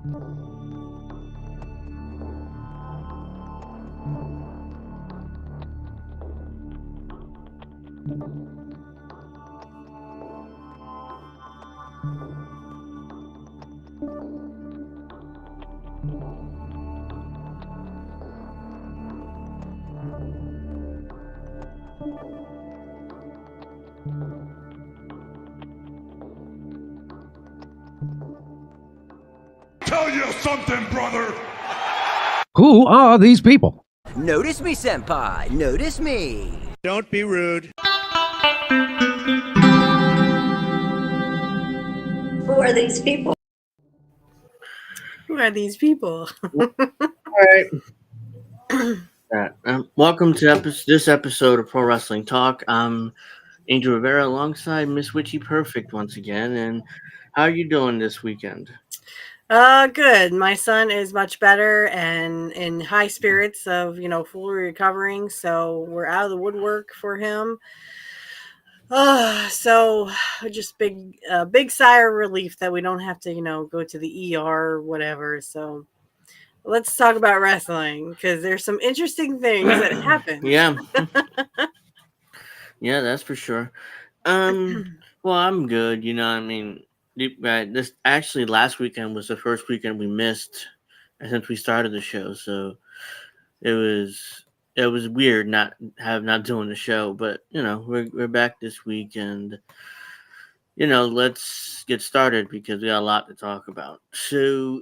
Tell you something, brother. Who are these people? Notice me, senpai. Notice me. Don't be rude. Who are these people? Who are these people? All right. Welcome to this episode of Pro Wrestling Talk. I'm Angel Rivera alongside Miss.Witchy Perfect once again. And how are you doing this weekend? Good. My son is much better and in high spirits of, fully recovering. So we're out of the woodwork for him. So just big sigh of relief that we don't have to, go to the ER or whatever. So let's talk about wrestling because there's some interesting things that happen. Yeah. Yeah, that's for sure. Well, I'm good. This actually last weekend was the first weekend we missed since we started the show, so it was weird not doing the show, but we're back this week, and let's get started because we got a lot to talk about. So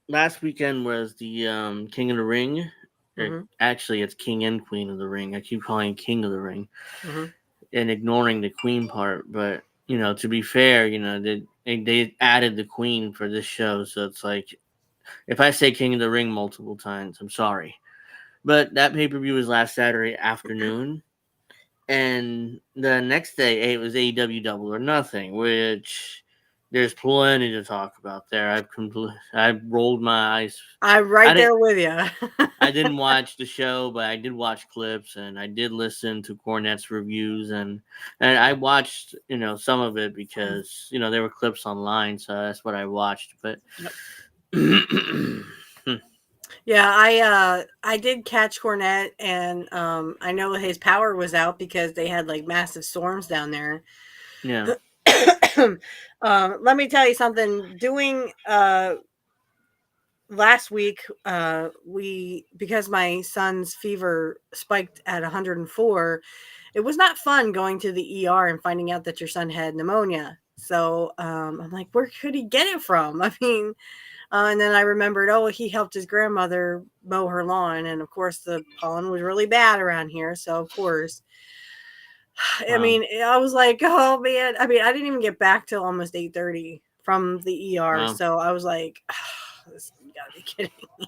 last weekend was the King of the Ring. Mm-hmm. Actually, it's King and Queen of the Ring. I keep calling King of the Ring Mm-hmm. and ignoring the Queen part, but to be fair, they added the Queen for this show, so it's like if I say King of the Ring multiple times, I'm sorry. But that pay-per-view was last Saturday afternoon, and the next day it was AEW Double or Nothing, which there's plenty to talk about there. I've rolled my eyes. I'm right there with you. I didn't watch the show, but I did watch clips and I did listen to Cornette's reviews and I watched, some of it because, there were clips online. So that's what I watched. But yeah, I did catch Cornette and I know his power was out because they had like massive storms down there. Yeah. Let me tell you something. Doing last week, because my son's fever spiked at 104, it was not fun going to the ER and finding out that your son had pneumonia. So I'm like, where could he get it from? I mean, and then I remembered, he helped his grandmother mow her lawn, and of course the pollen was really bad around here. So of course. I mean, I was like, oh man. I mean, I didn't even get back till almost 8:30 from the ER. Wow. So I was like, you gotta be kidding me.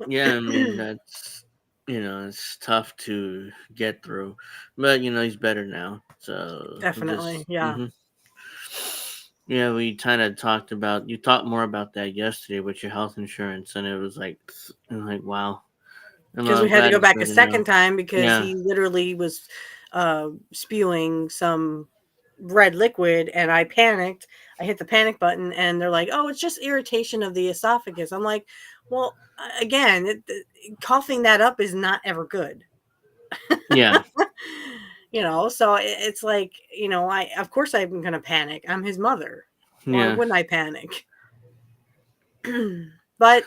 Yeah, I mean, that's, it's tough to get through. But, he's better now. So Definitely, yeah. Mm-hmm. Yeah, we kind of you talked more about that yesterday with your health insurance, and it was like, wow. Because we had to go back a second time because he literally was spewing some red liquid and I panicked. I hit the panic button and they're like, it's just irritation of the esophagus. I'm like, well, again, coughing that up is not ever good. Yeah. So it's like, of course I'm going to panic. I'm his mother. Why wouldn't I panic? But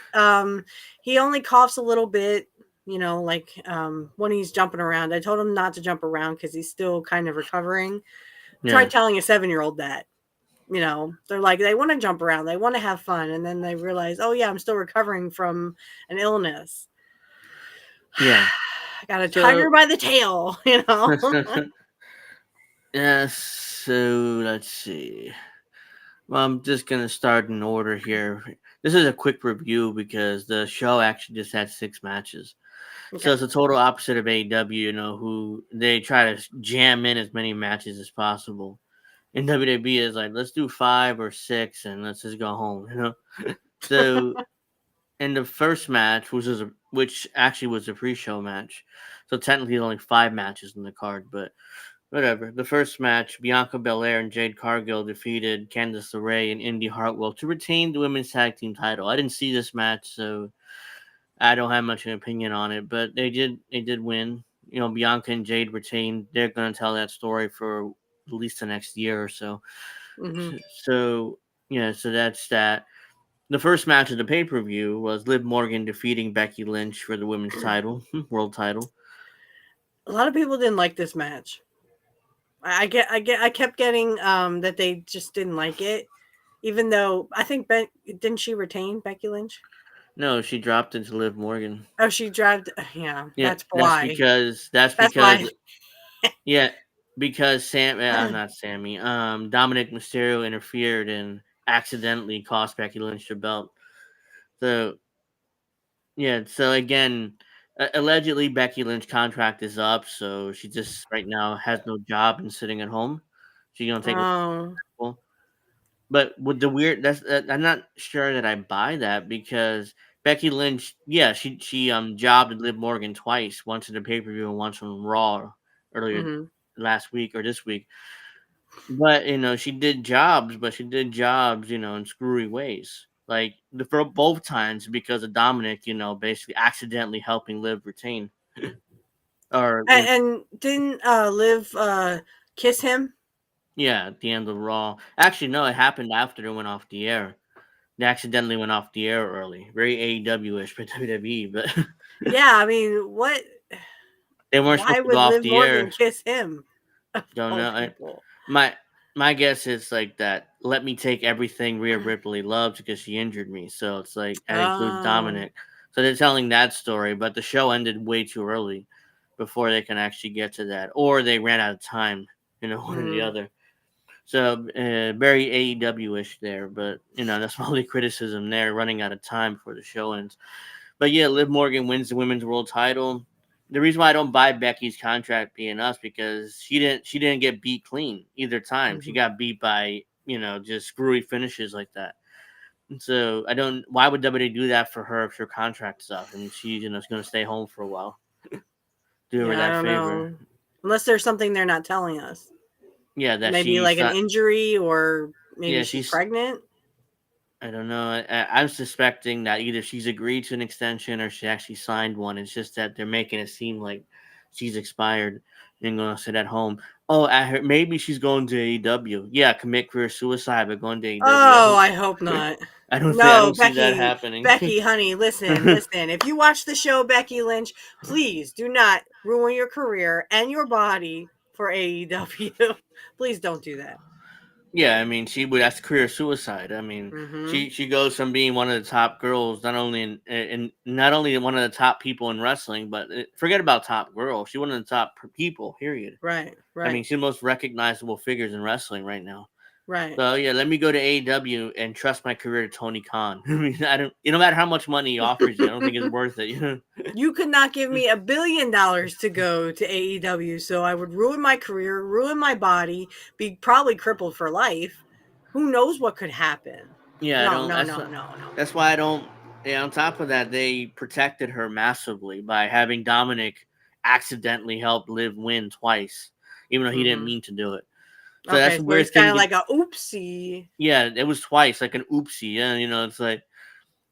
he only coughs a little bit. When he's jumping around. I told him not to jump around because he's still kind of recovering. Try telling a 7-year-old that. They're like, they want to jump around. They want to have fun. And then they realize, I'm still recovering from an illness. Yeah. I got a tiger by the tail, Yes. So let's see. Well, I'm just going to start in order here. This is a quick review because the show actually just had 6 matches. Okay. So it's a total opposite of AEW, who they try to jam in as many matches as possible. And WWE is like, let's do 5 or 6 and let's just go home, So in the first match, which actually was a pre-show match, so technically only 5 matches in the card, but whatever. The first match, Bianca Belair and Jade Cargill defeated Candice LeRae and Indy Hartwell to retain the women's tag team title. I didn't see this match, so I don't have much of an opinion on it, but they did win. Bianca and Jade retained. They're going to tell that story for at least the next year or so. Hmm. So yeah, so that's that. The first match of the pay per view was Liv Morgan defeating Becky Lynch for the women's title, world title. A lot of people didn't like this match. I kept getting that they just didn't like it, even though I think didn't she retain Becky Lynch? No, she dropped into Liv Morgan. Oh, she dragged. Yeah, Yeah, that's why. that's That's why. because yeah, because not Sammy, Dominic Mysterio interfered and accidentally cost Becky Lynch the belt. So yeah, so again, allegedly Becky Lynch contract is up, so she just right now has no job and sitting at home. She's gonna take a Oh. couple. But with the weird, I'm not sure that I buy that because Becky Lynch, yeah, she jobbed Liv Morgan twice, once in the pay per view and once on Raw earlier Hmm. last week or this week. But she did jobs, in screwy ways. Like for both times because of Dominic, basically accidentally helping Liv retain. Or And didn't Liv kiss him? yeah, at the end of Raw. Actually, no, it happened after they went off the air. They accidentally went off the air early. Very AEW-ish for WWE, but Yeah, I mean, what? they weren't Why supposed to go would off Liv the Morgan air. kiss him? Of Don't all know. people. My my guess is like that. Let me take everything Rhea Ripley loves because she injured me. So it's like that includes Oh. Dominic. So they're telling that story, but the show ended way too early before they can actually get to that, or they ran out of time. One or the Hmm. other. So very AEW-ish there, but that's my only criticism there. Running out of time before the show ends. But yeah, Liv Morgan wins the women's world title. The reason why I don't buy Becky's contract being us because she didn't get beat clean either time. She Hmm. got beat by just screwy finishes like that. And so I don't. Why would WWE do that for her if her contract's up and she's going to stay home for a while? Do her Yeah, I that don't favor. know. Unless there's something they're not telling us. Yeah, that Maybe like she's an not. injury or maybe Yeah, she's she's. pregnant. I don't know. I'm suspecting that either she's agreed to an extension or she actually signed one. It's just that they're making it seem like she's expired and going to sit at home. Oh, I heard maybe she's going to AEW. Yeah, commit career suicide by going to AEW. Oh, I hope not. I No, don't see that Becky, happening. Becky, honey, listen. If you watch the show Becky Lynch, please do not ruin your career and your body for AEW. Please don't do that. Yeah, I mean, that's career suicide. I mean, Mm-hmm. she goes from being one of the top girls, not only in not only one of the top people in wrestling, but forget about top girl. She's one of the top people. Period. Right, I mean, right, she's the most recognizable figures in wrestling right now. right. So yeah, let me go to AEW and trust my career to Tony Khan. I mean, I don't. No matter how much money he offers you, I don't think it's worth it. You could not give me $1 billion to go to AEW, so I would ruin my career, ruin my body, be probably crippled for life. Who knows what could happen? Yeah, I No, don't. no, no, no, no. That's why I don't. Yeah, on top of that, they protected her massively by having Dominic accidentally help Liv win twice, even though he didn't Mm-hmm. mean to do it. So that's Okay, a so weird it's kind thing. of like a oopsie. Yeah, it was twice, like an oopsie. Yeah, it's like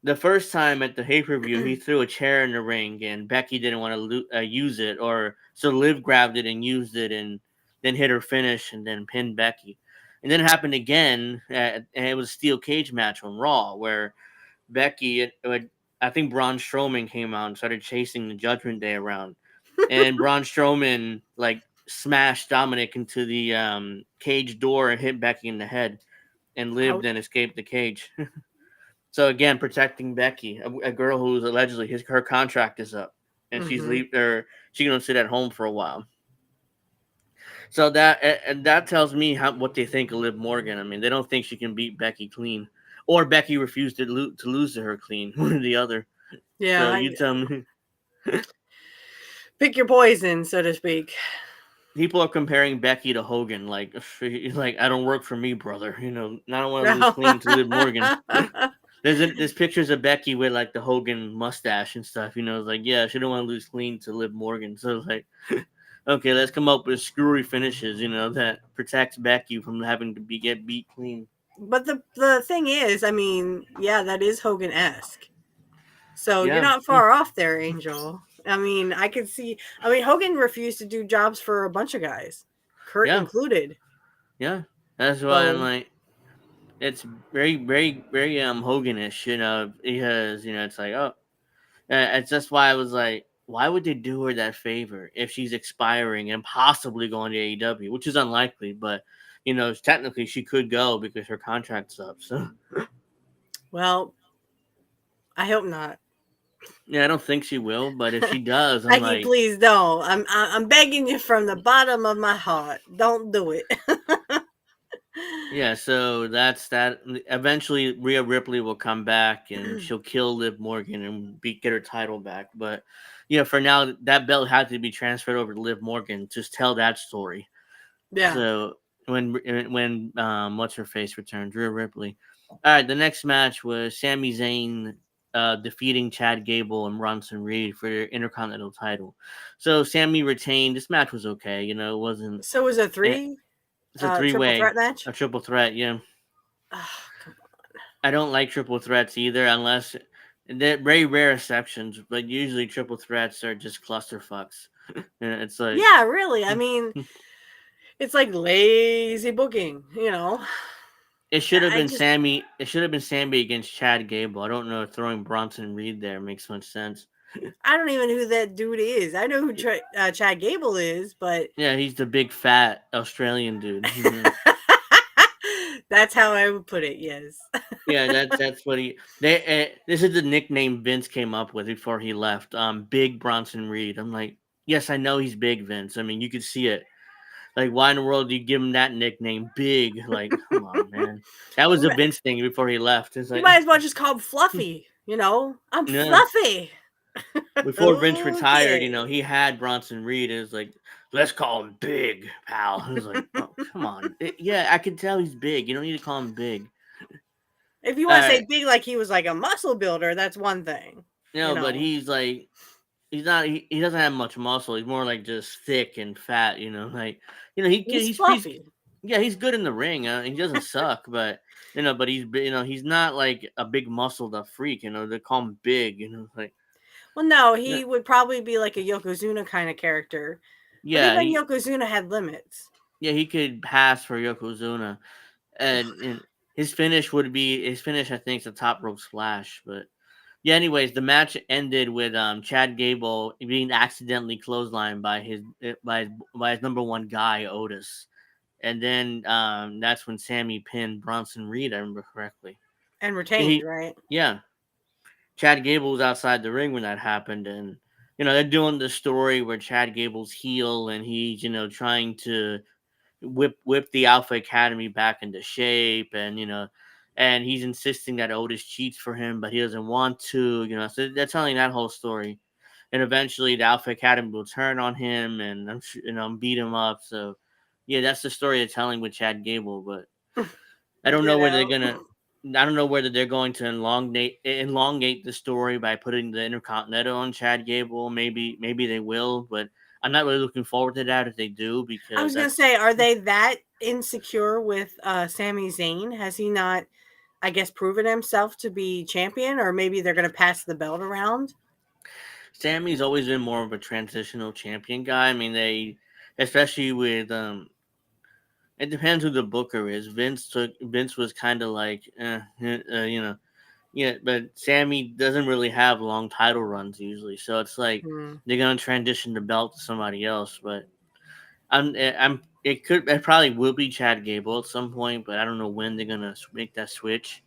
the first time at the pay per view, he threw a chair in the ring, and Becky didn't want to use it, or so Liv grabbed it and used it, and then hit her finish, and then pinned Becky. And then it happened again, and it was a steel cage match on Raw, where Becky, I think Braun Strowman came out and started chasing the Judgment Day around, and Braun Strowman like smashed Dominic into the cage door and hit Becky in the head, and lived Ouch. and escaped the cage. So again, protecting Becky, a girl who's allegedly her contract is up, and Mm-hmm. she's gonna sit at home for a while. So that tells me what they think of Liv Morgan. I mean, they don't think she can beat Becky clean, or Becky refused to lose to her clean, one or the other. Yeah, So you tell me. pick your poison, so to speak. People are comparing Becky to Hogan, like I don't work for me, brother. I don't want to lose No. clean to Liv Morgan. There's pictures of Becky with like the Hogan mustache and stuff. It's like, yeah, she don't want to lose clean to Liv Morgan. So it's like, Okay, let's come up with screwy finishes, that protects Becky from having to get beat clean. But the thing is, I mean, yeah, that is Hogan-esque. So you're Yeah. not far off there, Angel. I mean, I could see. I mean, Hogan refused to do jobs for a bunch of guys, Kurt Yeah. included. Yeah. That's why I'm So like, it's very, very, very Hoganish, because it's like, oh, it's just why I was like, why would they do her that favor if she's expiring and possibly going to AEW, which is unlikely, but technically she could go because her contract's up. So well, I hope not. yeah, I don't think she will, but if she does, I'm Becky, like, please don't. I'm begging you from the bottom of my heart. Don't do it. yeah. So that's that. Eventually, Rhea Ripley will come back and she'll kill Liv Morgan and get her title back. But for now, that belt had to be transferred over to Liv Morgan to tell that story. Yeah. So when what's her face returned, Rhea Ripley. All right, the next match was Sami Zayn defeating Chad Gable and Bronson Reed for their Intercontinental title. So Sammy retained. This match was okay. It wasn't. So was it It's a triple three-way, threat match? a triple threat. Yeah, Oh, come on. I don't like triple threats either, unless they're very rare exceptions. But usually triple threats are just clusterfucks. And it's like, Yeah, really. I mean, it's like lazy booking, it should have I been just Sammy. It should have been Sammy against Chad Gable. I don't know if throwing Bronson Reed there makes much sense. I don't even know who that dude is. I know who Chad Gable is, but Yeah, he's the big fat Australian dude. that's how I would put it. Yes. Yeah, that's what he. This is the nickname Vince came up with before he left. Big Bronson Reed. I'm like, yes, I know he's big, Vince. I mean, you could see it. Like, why in the world do you give him that nickname, Big? Like, come on, man. That was You a might, Vince thing before he left. It's you like, might as well just call him Fluffy. I'm yeah. Fluffy. Before Vince retired, Okay. he had Bronson Reed. It was like, let's call him Big, pal. I was like, oh, come on. Yeah, I can tell he's big. You don't need to call him Big. If you All want to say right. big like he was like a muscle builder, that's one thing. No, but he's like, he's not. He doesn't have much muscle. He's more like just thick and fat. Like, He's he's fluffy. yeah, he's good in the ring. He doesn't suck, but but he's not like a big muscled up freak. They call him big. Like, Well, no, yeah, he would probably be like a Yokozuna kind of character. But yeah, even Yokozuna had limits. he could pass for Yokozuna, and his finish. I think is a top rope splash, but. Yeah. Anyways, the match ended with Chad Gable being accidentally clotheslined by his number one guy Otis, and then that's when Sammy pinned Bronson Reed. I remember correctly. And Yeah, retained, right? yeah. Chad Gable was outside the ring when that happened, and they're doing the story where Chad Gable's heel and he's trying to whip the Alpha Academy back into shape, and he's insisting that Otis cheats for him, but he doesn't want to. So they're telling that whole story, and eventually the Alpha Academy will turn on him and beat him up. So yeah, that's the story they're telling with Chad Gable, but I don't know Get whether they're out. gonna. I don't know whether they're going to elongate the story by putting the Intercontinental on Chad Gable. Maybe they will, but I'm not really looking forward to that if they do, I because was gonna that's say, are they that insecure with Sami Zayn? Has he not, I guess, proven himself to be champion, or maybe they're gonna pass the belt around? Sammy's always been more of a transitional champion guy. I mean, especially with it depends who the booker is. Vince was kind of like, yeah, but Sammy doesn't really have long title runs usually, so it's like Hmm. they're gonna transition the belt to somebody else. But it probably will be Chad Gable at some point, but I don't know when they're gonna make that switch.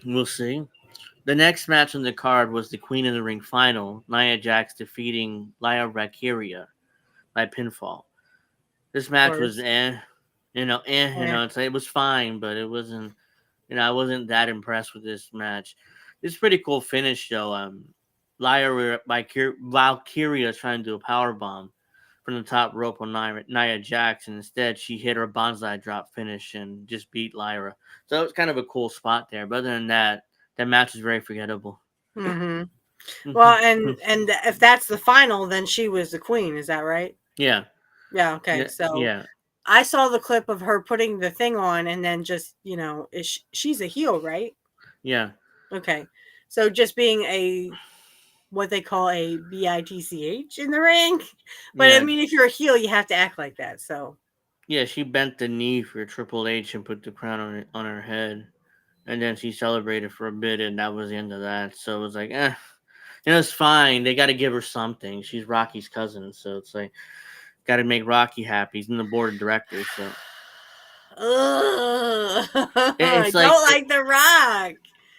We'll see. The next match on the card was the Queen of the Ring final, Nia Jax defeating Lyra Valkyria by pinfall. This Of match was course. Eh. it was fine, but it wasn't, I wasn't that impressed with this match. It's a pretty cool finish though. Lyra Valkyria trying to do a power bomb from the top rope on Nia Jax, and instead she hit her bonsai drop finish and just beat Lyra. So it was kind of a cool spot there. But other than that, that match is very forgettable. Mm-hmm. Well, and if that's the final, then she was the queen. Is that right? Yeah. Yeah. Okay. So Yeah. I saw the clip of her putting the thing on, and then just she's a heel, right? Yeah. Okay. So just being a what they call a bitch in the ring, but I Yeah. mean, if you're a heel, you have to act like that. So Yeah. She bent the knee for Triple H and put the crown on her head, and then she celebrated for a bit, and that was the end of that. So it was like, it's fine. They got to give her something. She's Rocky's cousin, so it's like, got to make Rocky happy. He's in the board of directors, so ugh, I it's like don't like The Rock,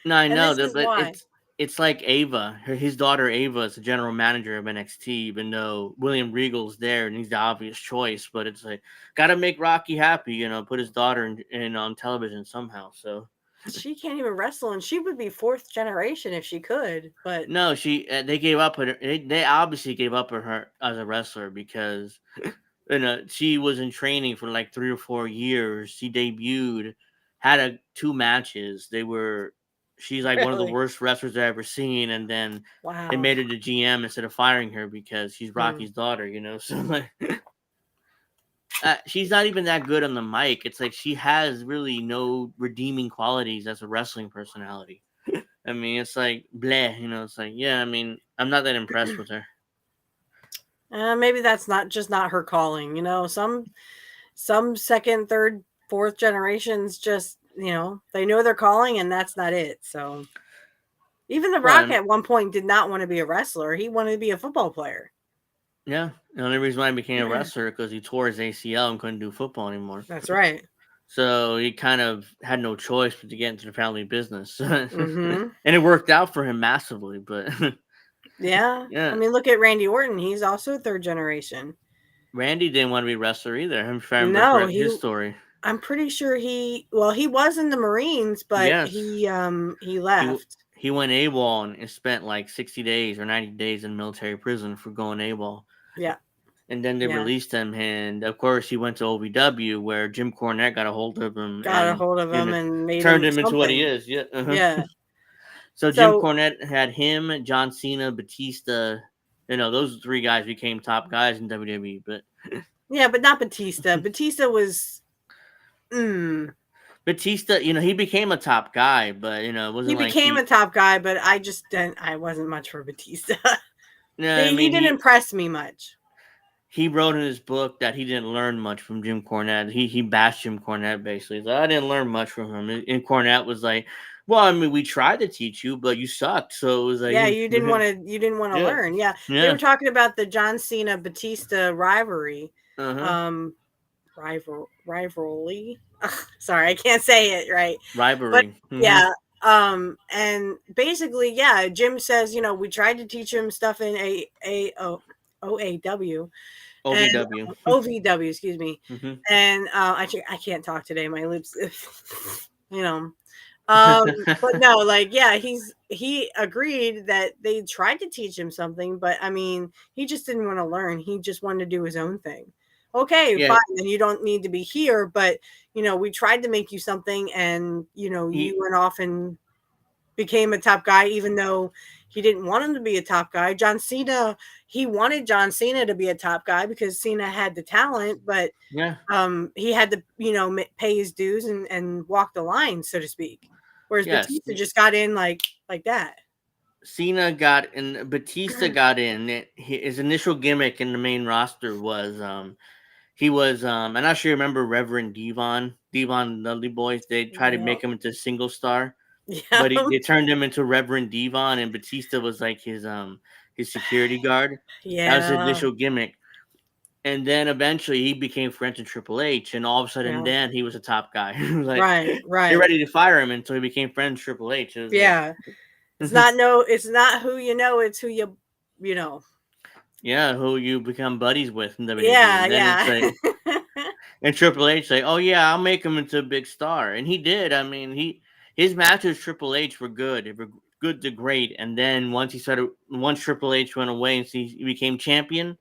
no, I and know this that, is but why. it's like Ava, his daughter Ava is the general manager of NXT, even though William Regal's there and he's the obvious choice. But it's like, gotta make Rocky happy, put his daughter in on television somehow. So She can't even wrestle, and she would be fourth generation if she could. But no, they gave up on her. They obviously gave up on her as a wrestler because she was in training for like 3 or 4 years. She debuted, had two matches. She's like one of the really, worst wrestlers I've ever seen, and then they wow. made her the GM instead of firing her because she's Hmm. Rocky's daughter. So like, she's not even that good on the mic. It's like she has really no redeeming qualities as a wrestling personality. I mean, it's like bleh. It's like, yeah. I mean, I'm not that impressed with her. Maybe that's not her calling. Some second, third, fourth generations just they know their calling, and that's not it. So even The Rock Well, at one point did not want to be a wrestler. He wanted to be a football player. yeah, the only reason why he became a wrestler because he tore his ACL and couldn't do football anymore. That's right. So he kind of had no choice but to get into the family business, Hmm. and it worked out for him massively. But Yeah. I yeah, mean, look at Randy Orton. He's also third generation. Randy didn't want to be a wrestler either. I'm trying to remember No, his story. I'm pretty sure he was in the Marines, but Yes, he he left. he went AWOL and spent like 60 days or 90 days in military prison for going AWOL. Yeah. And then they Yeah. released him, and of course he went to OVW where Jim Cornette got a hold of him Got a and hold of him and made turned him him into what he something. is. Yeah. Yeah. So Jim So Cornette had him, John Cena, Batista. Those three guys became top guys in WWE. But yeah, but not Batista. Batista was Batista, he became a top guy, but it he wasn't like became a top guy, but I wasn't much for Batista. No, I he mean didn't impress me much. he wrote in his book that he didn't learn much from Jim Cornette. He bashed Jim Cornette basically. He's like, I didn't learn much from him. And Cornette was like, well, I mean, we tried to teach you, but you sucked. So it was like, Yeah, you didn't want to yeah, learn. Yeah. They yeah, were talking about the John Cena Batista rivalry. uh-huh. Rivalry. Sorry, I can't say it right. But Rivalry. yeah, and basically, yeah, Jim says, we tried to teach him stuff in OAW and OVW. OVW, excuse me. hmm And I can't talk today. My lips, you know. But no, like, yeah, he agreed that they tried to teach him something, but I mean, he just didn't want to learn. He just wanted to do his own thing. Okay, Yeah, fine, then you don't need to be here, but we tried to make you something, and you he went off and became a top guy, even though he didn't want him to be a top guy. John Cena, he wanted John Cena to be a top guy because Cena had the talent, but yeah. he had to pay his dues and walk the line, so to speak. Whereas Yes. Batista just got in like that. Cena got in, Batista got in. His initial gimmick in the main roster was he was I'm not sure you remember Reverend Devon Dudley Boys. They tried to Yeah. make him into single star, Yeah. but they turned him into Reverend Devon, and Batista was like his security guard. That was his Yeah. initial gimmick. And then eventually he became friends with Triple H, and all of a sudden Yeah. then he was a top guy. Like Right. they're Right. ready to fire him until he became friends with Triple H. It was like Yeah. It's not who you know, it's who you know. yeah, who you become buddies with in WWE. Yeah, And then it's yeah. like and Triple H like, oh yeah, I'll make him into a big star. And he did. I mean, his matches with Triple H were good. They were good to great. And then once Triple H went away and he became champion,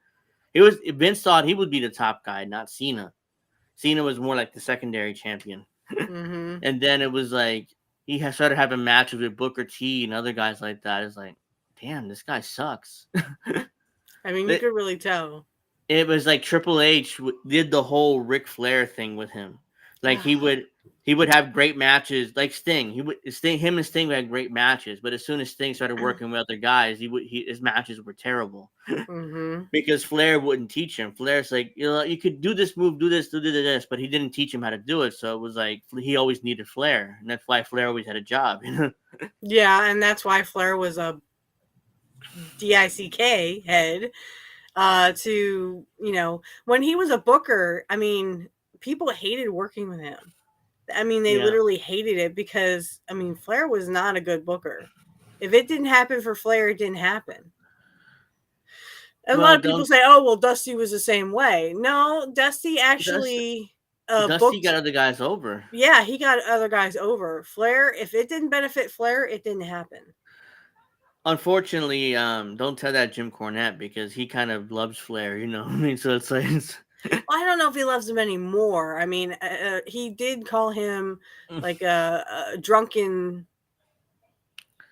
Vince thought he would be the top guy, not Cena. Cena was more like the secondary champion. Mhm. And then it was like he started having matches with Booker T and other guys like that. It's like, damn, this guy sucks. I mean, you could really tell. It was like Triple H did the whole Ric Flair thing with him. Like he would have great matches, like Sting. Him and Sting had great matches, but as soon as Sting started working with other guys, his matches were terrible Mm-hmm. because Flair wouldn't teach him. Flair's like, you could do this move, do this, but he didn't teach him how to do it. So it was like he always needed Flair, and that's why Flair always had a job. Yeah, and that's why Flair was a DICK head. To when he was a booker, I mean, people hated working with him. I mean, they literally hated it because Flair was not a good booker. If it didn't happen for Flair, it didn't happen. A lot of people say, "Oh, well, Dusty was the same way." No, Dusty actually Dusty got other guys over. Yeah, he got other guys over. Flair, if it didn't benefit Flair, it didn't happen. Unfortunately, don't tell that Jim Cornette because he kind of loves Flair, you know. I mean, so it's like Well, I don't know if he loves him anymore. I mean, he did call him like a drunken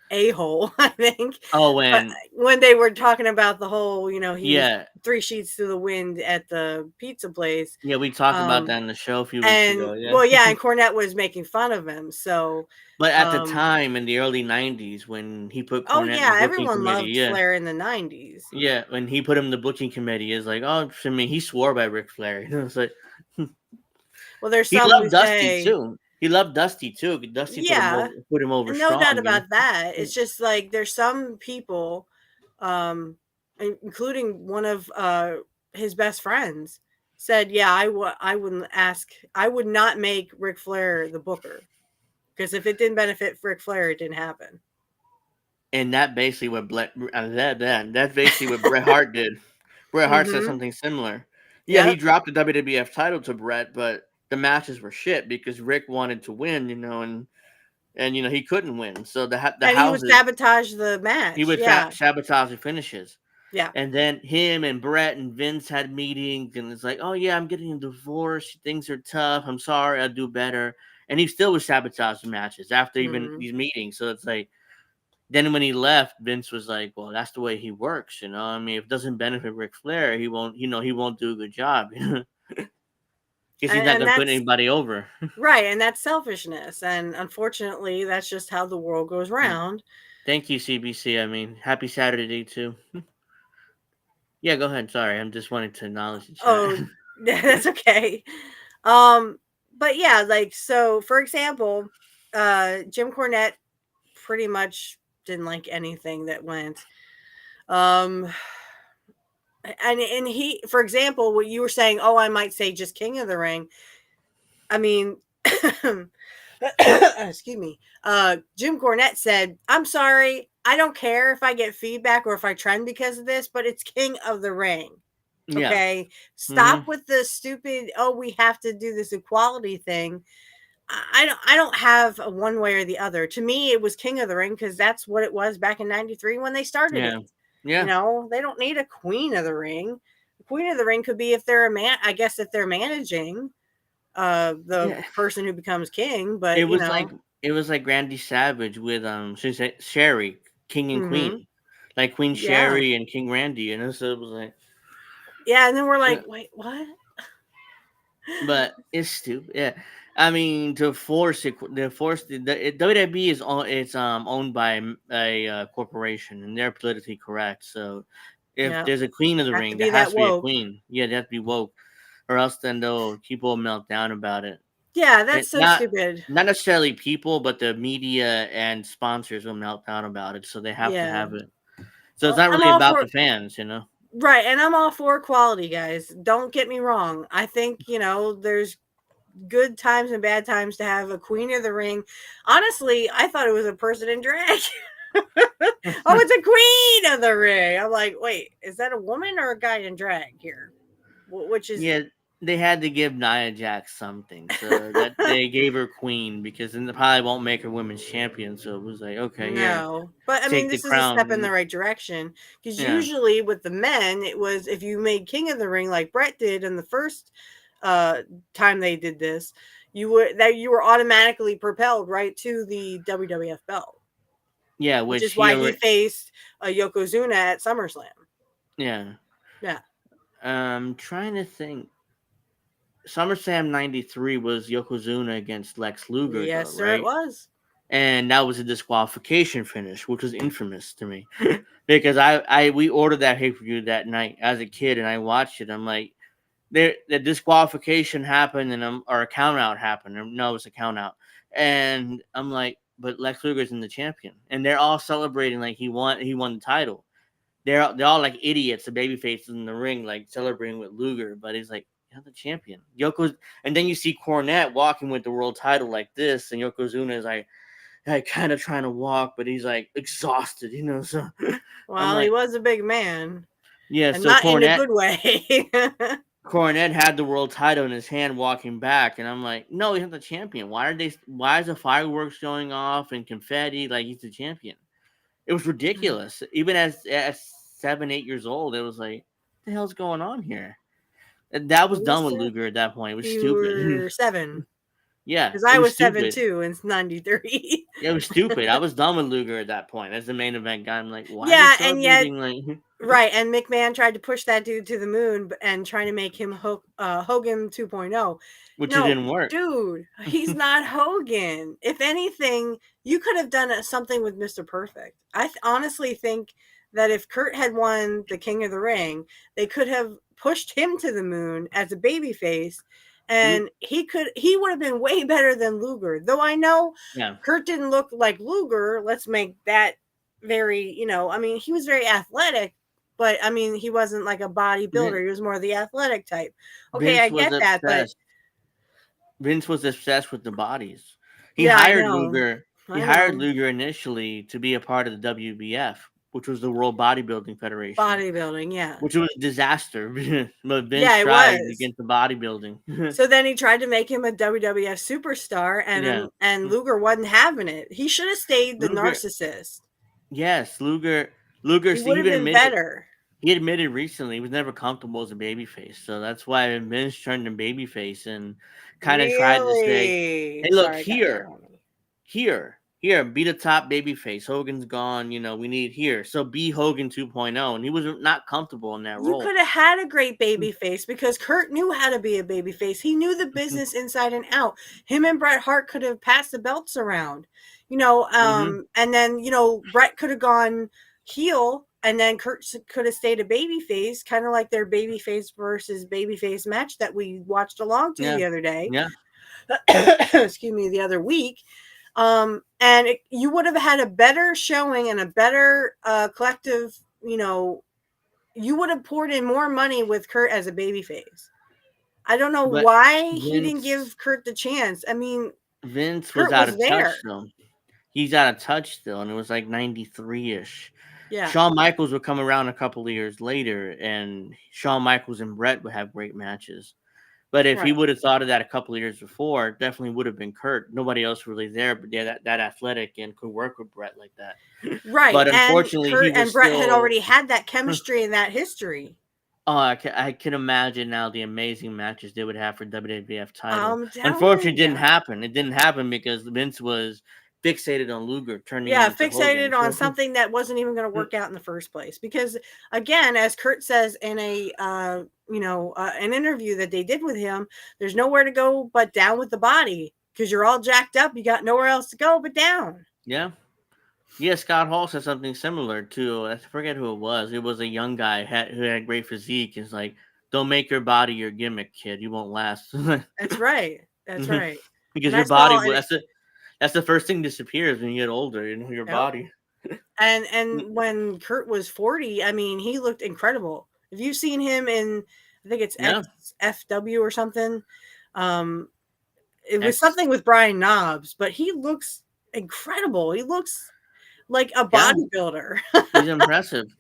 a-hole, I think. Oh, when they were talking about the whole, he yeah, was 3 sheets to the wind at the pizza place. Yeah, we talked about that in the show a few weeks ago. Yeah. Well, yeah, and Cornette was making fun of him. So, but at the time in the early '90s, when he put Cornette in the booking everyone committee, loved Flair in the '90s. Yeah, when he put him in the booking committee, it's like, oh, I mean, he swore by Ric Flair. You know, it's like, well, there's he some loved who Dusty say, too. He loved Dusty too. Dusty put him over. No strong, doubt about that. It's just like there's some people, including one of his best friends, said, "Yeah, I would not make Ric Flair the booker because if it didn't benefit Ric Flair, it didn't happen." And that basically what that's basically what Bret Hart did. Bret Hart said something similar. Yeah, he dropped the WWF title to Bret, but the matches were shit because Rick wanted to win, and he couldn't win. So he would sabotage the match. He would sabotage the finishes. Yeah. And then him and Bret and Vince had meetings, and it's like, oh yeah, I'm getting a divorce. Things are tough. I'm sorry, I'll do better. And he still would sabotage the matches after even these meetings. So it's like, then when he left, Vince was like, well, that's the way he works. I mean, if it doesn't benefit Ric Flair, he won't do a good job. Because he's not going to put anybody over. Right, and that's selfishness. And unfortunately, that's just how the world goes round. Thank you, CBC. I mean, happy Saturday, too. Yeah, go ahead. Sorry, I'm just wanting to acknowledge the chat. Oh, that's okay. But yeah, like, so, for example, Jim Cornette pretty much didn't like anything that went. And he, for example, what you were saying, oh, I might say just King of the Ring. I mean, excuse me. Jim Cornette said, I'm sorry, I don't care if I get feedback or if I trend because of this, but it's King of the Ring. Okay. Stop with the stupid, oh, we have to do this equality thing. I don't have a one way or the other. To me, it was King of the Ring because that's what it was back in '93 when they started it. Yeah. They don't need a Queen of the Ring. The Queen of the Ring could be if they're if they're managing the person who becomes king. But it was like Randy Savage with Sherry, King and Queen. Like Queen Sherry and King Randy, so it was like, yeah, and then we're like, wait, what? But it's stupid. Yeah, I mean, the WWE is owned by a corporation, and they're politically correct. So if there's a Queen of the Ring, there has to be a queen. Yeah, they have to be woke, or else then people will melt down about it. Yeah, that's stupid. Not necessarily people, but the media and sponsors will melt down about it. So they have to have it. So it's not really about the fans, Right, and I'm all for equality, guys. Don't get me wrong. I think, there's good times and bad times to have a Queen of the Ring. Honestly, I thought it was a person in drag. Oh, it's a Queen of the Ring. I'm like, wait, is that a woman or a guy in drag here? Which is... Yeah, they had to give Nia Jax something. So that they gave her Queen because then they probably won't make her women's champion. So it was like, okay, no. But I mean, this is a step in the right direction. Because usually with the men, it was if you made King of the Ring like Bret did in the first time they did this, you were automatically propelled right to the WWF belt. Yeah, which which is why he he faced Yokozuna at SummerSlam. yeah. Yeah. Trying to think. SummerSlam '93 was Yokozuna against Lex Luger, though, Yes, sir, it right? was. And that was a disqualification finish, which was infamous to me because we ordered that pay per view that night as a kid, and I watched it. I'm like, the disqualification happened, or a count out happened. Or, no, it was a count out, and I'm like, but Lex Luger's in the champion, and they're all celebrating like he won the title. They're all like idiots, the baby faces in the ring, like celebrating with Luger, but he's like, you're the champion. Yoko's, and then you see Cornette walking with the world title like this, and Yokozuna is like kind of trying to walk, but he's like exhausted, So I'm Well, he like, was a big man, yeah. and So not in a good way. Cornette had the world title in his hand walking back, and I'm like, no, he's not the champion. Why is the fireworks going off and confetti like he's the champion? It was ridiculous. Even as 7, 8 years old, it was like, what the hell's going on here? And that was done with Luger at that point. It was You stupid. were 7. Yeah, Because it I was was 7 stupid. too in '93. It was stupid. I was done with Luger at that point as the main event guy. I'm like, why are they Yeah, and yet, celebrating like right, and McMahon tried to push that dude to the moon and trying to make him Hogan 2.0. which it No, didn't work. dude, he's not Hogan. If anything, you could have done something with Mr. Perfect. I honestly think that if Kurt had won the King of the Ring, they could have pushed him to the moon as a babyface, and he would have been way better than Luger. Though I know Yeah. Kurt didn't look like Luger. Let's make that very, I mean, he was very athletic, but I mean, he wasn't like a bodybuilder. He was more the athletic type. Okay, I Vince was get that, but Vince was obsessed with the bodies. He yeah, I hired know. Luger. He I hired know. Luger initially to be a part of the WBF, which was the World Bodybuilding Federation. Bodybuilding, yeah. Which was a disaster. But Vince Yeah, it tried was. against the bodybuilding. So then he tried to make him a WWF superstar, and Luger wasn't having it. He should have stayed the narcissist. Yes, Luger. He would have been better. He admitted recently he was never comfortable as a babyface, so that's why Vince turned him babyface and kind of tried to say, "Hey, look here, be the top babyface. Hogan's gone, we need here, so be Hogan 2.0." And he was not comfortable in that role. You could have had a great babyface because Kurt knew how to be a babyface. He knew the business inside and out. Him and Bret Hart could have passed the belts around, and then Bret could have gone heel. And then Kurt could have stayed a babyface, kind of like their babyface versus babyface match that we watched along to the other day. Yeah. Excuse me, the other week. And you would have had a better showing and a better collective, you would have poured in more money with Kurt as a babyface. I don't know why he didn't give Kurt the chance. I mean, Vince was out of touch, though. He's out of touch still, and it was like 93-ish. Yeah. Shawn Michaels would come around a couple of years later, and Shawn Michaels and Bret would have great matches. But if he would have thought of that a couple of years before, it definitely would have been Kurt. Nobody else really there, but yeah, that athletic and could work with Bret like that. Right. But unfortunately, Kurt and Bret had already had that chemistry and that history. Oh, I can imagine now the amazing matches they would have for WWF title. Unfortunately, it didn't happen. It didn't happen because Vince was fixated on Luger turning. Fixated on something that wasn't even going to work out in the first place. Because again, as Kurt says in an interview that they did with him, there's nowhere to go but down with the body because you're all jacked up. You got nowhere else to go but down. Yeah. Yeah, Scott Hall said something similar to, I forget who it was. It was a young guy who had great physique. It's like, don't make your body your gimmick, kid. You won't last. That's right. That's right. Because your body, that's the first thing disappears when you get older, your body. And when Kurt was 40, I mean, he looked incredible. If you've seen him in, I think it's FW or something, it was something with Brian Knobs, but he looks incredible. He looks like a bodybuilder. He's impressive.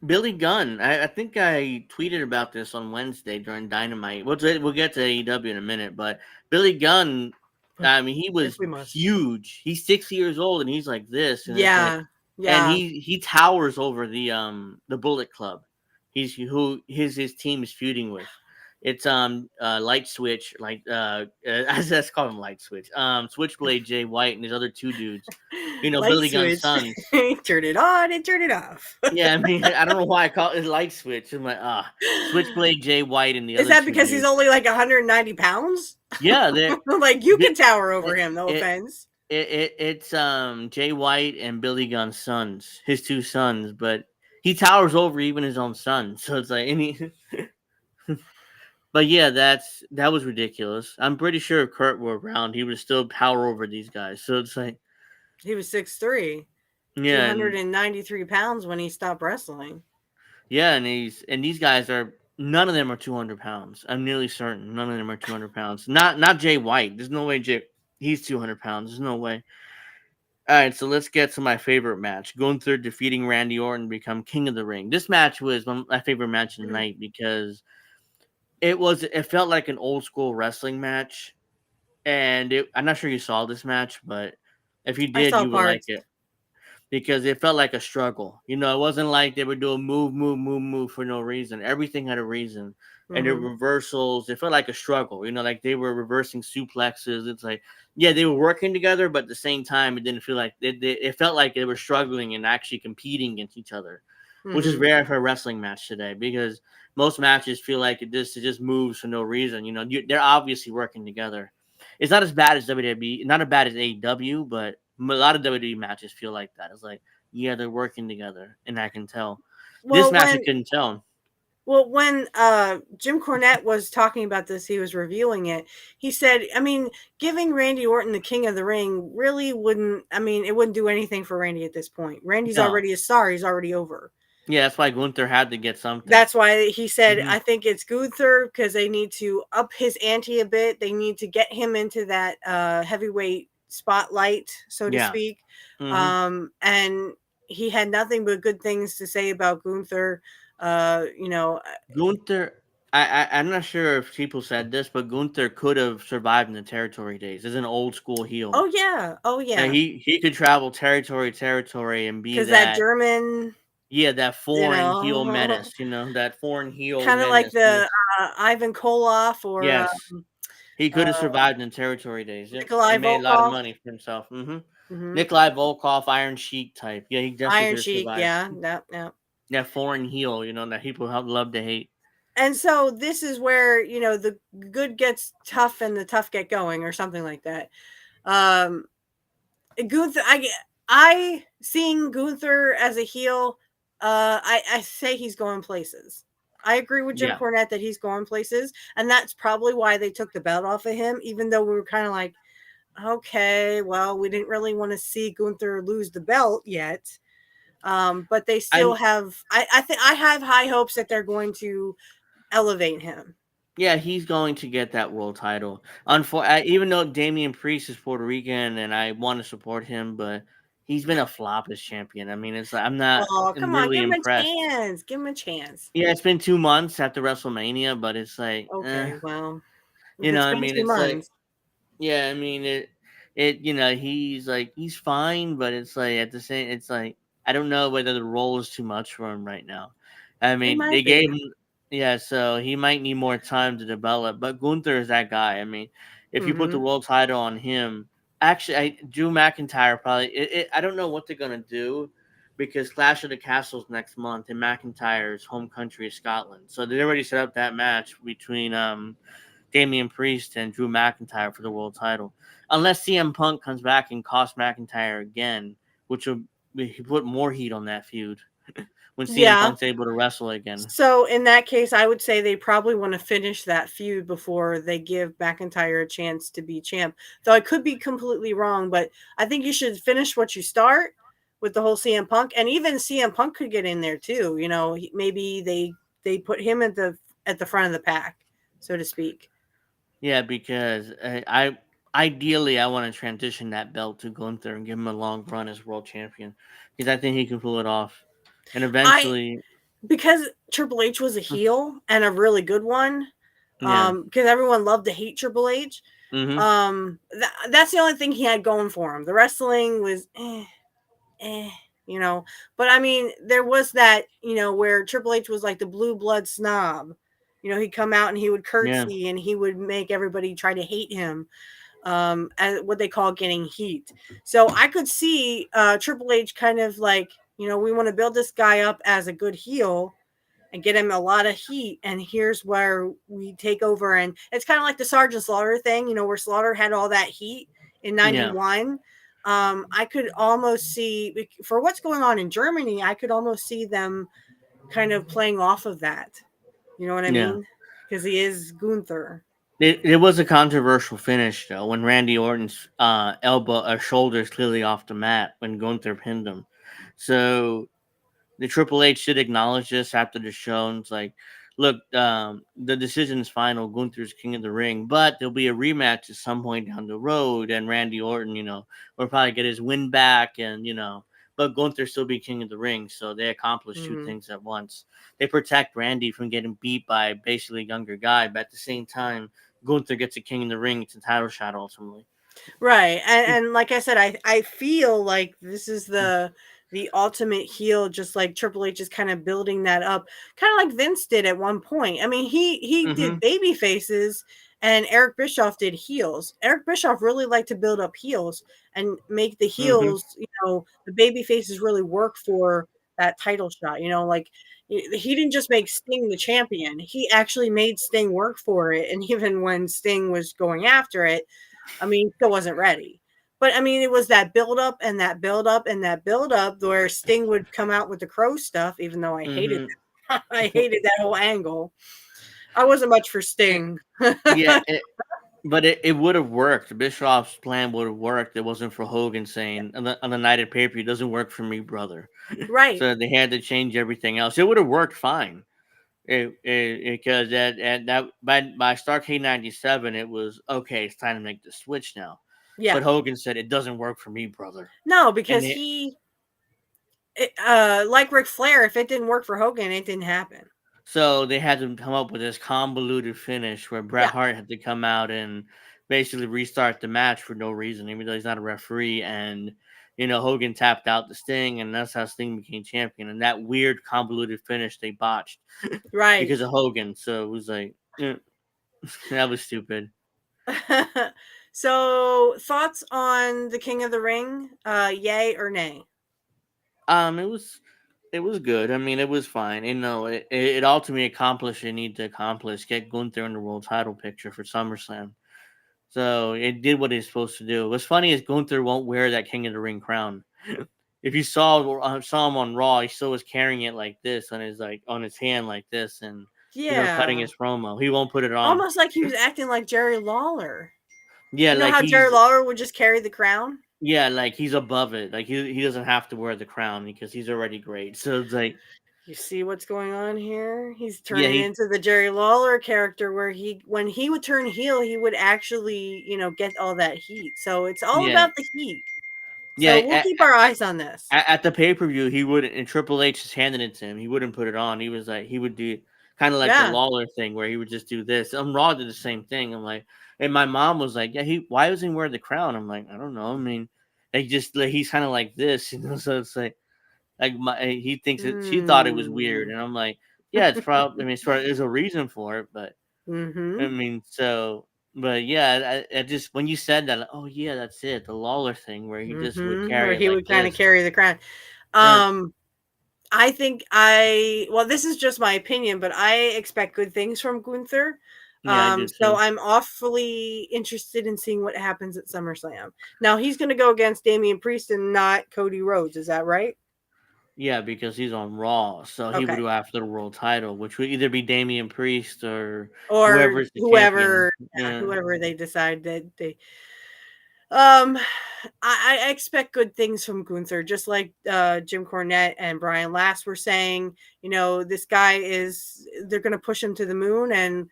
Billy Gunn, I think I tweeted about this on Wednesday during Dynamite. We'll get to AEW in a minute, but Billy Gunn, I mean, he was huge. He's 60 years old and he's like this. And and he towers over the Bullet Club. He's who his team is feuding with. It's Light Switch, let's call him Light Switch. Switchblade Jay White and his other two dudes. Light Billy Gunn's switch. sons. Turn it on and turn it off. Yeah, I mean, I don't know why I call it light switch. I'm like, Switchblade Jay White and the Is other that two because he's dudes. only like 190 pounds? Yeah, they're Like you it, can tower over it, him, no it, offense. it's Jay White and Billy Gunn's sons, his two sons, but he towers over even his own son. So it's like any but yeah, that was ridiculous. I'm pretty sure if Kurt were around, he would still power over these guys. So it's like He was 6'3", yeah, and 293 pounds when he stopped wrestling. yeah, and these guys are none of them are 200 pounds. I'm nearly certain none of them are 200 pounds. Not Jay White. There's no way he's 200 pounds. There's no way. All right, so let's get to my favorite match. Gunther defeating Randy Orton to become King of the Ring. This match was my favorite match of the night because it felt like an old school wrestling match, and I'm not sure you saw this match, but if you I did, saw you would like parts. it because it felt like a struggle. It wasn't like they were doing move for no reason. Everything had a reason. And the Mhm. reversals, it felt like a struggle. Like they were reversing suplexes. It's like, yeah, they were working together, but at the same time, it didn't feel like it felt like they were struggling and actually competing against each other, which is Mhm. rare for a wrestling match today because most matches feel like it just moves for no reason. They're obviously working together. It's not as bad as WWE, not as bad as AEW, but a lot of WWE matches feel like that. It's like, yeah, they're working together, and I can tell. This Well, match, I when couldn't tell. when Jim Cornette was talking about this, he was reviewing it. He said, I mean, giving Randy Orton the King of the Ring really wouldn't. I mean, it wouldn't do anything for Randy at this point. Randy's No, already a star. He's already over. yeah, that's why Gunther had to get something. That's why he said, Hmm. I think it's Gunther because they need to up his ante a bit. They need to get him into that heavyweight spotlight, so to Yeah. speak. Hmm. And he had nothing but good things to say about Gunther. You know, Gunther, I'm not sure if people said this, but Gunther could have survived in the territory days as an old school heel. oh yeah, oh Yeah, yeah, he could travel territory and be because that that. German, Yeah, that you foreign heel know, menace. That foreign heel kind of like menace. the Ivan Koloff or Yes, he could have survived in territory days. Yep, Nikolai and made a lot of Volkov. money for himself. Hmm. Nikolai Volkov, Iron Sheik type. Yeah, he definitely Iron could have Sheik, survived. yeah, no. That foreign heel, that people love to hate. And so this is where the good gets tough and the tough get going, or something like that. Um, Gunther, I seeing Gunther as a heel. I say he's going places. I agree with Jim Yeah, Cornette that he's going places, and that's probably why they took the belt off of him. Even though we were kind of like, okay, well, we didn't really want to see Gunther lose the belt yet. But they still I'm. have. I think I have high hopes that they're going to elevate him. Yeah, he's going to get that world title. Even though Damian Priest is Puerto Rican and I want to support him, but he's been a flop as champion. I mean, it's like I'm not Oh, come on, really give him a impressed. chance. Give him a chance. Yeah, it's been 2 months after WrestleMania, but it's like, Okay, well, if you know, it's what I been mean, two it's like, months, yeah, I mean, he's fine, but it's like at the same, it's like I don't know whether the role is too much for him right now. I it mean, might they be. gave him, yeah, so he might need more time to develop. But Gunther is that guy. I mean, if you put the Hmm. world title on him, actually, Drew McIntyre probably. I don't know what they're gonna do because Clash of the Castles next month in McIntyre's home country is Scotland. So they already set up that match between Damian Priest and Drew McIntyre for the world title. Unless CM Punk comes back and costs McIntyre again, which will put more heat on that feud when CM Yeah. Punk's able to wrestle again. So in that case, I would say they probably want to finish that feud before they give McIntyre a chance to be champ. Though I could be completely wrong, but I think you should finish what you start with the whole CM Punk, and even CM Punk could get in there too. Maybe they put him at the front of the pack, so to speak. Yeah, because I ideally I want to transition that belt to Gunther and give him a long run as world champion because I think he can pull it off. And I eventually, Because Triple H was a heel and a really good one. yeah, Because everyone loved to hate Triple H. hmm That's the only thing he had going for him. The wrestling was eh, you know. But I mean, there was that, where Triple H was like the blue blood snob. He'd come out and he would yeah, curtsy and he would make everybody try to hate him. as what they call getting heat. So I could see Triple H kind of like, we want to build this guy up as a good heel and get him a lot of heat. And here's where we take over. And it's kind of like the Sergeant Slaughter thing, where Slaughter had all that heat in Yeah. 91. I could almost see, for what's going on in Germany, I could almost see them kind of playing off of that. You know what I Yeah. mean? Because he is Gunther. It was a controversial finish though when Randy Orton's elbow or shoulders clearly off the mat when Gunther pinned him. So the Triple H did acknowledge this after the show and it's like, look, the decision is final. Gunther's king of the ring, but there'll be a rematch at some point down the road, and Randy Orton, will probably get his win back, and but Gunther still be king of the ring. So they accomplish two things at once. They protect Randy from getting beat by basically a younger guy, but at the same time, Gunther gets a king in the ring. It's a title shot ultimately. Right. And like I said, I feel like this is the ultimate heel, just like Triple H is kind of building that up, kind of like Vince did at one point. I mean, he Mm-hmm. did baby faces and Eric Bischoff did heels. Eric Bischoff really liked to build up heels and make the Mm-hmm. heels, the baby faces really work for that title shot. Like he didn't just make Sting the champion. He actually made Sting work for it. And even when Sting was going after it, I mean, still wasn't ready. But I mean, it was that build up and that build up and that build up where Sting would come out with the crow stuff, even though I hated Mm-hmm. that. I hated that whole angle. I wasn't much for Sting. Yeah, but it would have worked. Bischoff's plan would have worked. It wasn't for Hogan saying on the night of pay per view, doesn't work for me, brother. Right. So they had to change everything else. It would have worked fine. Because at that by Starrcade '97, it was okay. It's time to make the switch now. But Yeah. Hogan said it doesn't work for me, brother. No, And because like Ric Flair, if it didn't work for Hogan, it didn't happen. so they had to come up with this convoluted finish where Bret Yeah. Hart had to come out and basically restart the match for no reason, even though he's not a referee. And Hogan tapped out the Sting, and that's how Sting became champion. And that weird convoluted finish they botched Right. because of Hogan. So it was like that was stupid. So, thoughts on the King of the Ring? Yay or nay? It was good. I mean, it was fine. It ultimately accomplished what it needed to accomplish. Get Gunther in the world title picture for SummerSlam. So it did what it's supposed to do. What's funny is Gunther won't wear that King of the Ring crown. If you saw him on Raw, he still was carrying it like this on his hand like this, and cutting Yeah. his promo. He won't put it on. Almost like he was acting like Jerry Lawler. Yeah, You know like how Jerry he's Lawler would just carry the crown? yeah, like he's above it. Like he doesn't have to wear the crown because he's already great. So it's like You see what's going on here? He's yeah, turning into the Jerry Lawler character where when he would turn heel, he would actually, get all that heat. So it's all yeah, about the heat. So we'll yeah. keep our eyes on this. At the pay per view, he wouldn't, and Triple H just handed it to him. He wouldn't put it on. He was like, he would do kind of like the Yeah. Lawler thing where he would just do this. Raw did the same thing. I'm like, and my mom was like, yeah, why doesn't he wear the crown? I'm like, I don't know. I mean, he's kind of like this, So it's he thinks it. She thought it was weird, Mm. and I'm like, yeah, it's probably. I mean, there's a reason for it, but I Mm-hmm. mean, but yeah, I just when you said that, oh yeah, that's it, the Lawler thing where he just would Mm-hmm. Where carry it he like would kind of this. carry the crown. Yeah, I think well, this is just my opinion, but I expect good things from Gunther. yeah, I do So too. I'm awfully interested in seeing what happens at SummerSlam. Now he's going to go against Damian Priest and not Cody Rhodes. Is that right? Yeah, because he's on Raw, so he would Okay. go after the world title, which would either be Damian Priest or Or whoever's the champion. whoever, Yeah, whoever they decide that they. Um, I expect good things from Gunther, just like Jim Cornette and Brian Last were saying. This guy they're going to push him to the moon, and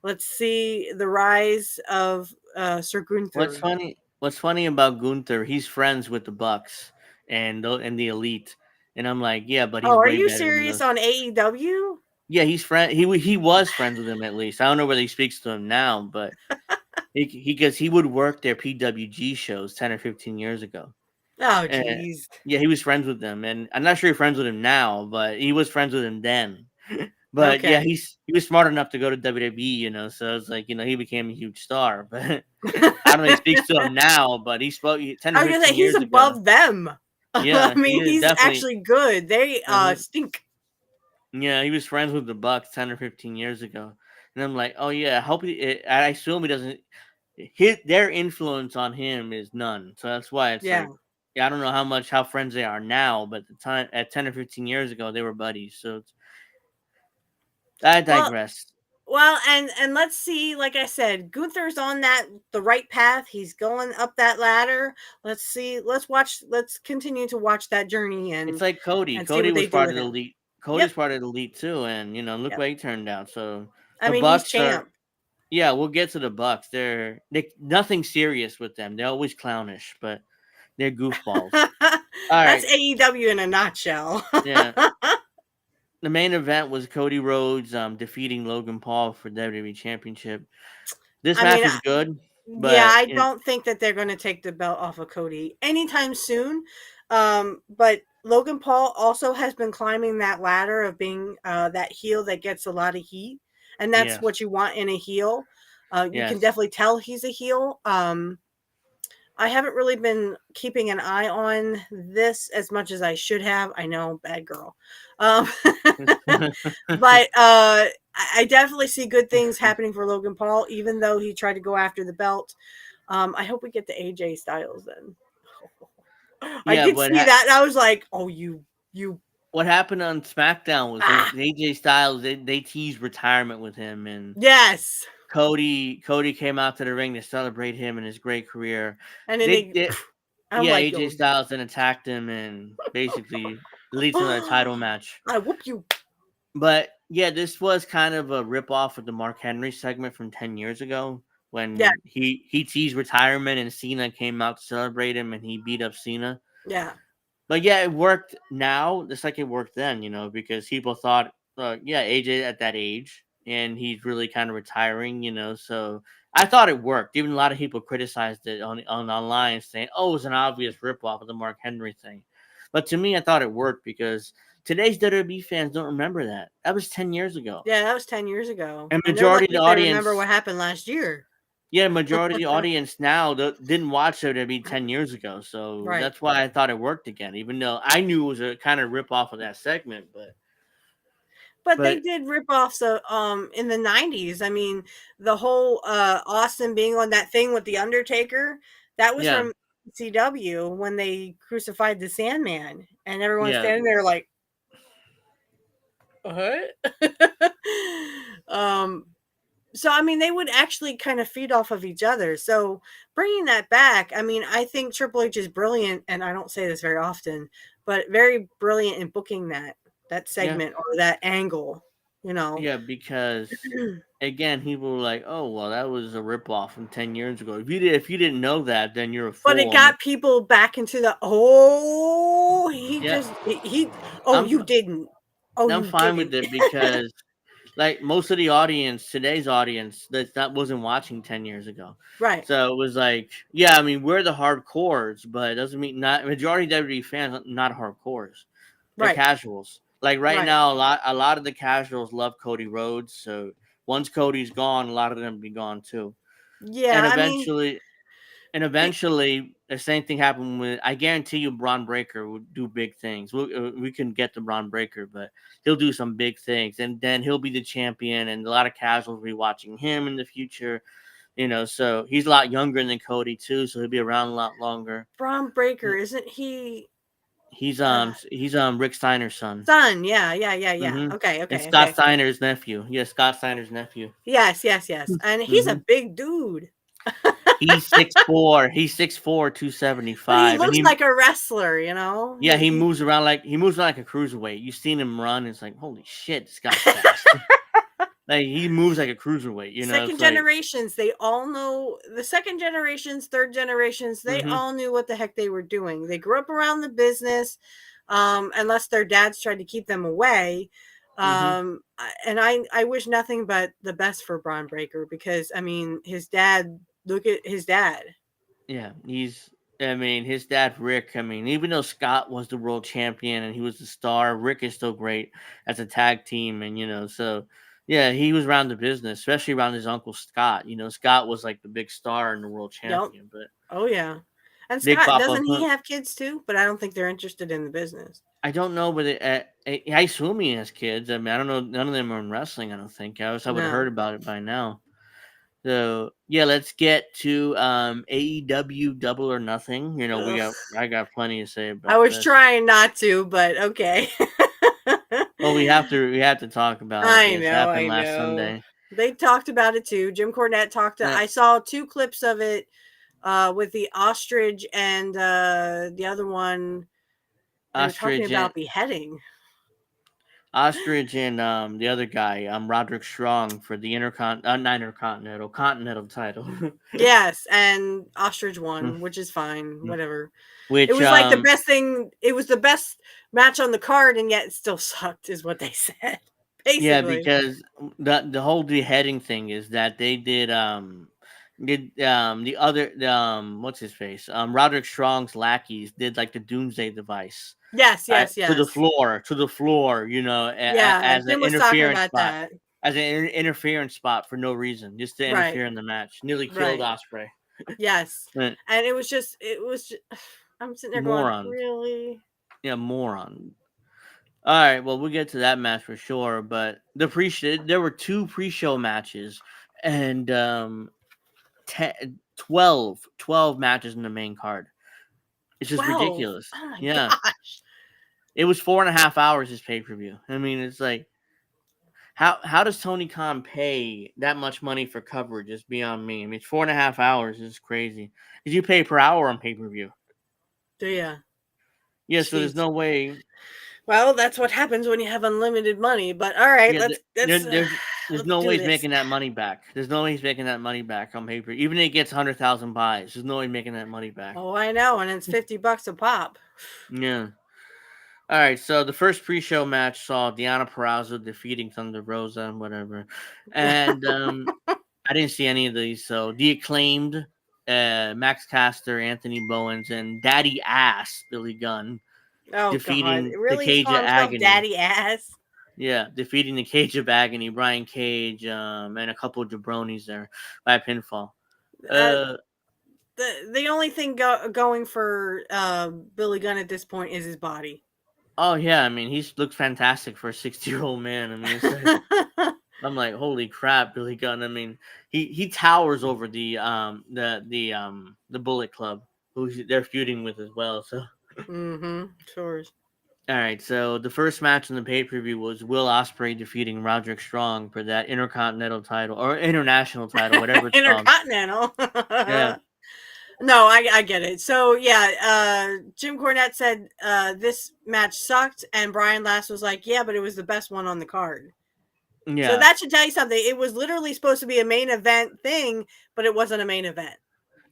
let's see the rise of Sir what's Gunther. funny? What's funny about Gunther? He's friends with the Bucks and the Elite, and I'm like, yeah, but he's Oh, are way you better than serious those. on AEW? Yeah, he's friend. He was friends with him at least. I don't know whether he speaks to him now, but because he would work their PWG shows 10 or 15 years ago. Oh, And geez. yeah, he was friends with them, and I'm not sure he's friends with him now, but he was friends with him then. But yeah, Okay. he was smart enough to go to WWE, so it's like, he became a huge star. But I don't know, he speaks to him now, but he spoke 10 or I was gonna say 15 he's years ago. above them. I Yeah, he mean, is he's definitely. actually good. They Uh-huh. stink. Yeah, he was friends with the Bucks 10 or 15 years ago. And I'm like, oh yeah, I hope I assume he doesn't. Their influence on him is none. So that's why it's Yeah. like, yeah, I don't know how friends they are now, but the time at 10 or 15 years ago they were buddies. So I Well, digress. and let's see. Like I said, Gunther's on the right path. He's going up that ladder. Let's see. Let's watch. Let's continue to watch that journey It's and like Cody. see Cody what they was do part with of the him. elite. Yep. Cody's part of the elite too, and look Yep. what he turned out. So I the mean, he's Bucks are. champ. Yeah, we'll get to the Bucks. They nothing serious with them. They're always clownish, but they're goofballs. All That's right. AEW in a nutshell. Yeah. The main event was Cody Rhodes defeating Logan Paul for WWE Championship. This I match mean, was good, yeah, but I don't think that they're going to take the belt off of Cody anytime soon. But Logan Paul also has been climbing that ladder of being that heel that gets a lot of heat, and that's yes, what you want in a heel. You can yes, definitely tell he's a heel. I haven't really been keeping an eye on this as much as I should have. I know, bad girl. Um, but I definitely see good things happening for Logan Paul, even though he tried to go after the belt. I hope we get the AJ Styles then. I yeah. did But see that, and I was like, "Oh, you what happened on SmackDown was ah AJ Styles. They teased retirement with him, and yes," Cody came out to the ring to celebrate him and his great career. and then They they, did. I'm Yeah, like, AJ "Yo, Styles then attacked him and basically leads to a title match. I whoop you." But yeah, this was kind of a rip off of the Mark Henry segment from 10 years ago Yeah, when he teased retirement and Cena came out to celebrate him and he beat up Cena. yeah, But yeah, it worked now just like it worked then, because people thought, yeah, AJ at that age and he's really kind of retiring. So I thought it worked. Even a lot of people criticized it on online saying, oh, it was an obvious rip off of the Mark Henry thing. But to me, I thought it worked because today's WWE fans don't remember that. That was 10 years ago. yeah. That was 10 years ago, And and they're majority lucky of the if they remember audience, what happened last year. yeah, majority of the audience now didn't watch WWE 10 years ago. So Right. that's why I thought it worked again, even though I knew it was a kind of rip off of that segment. But they But did rip off in the 90s. I mean, the whole Austin being on that thing with the Undertaker, that was yeah, from CW when they crucified the Sandman, and everyone's yeah, standing there like, what? um so I mean, they would actually kind of feed off of each other. So bringing that back, I mean, I think Triple H is brilliant, and I don't say this very often, but very brilliant in booking that yeah, segment or that angle, you know. yeah, because again, people were like, "Oh, well, that was a rip off from 10 years ago." If you didn't know that, then you're a But it fool. got people back into the Yeah, oh, I'm you didn't. Oh, I'm you fine with didn't. it because like most of the audience, today's audience, that wasn't watching 10 years ago. Right. So it was like, yeah, I mean, we're the hardcores, but it doesn't mean not majority of WWE fans are not hardcores. They're Right. casuals. Like right Right. now, a lot of the casuals love Cody Rhodes. So once Cody's gone, a lot of them will be gone too. And Yeah, I mean, eventually, and be, eventually, the same thing happened with. I guarantee you, Braun Breaker would do big things. We can get the Braun Breaker, but he'll do some big things, and then he'll be the champion, and a lot of casuals will be watching him in the future. So he's a lot younger than Cody too, so he'll be around a lot longer. Braun Breaker, isn't he He's Rick Steiner's son. son? Yeah, yeah, yeah, yeah. Mm-hmm. Okay, And okay, Scott okay. Steiner's nephew. Yeah, Scott Steiner's nephew. Yes, yes, yes. And he's a Mm-hmm. big dude. He's 6'4". He's 6'4", But he 275, and looks he like a wrestler, you know? yeah, he moves around like a cruiserweight. You seen him run, it's like, holy shit, this guy's fast. Like he moves like a cruiserweight. Second It's like, generations, they all know the second generations, third generations, they mm-hmm, all knew what the heck they were doing. They grew up around the business, unless their dads tried to keep them away. mm-hmm. And I wish nothing but the best for Braun Breaker because I mean his dad, look at his dad. Yeah, he's I mean, his dad Rick. I mean, even though Scott was the world champion and he was the star, Rick is still great as a tag team, and so yeah, he was around the business, especially around his uncle Scott. Scott was like the big star and the world Yep. champion, but Oh yeah. And Big Scott, Papa. doesn't he have kids too? But I don't think they're interested in the business. I don't know, but I assume he has kids. I mean, I don't know. None of them are in wrestling. I don't think. I would have heard No. about it by now. So yeah, let's get to AEW Double or Nothing. Ugh. I got plenty to say I about was this. trying not to, but okay. Well, we have to talk about it. I This know, happened I last know. Sunday. They talked about it too. Jim Cornette talked. Uh, I saw 2 clips of it with the ostrich and the other one. They were talking Ostrich and about beheading. the other guy, Roderick Strong for the not intercontinental, continental title. Yes, and ostrich won, which is fine. Whatever. It Which was like the best thing. It was the best match on the card, and yet it still sucked, is what they said. Yeah, Basically. because the whole beheading thing is that they did the other what's his face, Roderick Strong's lackeys did like the Doomsday device, Yes, yes, yes. to the floor, Yeah, as an Jim was talking interference about spot, that. interference spot for no reason, just to Right, interfere in the match. Nearly killed right. Osprey. Yes. And it was just, I'm sitting there going, Moron, really? yeah, moron. All right, well, we'll get to that match for sure, but there were 2 pre-show matches and 12 matches in the main card. It's just 12. ridiculous. Oh my Yeah. gosh. It was 4.5 hours this pay-per-view. I mean, it's like how does Tony Khan pay that much money for coverage? It's beyond me. I mean, it's 4.5 hours. It's crazy. Because you pay per hour on pay-per-view. Yeah. Yeah, so there's Jeez. no way. Well, that's what happens when you have unlimited money. But all right, Yeah, there's let's no do way he's this. making that money back. There's no way he's making that money back on paper. Even if he gets 100,000 buys, there's no way making that money back. Oh, I know, and it's $50 a pop. Yeah. All right, so the first pre-show match saw Deonna Purrazzo defeating Thunder Rosa and whatever, and I didn't see any of these. So the Acclaimed, Max Caster, Anthony Bowens, and Daddy Ass Billy Gunn Oh God! defeating the Really, he's Cage of calling himself Agony. Daddy Ass. Yeah, defeating the Cage of Agony, Brian Cage, and a couple of jabronis there by pinfall. Uh, Uh, the only thing going for Billy Gunn at this point is his body. oh yeah, I mean he looks fantastic for a 60-year-old man. I mean, it's like, I'm like, holy crap, Billy Gunn. I mean, he towers over the Bullet Club, who they're feuding with as well. So, Sure. all right. So the first match in the pay per view was Will Ospreay defeating Roderick Strong for that Intercontinental title or International title, whatever it's called. Intercontinental. Yeah, No, I get it. So yeah, Jim Cornette said this match sucked, and Brian Last was like, "Yeah, but it was the best one on the card." So yeah. that should tell you something. It was literally supposed to be a main event thing, but it wasn't a main event.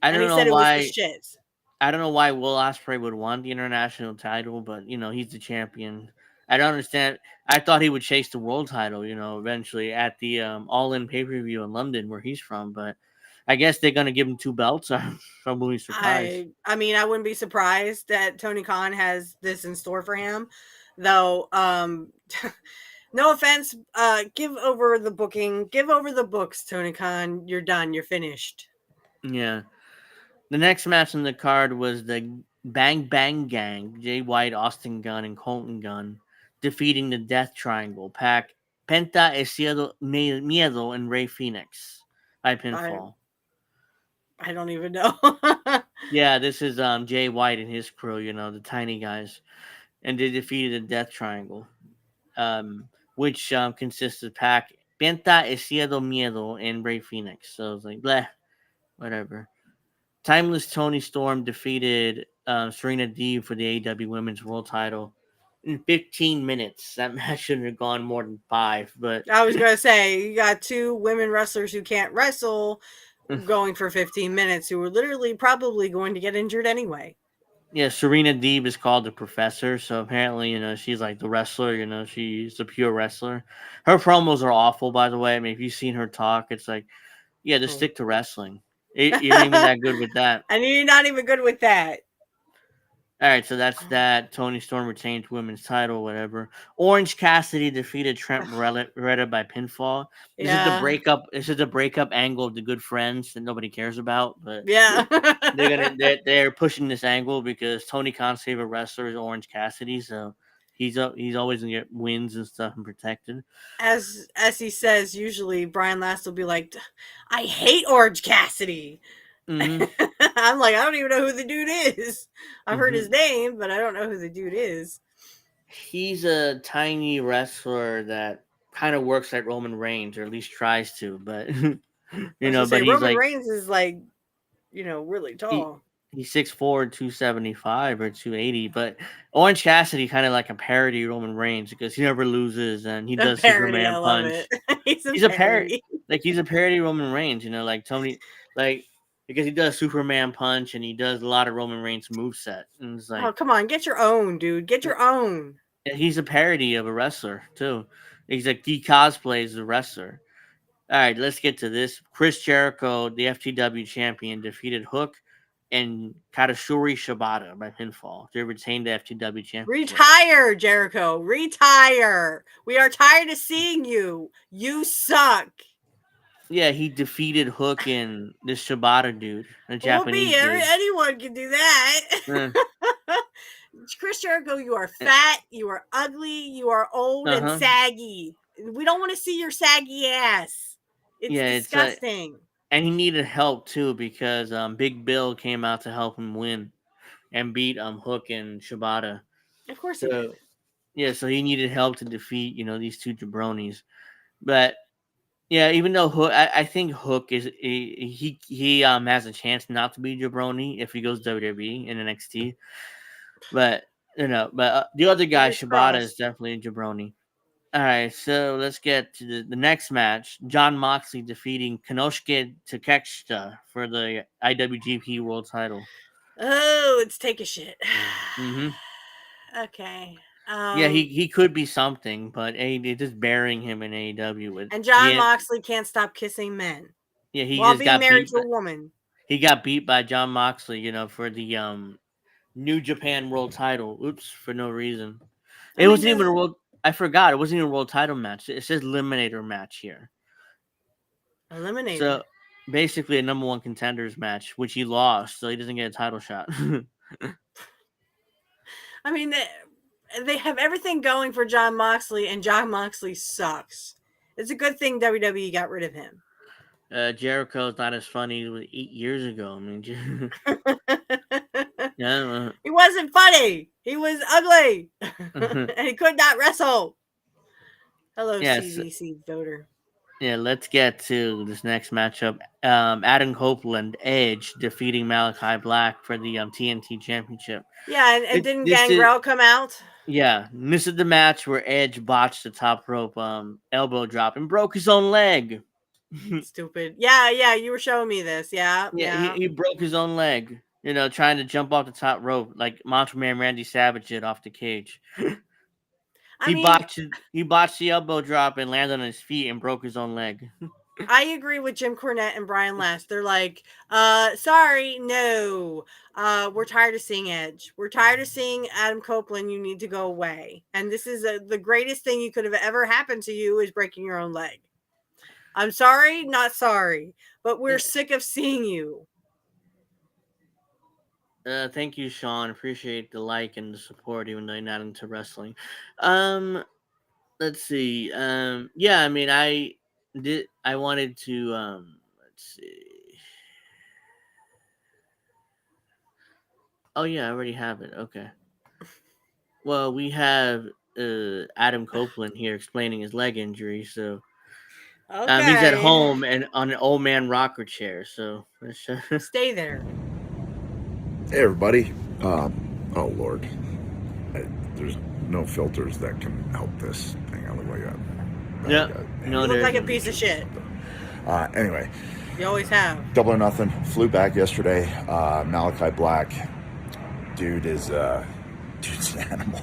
I And don't he know said it was the why. shits. I don't know why Will Ospreay would want the international title, but he's the champion. I don't understand. I thought he would chase the world title, eventually at the All In pay per view in London, where he's from. But I guess they're gonna give him 2 belts. I wouldn't be surprised. I mean, I wouldn't be surprised that Tony Khan has this in store for him, though. No offense, give over the booking, give over the books, Tony Khan. You're done. You're finished. Yeah. The next match on the card was the Bang Bang Gang, Jay White, Austin Gunn, and Colton Gunn, defeating the Death Triangle, Pac, Penta, Miedo, and Ray Phoenix by I pinfall. I don't even know. Yeah, this is Jay White and his crew, the tiny guys, and they defeated the Death Triangle, which consists of Pac, Penta, Miedo, and Ray Phoenix. So it's like, bleh, whatever. Timeless Tony Storm defeated Serena Deeb for the AEW Women's World Title in 15 minutes. That match shouldn't have gone more than 5, but I was gonna say you got 2 women wrestlers who can't wrestle going for 15 minutes who were literally probably going to get injured anyway. yeah, Serena Deeb is called the Professor, so apparently, she's like the wrestler. She's a pure wrestler. Her promos are awful, by the way. I mean, if you've seen her talk, it's like, yeah, just Oh. stick to wrestling. You're not even that good with that. And you're not even good with that. All right, so that's that. Tony Storm retained women's title, whatever. Orange Cassidy defeated Trent Beretta by pinfall. This is the Yeah. breakup. This is the breakup angle of the Good Friends that nobody cares about, but Yeah. they're pushing this angle because Tony Khan's favorite wrestler is Orange Cassidy, so he's always gonna get wins and stuff and protected. As he says, usually Brian Last will be like, I hate Orange Cassidy. Mm-hmm. I'm like, I don't even know who the dude is. I've heard his Mm-hmm. name, but I don't know who the dude is. He's a tiny wrestler that kind of works like Roman Reigns, or at least tries to, but but he's Roman like Reigns is like, really tall. he's 6'4", 275 or 280, but Orange Cassidy kind of like a parody of Roman Reigns because he never loses and he A does parody, Superman I love punch. it. He's a parody, like he's a parody of Roman Reigns, like Tony, like because he does Superman punch and he does a lot of Roman Reigns moveset, and it's like, Oh, come on, get your own, dude. Get your own. he's a parody of a wrestler too. He's like he cosplays a wrestler. All right, let's get to this. Chris Jericho, the FTW champion, defeated Hook and Katashuri Shibata by pinfall to retain the FTW championship. Retire, Jericho. Retire. We are tired of seeing you. You suck. Yeah, he defeated Hook and this Shibata dude, a Japanese dude. Anyone can do that. Chris Jericho, you are fat, you are ugly, you are old and saggy. We don't want to see your saggy ass. It's disgusting. And he needed help too because Big Bill came out to help him win and beat Hook and Shibata. Of course he did. Yeah, so he needed help to defeat these two jabronis. But yeah, even though Hook, I think Hook is he has a chance not to be jabroni if he goes WWE and NXT. But the other guy Shibata is definitely a jabroni. All right, so let's get to the next match. Jon Moxley defeating Konosuke Takeshita for the IWGP World Title. Oh, it's take a shit. Mm-hmm. Okay. Yeah, he could be something, but they're just burying him in AEW. And Jon Moxley can't stop kissing men. Yeah, he while just being got married beat to a woman. He got beat by Jon Moxley, for the New Japan World Title. Oops, for no reason. It wasn't even a world. I forgot. It wasn't even a world title match. It says eliminator match here. Eliminator. So basically a number one contenders match, which he lost, so he doesn't get a title shot. I mean, they have everything going for Jon Moxley, and Jon Moxley sucks. It's a good thing WWE got rid of him. Jericho's not as funny as 8 years ago. I mean, yeah, he wasn't funny. He was ugly, and he could not wrestle. Hello, CVC voter. Yeah, let's get to this next matchup. Adam Copeland, Edge defeating Malachi Black for the TNT Championship. Yeah, and didn't Gangrel come out? Yeah, this is the match where Edge botched the top rope elbow drop and broke his own leg. Stupid. Yeah, you were showing me this. Yeah. He broke his own leg. Trying to jump off the top rope like Macho Man Randy Savage did off the cage. He botched the elbow drop and landed on his feet and broke his own leg. I agree with Jim Cornette and Brian Last. They're like, sorry, no. We're tired of seeing Edge. We're tired of seeing Adam Copeland. You need to go away. And this is the greatest thing you could have ever happened to you is breaking your own leg. I'm sorry, not sorry, but we're sick of seeing you. Thank you, Sean. Appreciate the like and the support, even though you're not into wrestling. Let's see. Yeah, I mean, I wanted to. Let's see. Oh yeah, I already have it. Okay. Well, we have Adam Copeland here explaining his leg injury. So he's at home and on an old man rocker chair. So stay there. Hey everybody. Oh Lord. There's no filters that can help this thing. I look like that. You look like a piece of shit. Anyway. You always have. Double or Nothing. Flew back yesterday. Malachi Black. Dude's an animal.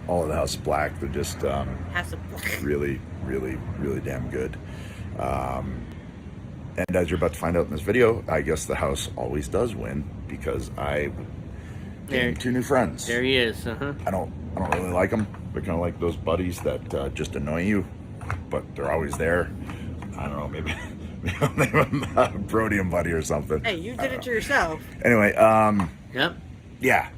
All of the House Black. They're just really, really, really damn good. And as you're about to find out in this video, I guess the house always does win because I gained 2 new friends. There he is. Uh-huh. I don't really like them. They're kind of like those buddies that just annoy you, but they're always there. I don't know, maybe I'll name him Brody and Buddy or something. Hey, you did it to yourself. Anyway, Yep. yeah,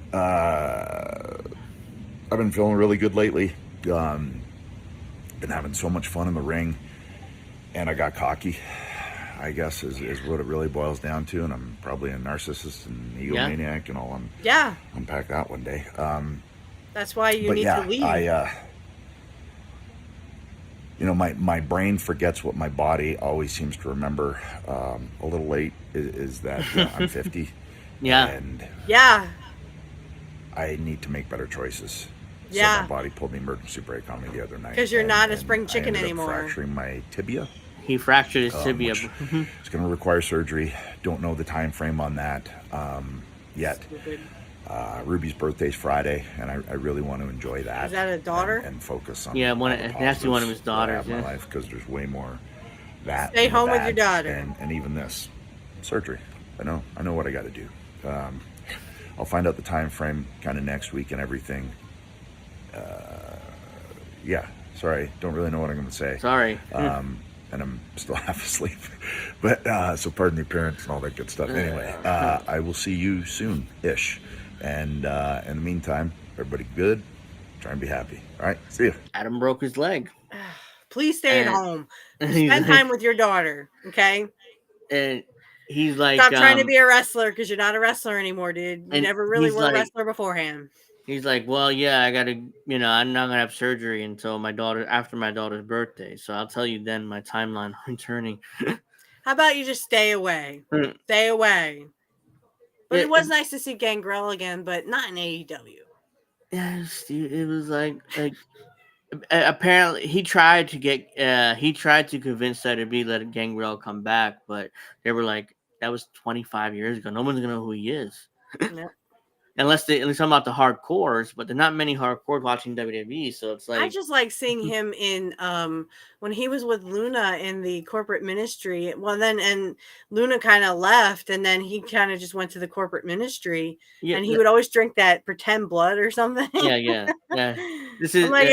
I've been feeling really good lately. Been having so much fun in the ring, and I got cocky, I guess is what it really boils down to. And I'm probably a narcissist and egomaniac, and I'll unpack that one day. That's why you need to leave. My brain forgets what my body always seems to remember. A little late is that I'm 50. Yeah. And I need to make better choices. Yeah. So my body pulled the emergency brake on me the other night. Because you're not a spring chicken I ended anymore. up fracturing my tibia. He fractured his tibia. It's going to require surgery. Don't know the time frame on that yet. Stupid. Ruby's birthday's Friday, and I really want to enjoy that. Is that a daughter? And focus on it has to be one of his daughters. In my life, because there's way more that. Stay home with your daughter. And even this surgery. I know what I got to do. I'll find out the time frame kind of next week and everything. Sorry, don't really know what I'm going to say. Sorry. And I'm still half asleep. But so pardon the appearance and all that good stuff. Anyway, I will see you soon-ish. And in the meantime, everybody good. Try and be happy. All right, see you. Adam broke his leg. Please stay at home. Spend time with your daughter, okay? And he's like, stop trying to be a wrestler because you're not a wrestler anymore, dude. You never really were a wrestler beforehand. He's like, well, yeah, I gotta, I'm not gonna have surgery until after my daughter's birthday. So I'll tell you then my timeline returning. How about you just stay away? Stay away. But it was nice to see Gangrel again, but not in AEW. Yes, dude, it was like apparently he tried to convince WWE let Gangrel come back, but they were like, that was 25 years ago. No one's gonna know who he is. Yep. Unless I'm about the hardcores, but there's not many hardcores watching WWE, so it's like I just like seeing him in when he was with Luna in the corporate ministry. Well, and Luna kind of left, and then he kind of just went to the corporate ministry, and he would always drink that pretend blood or something. Yeah. This is like,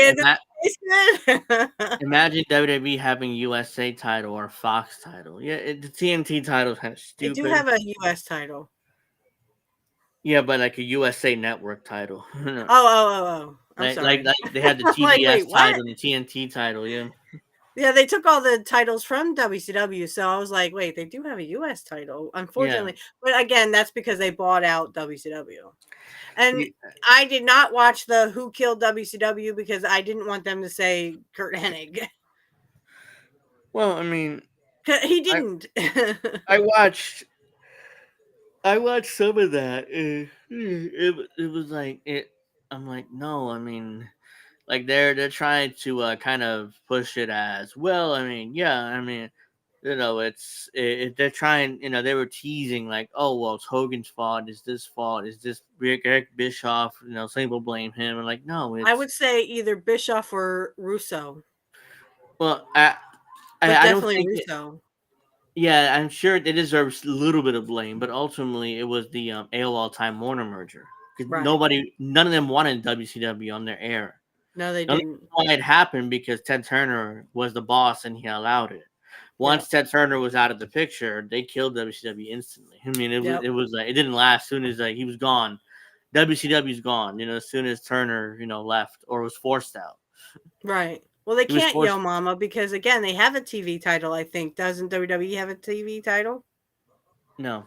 imagine WWE having USA title or Fox title. Yeah, the TNT title is kind of stupid. They do have a US title. Yeah, but like a USA Network title. Oh. I'm sorry. Like they had the TBS title and the TNT title, yeah. Yeah, they took all the titles from WCW, so I was like, wait, they do have a US title, unfortunately. Yeah. But again, that's because they bought out WCW. And I did not watch the Who Killed WCW because I didn't want them to say Kurt Hennig. Well, I mean, he didn't. I watched some of that. It was like it. I'm like, no. I mean, like they're trying to kind of push it as well. I mean, yeah. I mean, they're trying. They were teasing like, oh well, it's Hogan's fault. Is this fault? Is this Eric Bischoff? Some people blame him. And like, no. I would say either Bischoff or Russo. Well, I definitely don't think Russo. Yeah, I'm sure it deserves a little bit of blame, but ultimately it was the AOL Time Warner merger because none of them wanted WCW on their air. No, they didn't. Why it happened because Ted Turner was the boss and he allowed it. Once Ted Turner was out of the picture, they killed WCW instantly. I mean, it was like it didn't last. As soon as he was gone, WCW's gone. As soon as Turner left or was forced out. Right. Well, they can't Yo Mama because, again, they have a TV title, I think. Doesn't WWE have a TV title? No.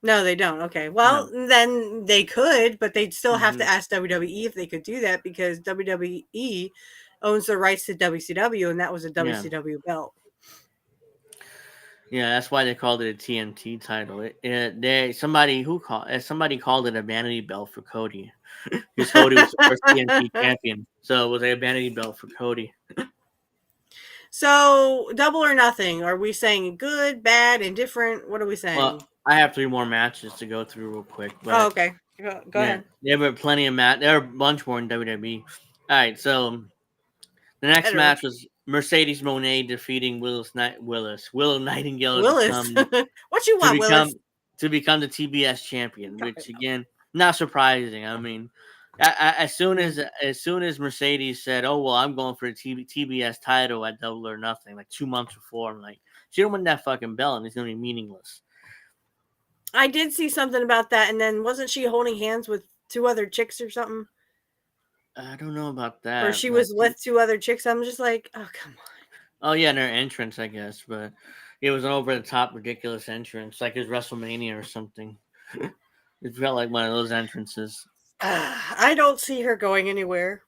No, they don't. Okay. Well, then they could, but they'd still have to ask WWE if they could do that because WWE owns the rights to WCW, and that was a WCW belt. Yeah, that's why they called it a TNT title. Somebody called it a vanity belt for Cody. Because Cody was the first TNT champion. So it was a vanity belt for Cody. So, double or nothing? Are we saying good, bad, indifferent? What are we saying? Well, I have 3 more matches to go through real quick. But, okay. Go ahead. There were plenty of matches. There were a bunch more in WWE. All right, so the next match was Mercedes Moné defeating Willow Nightingale Willis. What you to want, become Willis? to become the TBS champion, God, which again, not surprising. I mean, as soon as Mercedes said, "Oh well, I'm going for the TBS title at Double or Nothing," like 2 months before, I'm like, she don't win that fucking belt, and it's gonna be meaningless. I did see something about that, and then wasn't she holding hands with two other chicks or something? I don't know about Or that. she was with two other chicks. I'm just like, oh come on. Oh yeah, their entrance, I guess, but it was an over the top, ridiculous entrance, like it was WrestleMania or something. It felt like one of those entrances. I don't see her going anywhere.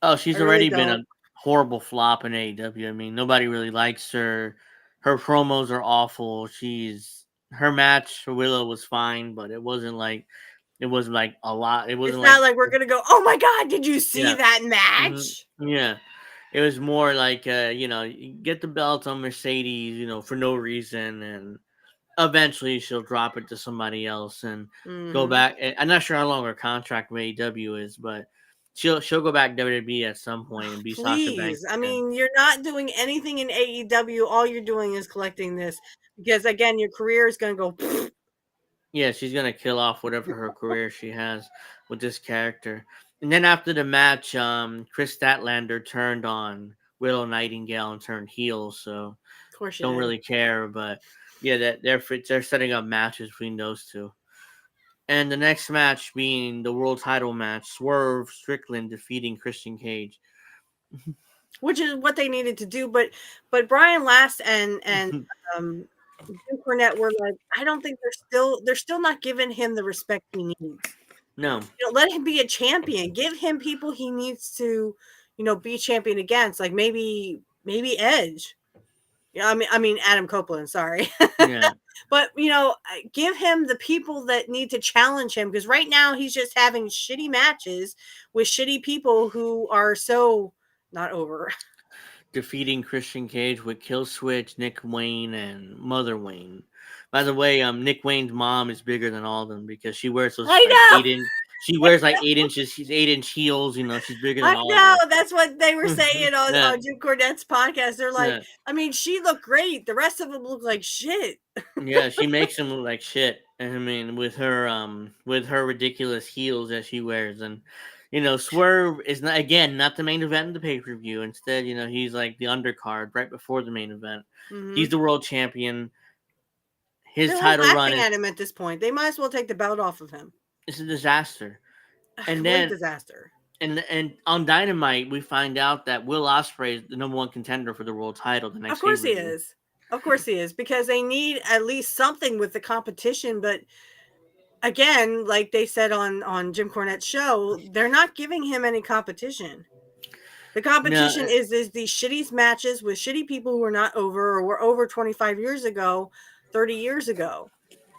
Oh, I she's really already been a don't. horrible flop in AEW. I mean, nobody really likes her. Her promos are awful. Her match for Willow was fine, but it wasn't like a lot. It It's wasn't not like like we're gonna go, oh my god, did you see yeah, that hmm match? yeah. It was more like you get the belt on Mercedes, for no reason, and eventually she'll drop it to somebody else and go Hmm. back. I'm not sure how long her contract with AEW is, but she'll go back to WWE at some point and be Sasha Banks Please. I again. mean, you're not doing anything in AEW. All you're doing is collecting this because, again, your career is going to go. Yeah, she's gonna kill off whatever her career she has with this character. And then after the match, Chris Statlander turned on Willow Nightingale and turned heel. So Of course you don't did. really care, but yeah, that they're setting up matches between those two. And the next match being the world title match, Swerve Strickland defeating Christian Cage. Which is what they needed to do. But Brian Last and um, Jim Cornette were like, I don't think they're still not giving him the respect he needs. No, Let him be a champion. Give him people he needs to, be champion against. Like maybe Edge. Yeah, I mean Adam Copeland. Sorry, yeah, but give him the people that need to challenge him because right now he's just having shitty matches with shitty people who are so not over. defeating Christian Cage with Kill Switch, Nick Wayne, and Mother Wayne. By the way, Nick Wayne's mom is bigger than all of them because she wears those like I know. 8 inch. She wears like 8 inches. She's 8 inch heels. She's bigger than I all know. of That's what they were them. saying on, Yeah, on Jim Cornette's podcast. They're like, yeah, I mean, she looked great. The rest of them look like shit. yeah. She makes him look like shit. I mean, with her ridiculous heels that she wears, and Swerve is not the main event of the pay per view. Instead, he's like the undercard right before the main event. Hmm. He's the world champion. His They're all title run laughing is at him at this point. They might as well take the belt off of him. it's a disaster. And Complete then disaster. and on Dynamite, we find out that Will Ospreay is the number one contender for the world title the Of next course he pay-per-view. is. Of course he is because they need at least something with the competition. But again, like they said on Jim Cornette's show, they're not giving him any competition. The No, competition is these shitty matches with shitty people who are not over or were over 25 years ago, 30 years ago.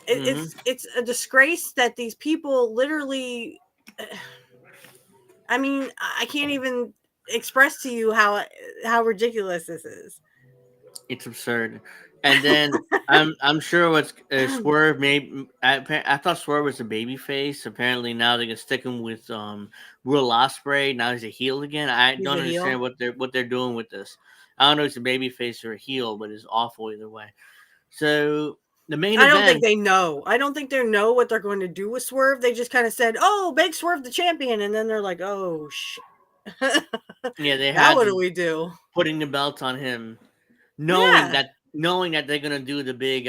mhm. It's a disgrace that these people literally. I mean, I can't even express to you how ridiculous this is. It's absurd. And then I'm sure what's Swerve made. I thought Swerve was a baby face. Apparently now they're gonna stick him with Will Ospreay. Now he's a heel again. I He's don't a heel. understand what they're doing with this. I don't know if it's a baby face or a heel, but it's awful either way. So the main I don't think event, they know. I don't think they know what they're going to do with Swerve. They just kind of said, "Oh, make Swerve the champion," and then they're like, "Oh shit." yeah, they Now had what do to we do? putting the belt on him, knowing Yeah, that knowing that they're gonna do the big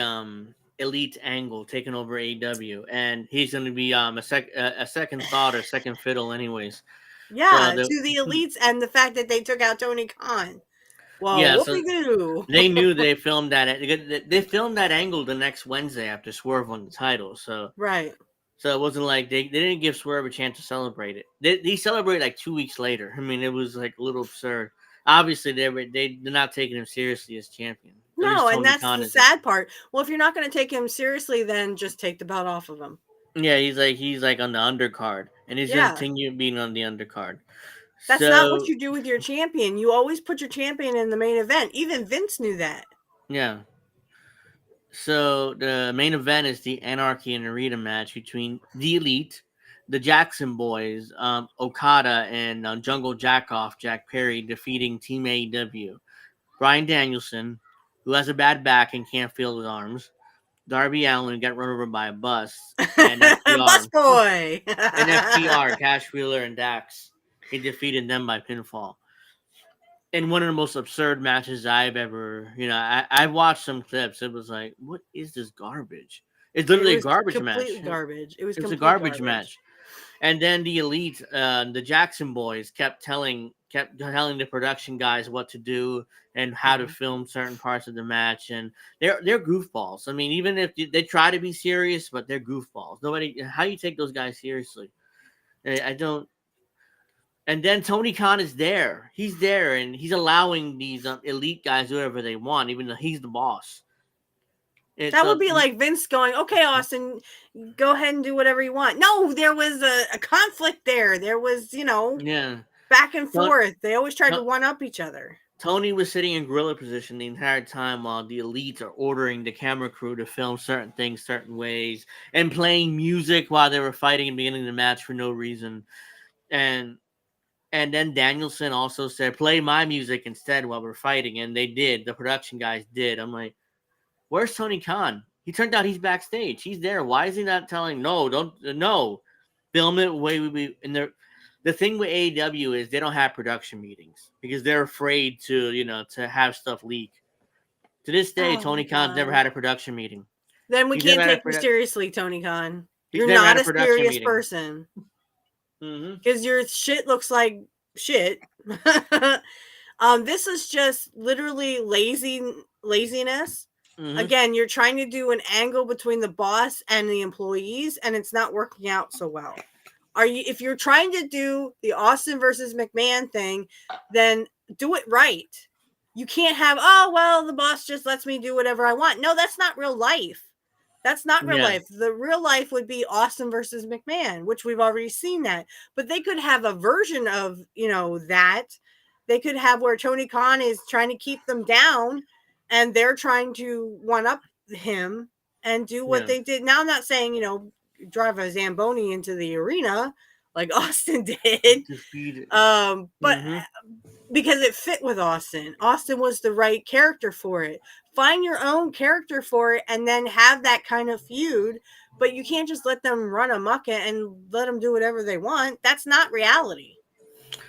elite angle taking over AEW, and he's gonna be a second thought or second fiddle anyways. So yeah. To the elites and the fact that they took out Tony Khan. Well, yeah, what so we do? they knew they filmed that they filmed that angle the next Wednesday after Swerve won the title. Right. So it wasn't like they didn't give Swerve a chance to celebrate it. They celebrated like 2 weeks later. I mean, it was like a little absurd. Obviously, they're not taking him seriously as champion. At least No, and Tony that's Khan the isn't. sad part. Well, if you're not going to take him seriously, then just take the belt off of him. Yeah, he's like on the undercard, and he's gonna Yeah. continue being on the undercard. That's not what So you do with your champion. You always put your champion in the main event. Even Vince knew that. yeah, so the main event is the Anarchy and Arena match between the Elite, the Jackson Boys, Okada, and Jungle Jackoff Jack Perry defeating Team AEW. Bryan Danielson, who has a bad back and can't feel his arms. Darby Allin got run over by a bus, and Bus FTR, boy. and FTR, Cash Wheeler and Dax. He defeated them by pinfall. In one of the most absurd matches I've ever, I watched some clips. It was like, what is this garbage? It's It literally a was garbage completely match. garbage. It was It was a complete garbage match. And then the Elite, the Jackson boys, kept telling the production guys what to do and how to film certain parts of the match. And they're goofballs. I mean, even if they try to be serious, but they're goofballs. How you take those guys seriously? I don't. And then Tony Khan is there. He's there, and he's allowing these Elite guys do whatever they want, even though he's the boss. That would be like Vince going, "Okay, Austin, go ahead and do whatever you want." No, there was a conflict there. There was, back and forth. They always tried to one up each other. Tony was sitting in gorilla position the entire time while the Elites are ordering the camera crew to film certain things certain ways and playing music while they were fighting and beginning the match for no reason. And then Danielson also said, "Play my music instead while we're fighting," and they did. The production guys did. I'm like, where's Tony Khan? He turned out he's backstage. He's there. Why is he not telling? No, film it the way we. And the thing with AEW is they don't have production meetings because they're afraid to have stuff leak. To this day, Tony Khan's never had a production meeting. Then we can't take you seriously, Tony Khan. You're not a serious person. Because your shit looks like shit. This is just literally laziness. Again, you're trying to do an angle between the boss and the employees, and it's not working out so well. If you're trying to do the Austin versus McMahon thing, then do it right. You can't have, the boss just lets me do whatever I want. No, that's not real life. That's not real life. The real life would be Austin versus McMahon, which we've already seen that. But they could have a version of, that. They could have where Tony Khan is trying to keep them down and they're trying to one up him and do what they did. Now, I'm not saying, drive a Zamboni into the arena like Austin did. But because it fit with Austin. Austin was the right character for it. Find your own character for it and then have that kind of feud, but you can't just let them run amok and let them do whatever they want. That's not reality.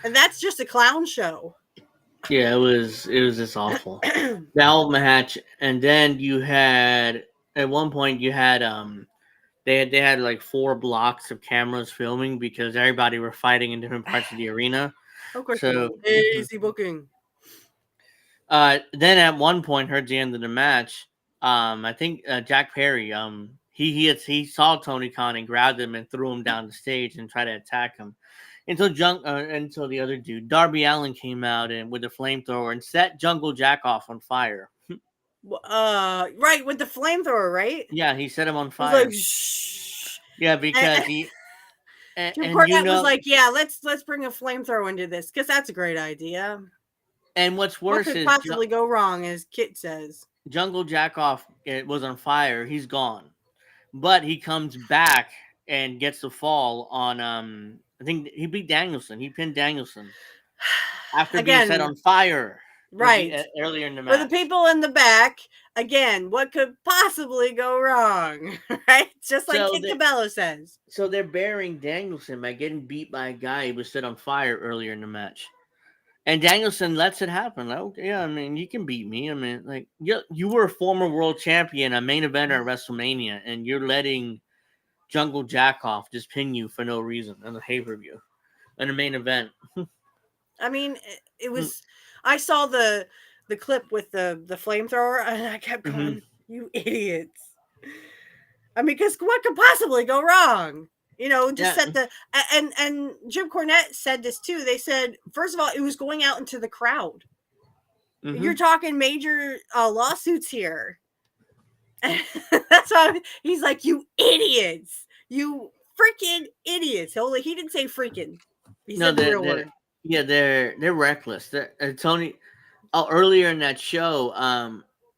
And that's just a clown show. Yeah, it was just awful. The whole match, and then you had at one point they had like 4 blocks of cameras filming because everybody were fighting in different parts of the arena. Of course, easy booking. Then at one point, towards the end of the match, I think Jack Perry, he saw Tony Khan and grabbed him and threw him down the stage and tried to attack him. Until the other dude, Darby Allin, came out and with a flamethrower and set Jungle Jack off on fire. Right, with the flamethrower, right? Yeah, he set him on fire. Like, shh. Yeah, because Jim Cornette was like, "Yeah, let's bring a flamethrower into this because that's a great idea." And what's worse what could is possibly go wrong, as Kit says. Jungle Jackoff was on fire. He's gone, but he comes back and gets the fall on. I think he beat Danielson. He pinned Danielson after being set on fire. Right. Earlier in the match. For the people in the back, again, what could possibly go wrong? Right? Just like Kit Cabello says. So they're burying Danielson by getting beat by a guy who was set on fire earlier in the match. And Danielson lets it happen. Like, okay, yeah, I mean, you can beat me. I mean, like, you were a former world champion, a main eventer at WrestleMania, and you're letting Jungle Jackoff just pin you for no reason on the pay-per-view in a main event. I mean, it was... I saw the clip with the flamethrower, and I kept going, "You idiots!" I mean, because what could possibly go wrong? Set the and Jim Cornette said this too. They said, first of all, it was going out into the crowd. You're talking major lawsuits here. That's why he's like, "You idiots! You freaking idiots!" He didn't say freaking. He said the real word. Yeah, they're reckless. Tony, earlier in that show,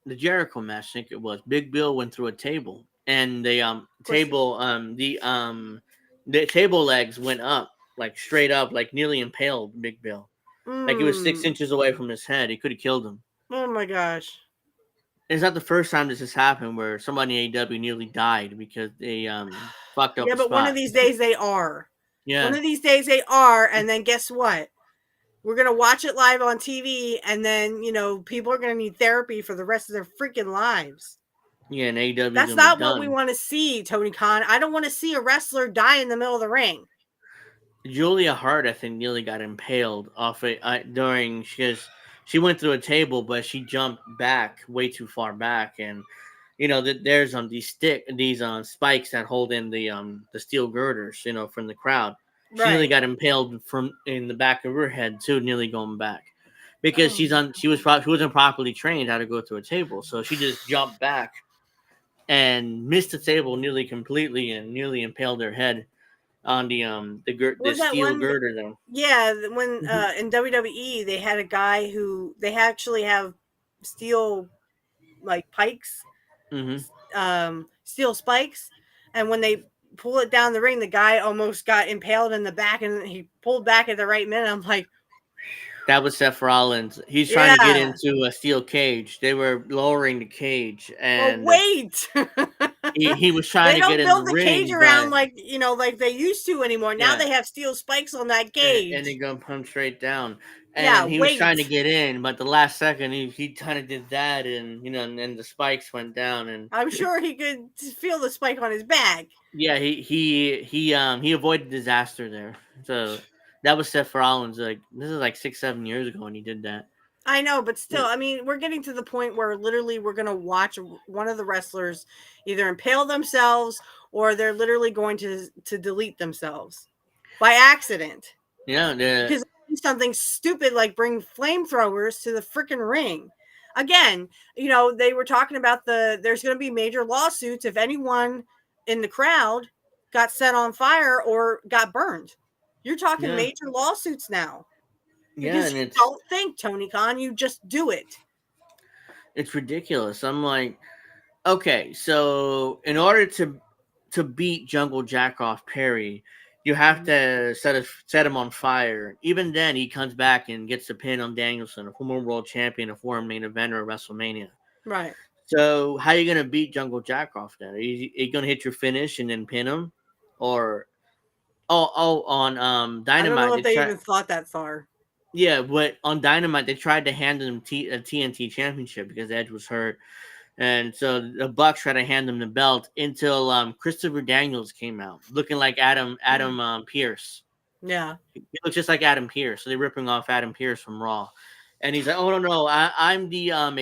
the Jericho match, I think it was, Big Bill went through a table, and the table legs went up, like straight up, like nearly impaled Big Bill. Like it was 6 inches away from his head. He could have killed him. Oh my gosh. It's not the first time this has happened where somebody in AEW nearly died because they fucked up Yeah, a but one of spot. these days they are. One Yeah, of these days they are, and then guess what? We're gonna watch it live on TV, and then people are gonna need therapy for the rest of their freaking lives. yeah, and AEW is That's gonna be not what we done. want to see, Tony Khan. I don't want to see a wrestler die in the middle of the ring. Julia Hart, I think, nearly got impaled off it during because she went through a table, but she jumped back way too far back, and there's these spikes that hold in the steel girders, from the crowd. She nearly Right. got impaled from in the back of her head too, nearly going back because Oh my she wasn't properly trained how to go through a table, so she just jumped back and missed the table nearly completely and nearly impaled her head on the was that steel one? girder though. Yeah, when in WWE they had a guy who they actually have steel like pikes, Hmm. steel spikes, and when they pull it down the ring, the guy almost got impaled in the back, and he pulled back at the right minute. I'm like, That was Seth Rollins. He's trying to get yeah. into a steel cage. They were lowering the cage, Well, and wait. he was trying They to get don't in the build the cage ring, around but like they used to anymore. Now yeah, they have steel spikes on that and they cage. go punch straight down. Yeah, And he was trying to wait. get in, but the last second he kind of did that, and and the spikes went down, and I'm sure he could feel the spike on his back. yeah, he avoided disaster there. So that was Seth Rollins. Like this is like 6-7 years ago when he did that. I know, but still, I mean, we're getting to the point where literally we're going to watch one of the wrestlers either impale themselves or they're literally going to delete themselves by accident Yeah, because they do something stupid like bring flamethrowers to the freaking ring. Again, they were talking about there's going to be major lawsuits if anyone in the crowd got set on fire or got burned. You're talking yeah, major lawsuits now yeah, because and you don't think, Tony Khan, you just do it. it's ridiculous. I'm like, okay, so in order to beat Jungle Jack off Perry, you have Mhm. to set him on fire. Even then, he comes back and gets the pin on Danielson, a former world champion, a former main eventer at WrestleMania. Right. So how are you gonna beat Jungle Jack off then? Are you gonna hit your finish and then pin him, or on I don't know Dynamite if they they try. even thought that far. Yeah, but on Dynamite they tried to hand him a TNT championship because Edge was hurt. And so the Bucks tried to hand him the belt until Christopher Daniels came out, looking like Adam Pierce. Yeah. He looks just like Adam Pierce. So they're ripping off Adam Pierce from Raw, and he's like, "Oh no, I'm the I'm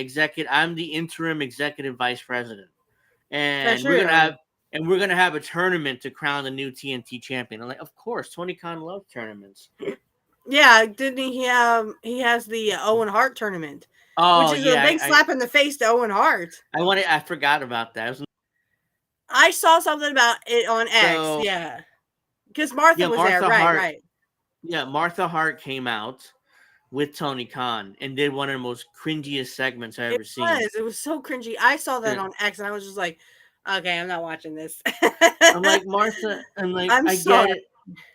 the interim executive vice president, I and sure are. we're gonna have a tournament to crown the new TNT champion." I'm like, "Of course, Tony Khan loves tournaments." Yeah, didn't he has the Owen Hart tournament, which Oh is a yeah, big slap in the face to Owen Hart. I forgot about that. I saw something about it on X. So Yeah. Because Martha yeah, was there. Right, right. Martha Hart came out with Tony Khan and did one of the most cringiest segments I've It ever seen. was. It was so cringy. I saw that Yeah. on X and I was just like, okay, I'm not watching this. I'm like, Martha, I'm like, I'm I get sorry. it.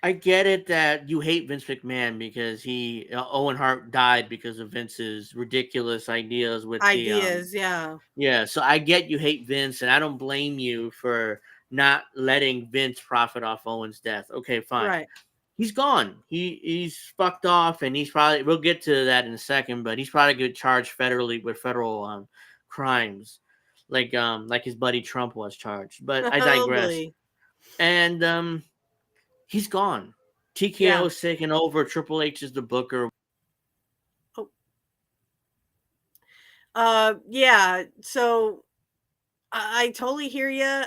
I get it that you hate Vince McMahon because Owen Hart died because of Vince's ridiculous ideas with the Ideas, yeah. yeah, so I get you hate Vince and I don't blame you for not letting Vince profit off Owen's death. Okay, fine. Right. He's gone. He's fucked off, and he's probably we'll get to that in a second, but he's probably get charged federally with federal crimes, like his buddy Trump was charged. But I digress. Probably. And he's gone. Yeah. TKO's taking over. Triple H is the booker. Oh. Yeah. So I totally hear you.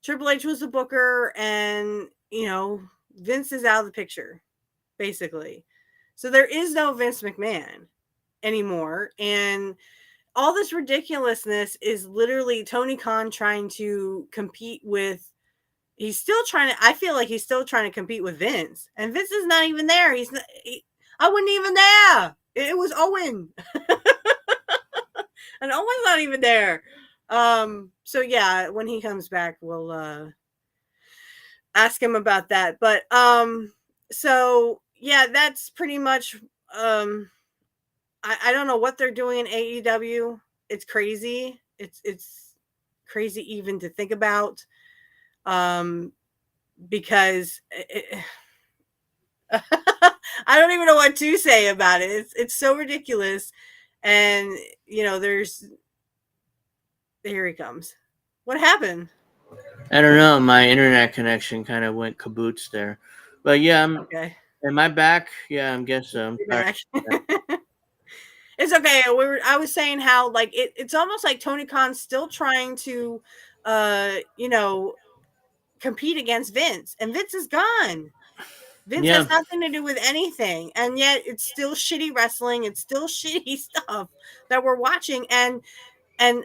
Triple H was the booker, and Vince is out of the picture, basically. So there is no Vince McMahon anymore, and all this ridiculousness is literally Tony Khan trying to compete with. He's still trying to. I feel like he's still trying to compete with Vince, and Vince is not even there. He's not. I wasn't even there. It was Owen, and Owen's not even there. So yeah, when he comes back, we'll ask him about that. But so yeah, that's pretty much I don't know what they're doing in AEW. It's crazy. It's crazy even to think about. Because I don't even know what to say about it. It's so ridiculous, and there's here he comes. What happened? I don't know. My internet connection kind of went kaboots there, but yeah, Okay, am I back? Yeah, I guess so. I'm you're sorry. back. It's okay. I was saying how like it's almost like Tony Khan's still trying to, uh, you know, compete against Vince, and Vince is gone. Vince Yeah, has nothing to do with anything, and yet it's still shitty wrestling. It's still shitty stuff that we're watching, and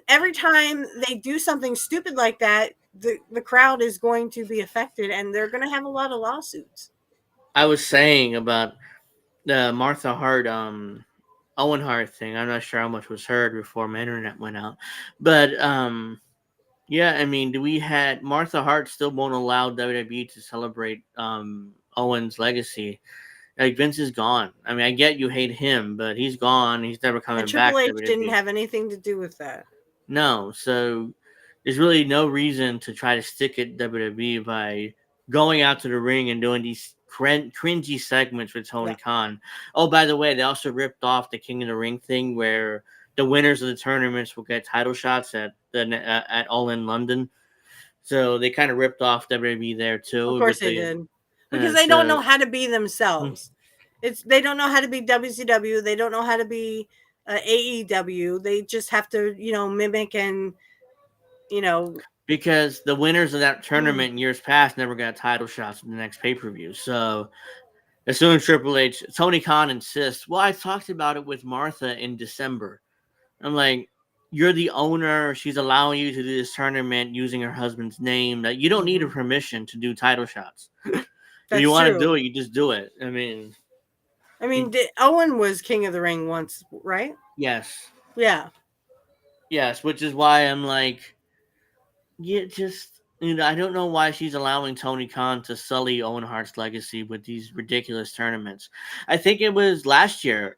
every time they do something stupid like that, the crowd is going to be affected, and they're going to have a lot of lawsuits. I was saying about the Martha Hart, Owen Hart thing. I'm not sure how much was heard before my internet went out, but yeah, I mean, we had Martha Hart still won't allow WWE to celebrate Owen's legacy. Like Vince is gone. I mean, I get you hate him, but he's gone. He's never And coming Triple back to H didn't WWE. have anything to do with that. No, so there's really no reason to try to stick at WWE by going out to the ring and doing these cringy segments with Tony Yeah, Khan. Oh, by the way, they also ripped off the King of the Ring thing where the winners of the tournaments will get title shots at All In London. So they kind of ripped off WWE there of too course with they the did, because they don't know so how to be themselves. They don't know how to be WCW. They don't know how to be AEW. They just have to mimic and you know because the winners of that tournament in years past never got title shots in the next pay per view. So as soon as Triple H, Tony Khan insists, well, I talked about it with Martha in December. I'm like, you're the owner. She's allowing you to do this tournament using her husband's name. That you don't need her permission to do title shots. If you That's want to do true. it, you just do it. I mean, I mean, Owen was King of the Ring once, right? yes, Yeah. yes, which is why I'm like, yeah, just I don't know why she's allowing Tony Khan to sully Owen Hart's legacy with these ridiculous tournaments. I think it was last year.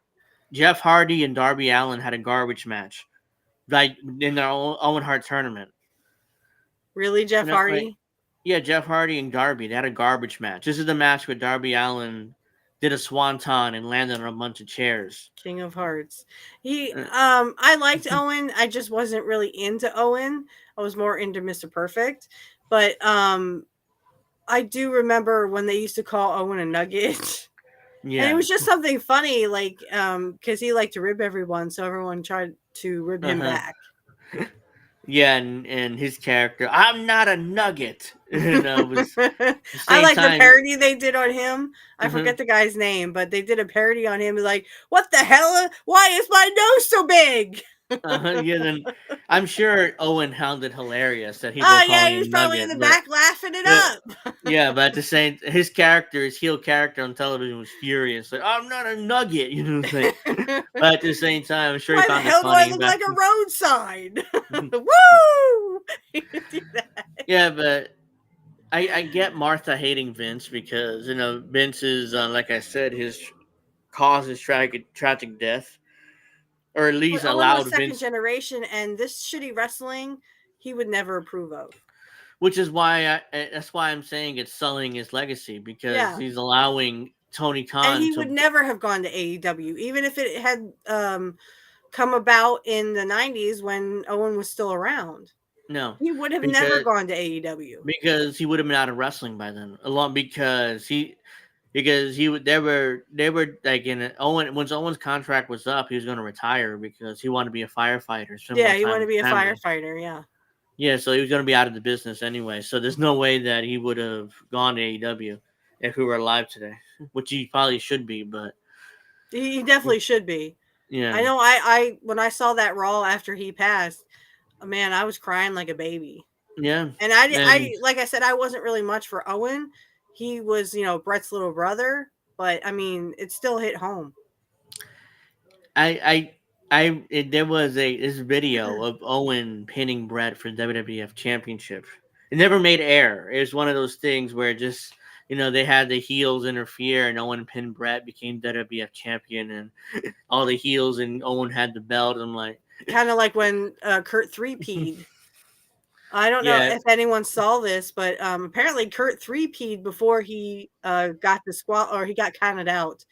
Jeff Hardy and Darby Allin had a garbage match, like in their Owen Hart tournament. Really, Jeff And I'm like, Hardy? yeah, Jeff Hardy and Darby, they had a garbage match. This is the match where Darby Allin did a swanton and landed on a bunch of chairs. King of Hearts. He Uh, I liked Owen. I just wasn't really into Owen. I was more into Mr. Perfect. But I do remember when they used to call Owen a nugget. And it yeah. was just something funny, like because he liked to rib everyone, so everyone tried to rib him Uh-huh. back. Yeah, and his character, I'm not a nugget. Was the I same like the time. parody they did on him. I Uh-huh, forget the guy's name, but they did a parody on him. Like, what the hell? Why is my nose so big? yeah, then I'm sure Owen found it hilarious that people were Oh yeah, calling he was him probably in Nugget, the back laughing it but up. yeah, but at the same, his character, his heel character on television was furious. Like, I'm not a nugget, like. But at the same time, I'm sure he Why the found it hell do I funny. look But like a road sign? Woo! Do that. yeah, but I get Martha hating Vince because Vince is like I said, his cause is tragic death, or at But least Owen was allowed second Vince, generation, and this shitty wrestling he would never approve of. which is why that's why I'm saying it's sullying his legacy because Yeah. he's allowing Tony And Khan he would to never have gone to AEW, even if it had come about in the 90s when Owen was still around. no He would have never because gone to AEW. he would have been out of wrestling by then, along because he would they were like in Owen once Owen's contract was up, he was going to retire because he wanted to be a firefighter, spend Yeah, more he time wanted to with be a family. firefighter. Yeah. Yeah, so he was going to be out of the business anyway. So there's no way that he would have gone to AEW if he were alive today, which he probably should be. But He definitely should be. I yeah, know I when I saw that Raw after he passed, man, I was crying like a baby. yeah, And and I like I said, I wasn't really much for Owen. He was, Brett's little brother, but I mean, it still hit home. there was this video of Owen pinning Brett for the WWF Championship. It never made air. It was one of those things where just they had the heels interfere, and Owen pinned Brett, became WWF champion, and all the heels, and Owen had the belt. I'm like, kind of like when Kurt 3P'd. I don't know yeah, if anyone saw this, but apparently Kurt 3P'd before he got the squat, or he got counted out.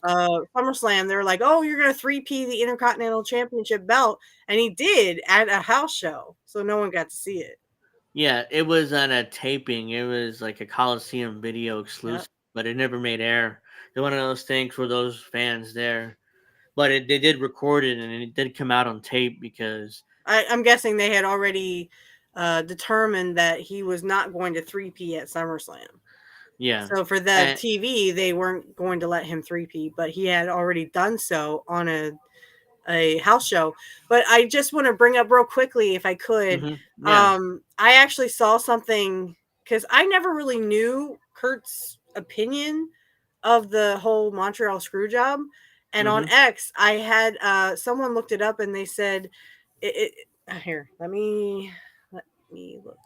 SummerSlam, they were like, "Oh, you're gonna 3P the Intercontinental Championship belt," and he did at a house show, so no one got to see it. yeah, it was on a taping. It was like a Coliseum video Yep. exclusive, but it never made air. It's one of those things for those fans there. But they did record it, and it did come out on tape because I'm guessing they had already determined that he was not going to 3P at SummerSlam. yeah, So for the and, TV, they weren't going to let him 3P, but he had already done so on a house show. But I just want to bring up real quickly, if I could, yeah, I actually saw something, because I never really knew Kurt's opinion of the whole Montreal screw job. And on X, I had someone looked it up, and they said here, let me look.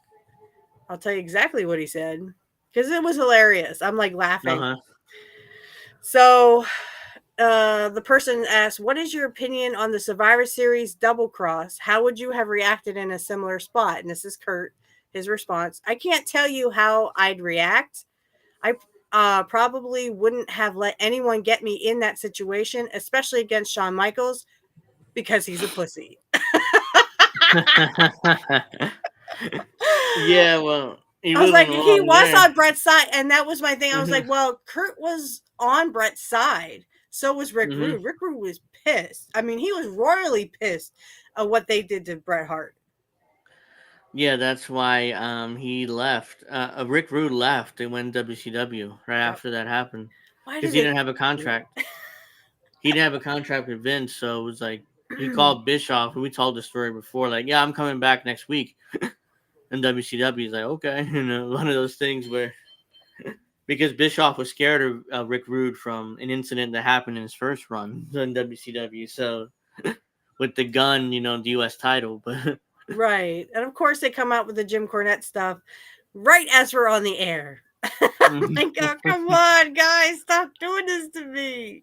I'll tell you exactly what he said, because it was hilarious. I'm like laughing. So the person asked, "What is your opinion on the Survivor Series double cross? How would you have reacted in a similar spot?" And this is Kurt, his response: "I can't tell you how I'd react. I probably wouldn't have let anyone get me in that situation, especially against Shawn Michaels, because he's a pussy." yeah. Well, he I was wasn't like, he wrong was there. on Brett's side, and that was my thing. I was like, well, Kurt was on Brett's side. So was Rick Rude. Rick Rude was pissed. I mean, he was royally pissed at what they did to Bret Hart. Yeah, that's why he left. Rick Rude left and went WCW right after that happened Why because did he it? didn't have a contract. He didn't have a contract with Vince, so it was like he called Bischoff, and we told the story before. Like, yeah, I'm coming back next week. And WCW is like, okay, one of those things where because Bischoff was scared of Rick Rude from an incident that happened in his first run in WCW. So with the gun, the U.S. title, but Right. And of course, they come out with the Jim Cornette stuff right as we're on the air. Like, oh, come on, guys, stop doing this to me.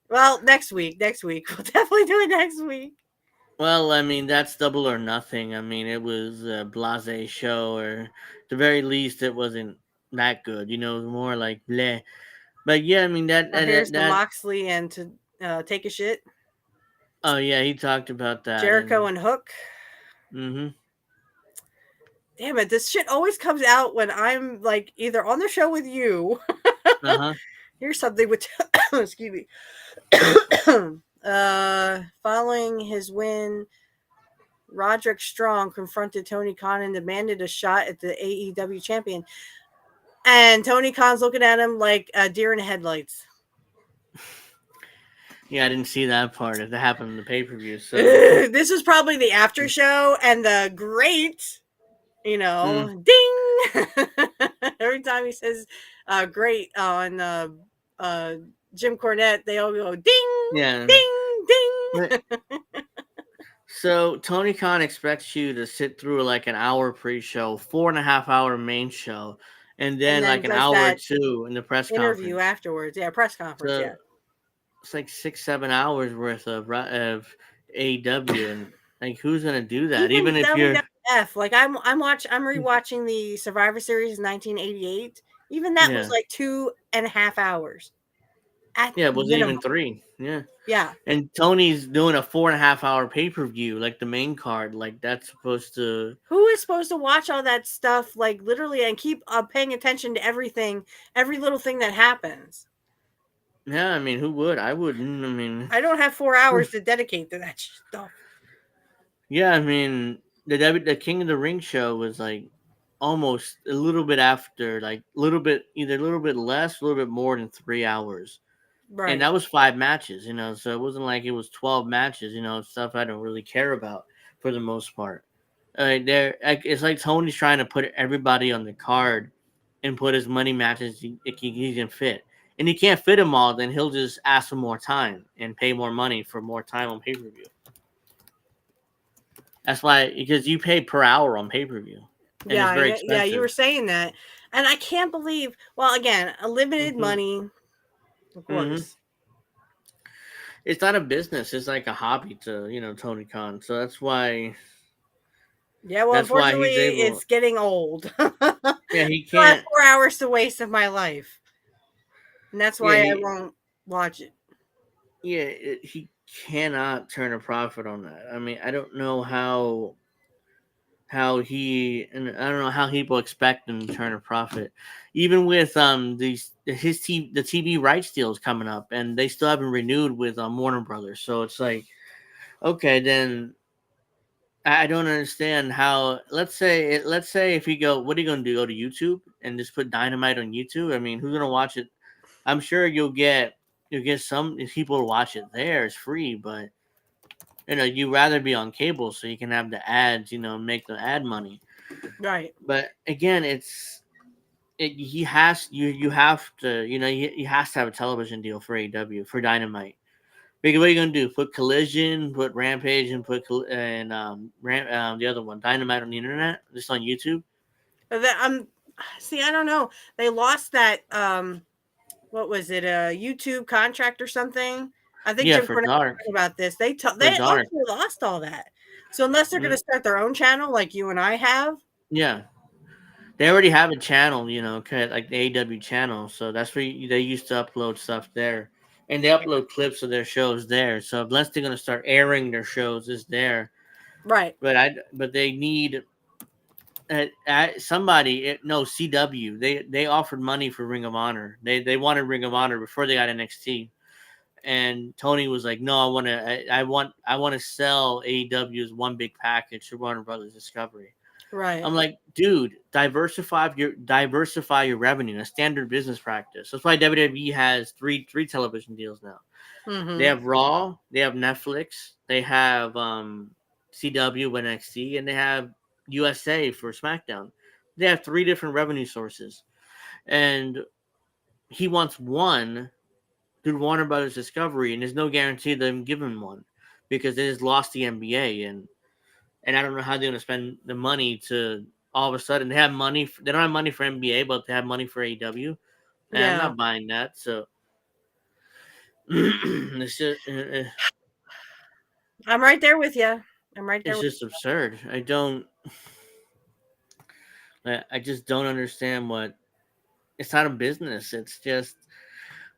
Well, next week. We'll definitely do it next week. well, I mean that's double or nothing. I mean it was a blasé show, or at the very least it wasn't that good. It was more like bleh. But yeah, I mean that Oh, here's that, the that Moxley and to take a shit. oh yeah, he talked about that. Jericho and Hook. Mm-hmm. Damn it, this shit always comes out when I'm like either on the show with you. Uh-huh. Here's something with excuse me. Following his win, Roderick Strong confronted Tony Khan and demanded a shot at the AEW champion. And Tony Khan's looking at him like a deer in the headlights. Yeah, I didn't see that part. That happened in the pay-per-view. So This is probably the after show, and the great, ding. Every time he says great on Jim Cornette, they all go ding, yeah. ding, ding. So Tony Khan expects you to sit through like an hour pre-show, 4.5 hour main show, and then like an does hour or that two in the press interview conference. afterwards. Yeah, press conference. So Yeah. it's like 6-7 hours worth of AEW, and like who's gonna do that? Even Even if you're WWF, like I'm rewatching the Survivor Series 1988. Even that was yeah. like 2.5 hours at Yeah, it wasn't minimum. even 3. Yeah. Yeah. And Tony's doing a 4.5 hour pay-per-view, like the main card. Like that's supposed to Who is supposed to watch all that stuff, like literally, and keep paying attention to everything, every little thing that happens? yeah, I mean who would? I wouldn't. I mean I don't have 4 hours to dedicate to that stuff. yeah, I mean the King of the Ring show was like almost a little bit after, like either a little bit less, a little bit more than 3 hours. And Right. that was 5 matches, so it wasn't like it was 12 matches, stuff I don't really care about for the most part. It's like Tony's trying to put everybody on the card and put as many matches he can fit. And he can't fit them all, then he'll just ask for more time and pay more money for more time on pay-per-view. That's why, because you pay per hour on pay-per-view. And it's very expensive. Yeah, you were saying that. And I can't believe, well, again, a limited money, of Mm-hmm. course. It's not a business. It's like a hobby to Tony Khan. So that's why Yeah, well, unfortunately, he's able. it's getting old. Yeah, he So I have can't. 4 hours to waste of my life. And that's Yeah, why I won't watch it. he cannot turn a profit on that. I mean, I don't know how he, and I don't know how people expect him to turn a profit, even with the TV rights deals coming up, and they still haven't renewed with Warner Brothers. So it's like, okay, then I don't understand how. Let's say if you go, what are you going to do? Go to YouTube and just put Dynamite on YouTube? I mean, who's going to watch it? I'm sure you'll get some people to watch it there. It's free, but you'd rather be on cable so you can have the ads, make the ad money. Right. But again, he has you have to he has to have a television deal for AEW for Dynamite. Because what are you gonna do? Put Collision, put Rampage, and the other one, Dynamite, on the internet, just on YouTube. See, I don't know. They lost that what was it, a YouTube contract or something? I think Yeah, Jim for Cornette Dark, talked about this. They for Dark. actually lost all that. So unless they're going to Mhm. start their own channel like you and I have, Yeah, they already have a channel, like the AEW channel. So that's where they used to upload stuff there, and they upload clips of their shows there. So unless they're gonna start airing their shows, is there. right? But they need somebody. No, CW. They offered money for Ring of Honor. They wanted Ring of Honor before they got NXT, and Tony was like, "No, I want to sell AEW as one big package to Warner Brothers Discovery." Right. I'm like, dude, diversify your revenue. A standard business practice. That's why WWE has three television deals now. They Mm-hmm. have Raw, they have Netflix, they have CW with NXT, and they have USA for SmackDown. They have three different revenue sources, and he wants one through Warner Brothers Discovery, and there's no guarantee them giving one because they just lost the NBA, and I don't know how they're going to spend the money to all of a sudden they have money. They don't have money for NBA, but they have money for AEW, and I'm Yeah. not buying that. So it's just I'm right there with you. I'm right there it's with just absurd. I just don't understand what. It's not a business. It's just.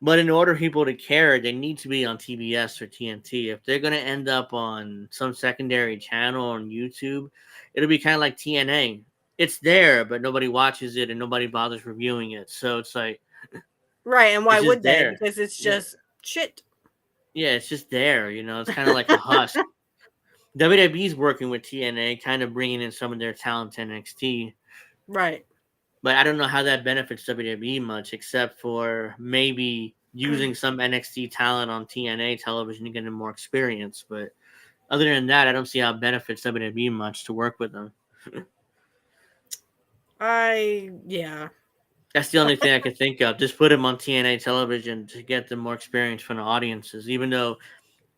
But in order for people to care, they need to be on TBS or TNT. If they're going to end up on some secondary channel on YouTube, it'll be kind of like TNA. It's there, but nobody watches it and nobody bothers reviewing it. So it's like, right. And why it's just would they? there. Because it's Yeah. just shit. Yeah, it's just there. It's kind of like a husk. WWE's working with TNA, kind of bringing in some of their talent to NXT. Right. But I don't know how that benefits WWE much, except for maybe using some NXT talent on TNA television to get them more experience. But other than that, I don't see how it benefits WWE much to work with them. Yeah. That's the only thing I could think of. Just put them on TNA television to get them more experience from the audiences. Even though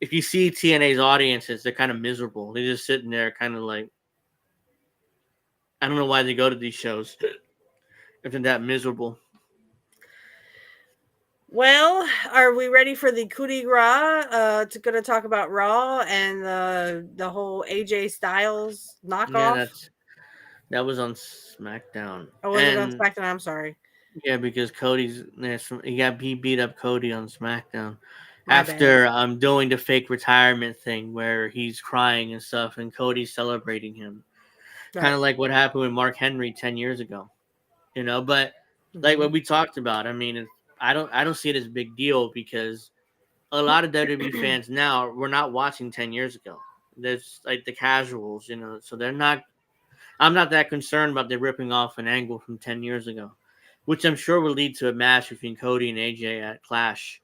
if you see TNA's audiences, they're kind of miserable. They're just sitting there kind of like, I don't know why they go to these shows if they're that miserable. Well, are we ready for the coup de grace? To going to talk about Raw and the whole AJ Styles Yeah, knockoff. that was on SmackDown. Or was it on And SmackDown? I'm sorry. yeah, because he beat up Cody on SmackDown My bad. after doing the fake retirement thing where he's crying and stuff, and Cody's celebrating him, kind Right. of like what happened with Mark Henry 10 years ago, But like Mm-hmm. what we talked about, I mean, I don't see it as a big deal because a lot of WWE fans now were not watching 10 years ago. There's like the casuals, so they're not. I'm not that concerned about them ripping off an angle from 10 years ago, which I'm sure will lead to a match between Cody and AJ at the Clash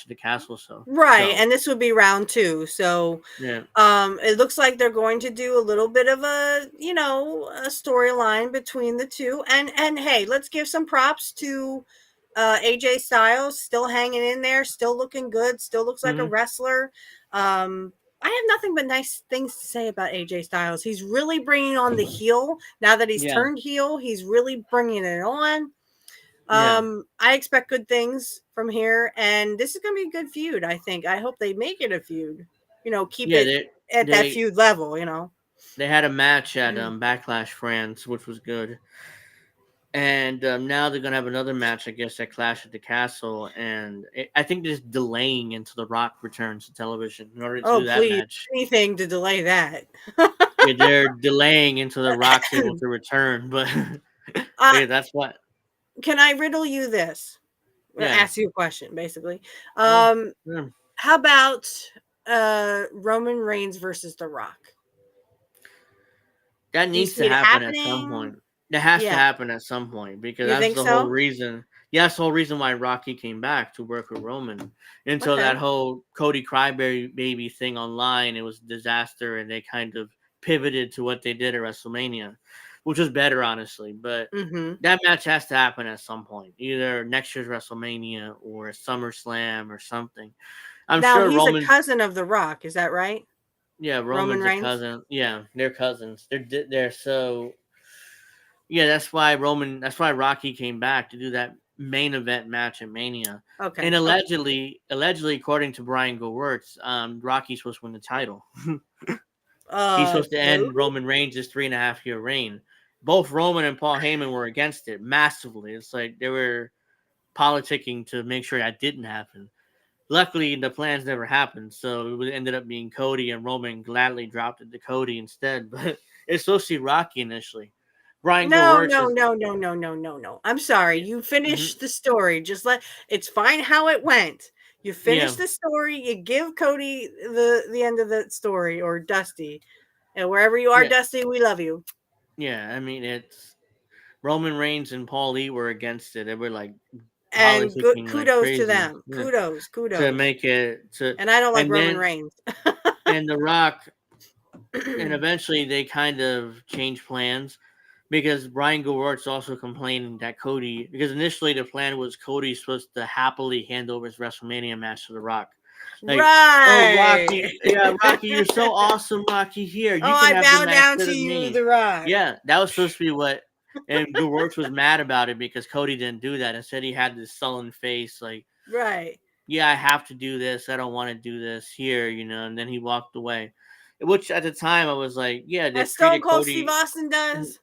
of the Castle. Right, So and this would be round 2. So, yeah. it looks like they're going to do a little bit of a storyline between the two. And hey, let's give some props to AJ Styles, still hanging in there, still looking good, still looks like a Hmm. wrestler. I have nothing but nice things to say about AJ Styles. He's really bringing on the heel now that he's Yeah. turned heel. He's really bringing it on. Yeah. I expect good things from here, and this is going to be a good feud. I think. I hope they make it a feud. Keep Yeah, it they at that they feud level. they had a match at Backlash France, which was good. And now they're gonna have another match, I guess, at Clash at the Castle, and I think they're just delaying until The Rock returns to television in order to Oh, do that please, match. anything to delay that. Yeah, they're delaying until The Rock's able to return, but, but uh, yeah, that's what. can I riddle you this? Yeah. Ask you a question, basically. Oh, Um, yeah. how about Roman Reigns versus The Rock? That Do you needs to see it happen at some happening? point. That has to Yeah, happen at some point because you that's think the whole so? reason. Yeah, that's the whole reason why Rocky came back to work with Roman. Until Okay. that whole Cody Crybaby baby thing online, it was a disaster, and they kind of pivoted to what they did at WrestleMania, which was better, honestly. But Mm-hmm. that match has to happen at some point, either next year's WrestleMania or SummerSlam or something. I'm Now sure he's a Roman. cousin of The Rock. Is that right? Yeah, Roman Roman's a Reigns. cousin. Yeah, they're cousins. They're so. Yeah, that's why Roman. That's why Rocky came back to do that main event match at Mania. And Okay. Okay. allegedly, according to Brian Gewirtz, Rocky's supposed to win the title. He's supposed to Really? end Roman Reigns' 3.5 year reign. Both Roman and Paul Heyman were against it massively. It's like they were politicking to make sure that didn't happen. Luckily, the plans never happened, so it ended up being Cody, and Roman gladly dropped it to Cody instead. But it's supposed to be Rocky initially. Brian No, Gewirtz no, is. no, no, no, no, no, no. I'm sorry. Yeah. You Mhm. finished the story. Just let it's fine how it went. You finish Yeah, the story. You give Cody the end of the story, or Dusty, and wherever you are, yeah, Dusty, we love you. yeah. I mean, it's Roman Reigns and Paul Lee were against it. They were like And good politicking like kudos to crazy. them. Yeah, Kudos, to kudos. make it to, And I don't like and Roman then Reigns. and The Rock, and eventually they kind of changed plans because Brian Gewirtz also complaining that Cody, because initially the plan was Cody supposed to happily hand over his WrestleMania match to The Rock. Like, oh, Right. Rocky, yeah, Rocky, you're so awesome, Rocky. Here, Oh, you can I have the bow match down instead to of you, me. The Rock. Yeah, that was supposed to be what. And Gewirtz was mad about it because Cody didn't do that. Instead, he had this sullen face, like, Right. yeah, I have to do this. I don't want to do this here, and then he walked away. Which at the time I was like, yeah, they As Stone treated Cold Steve Cody. Austin does.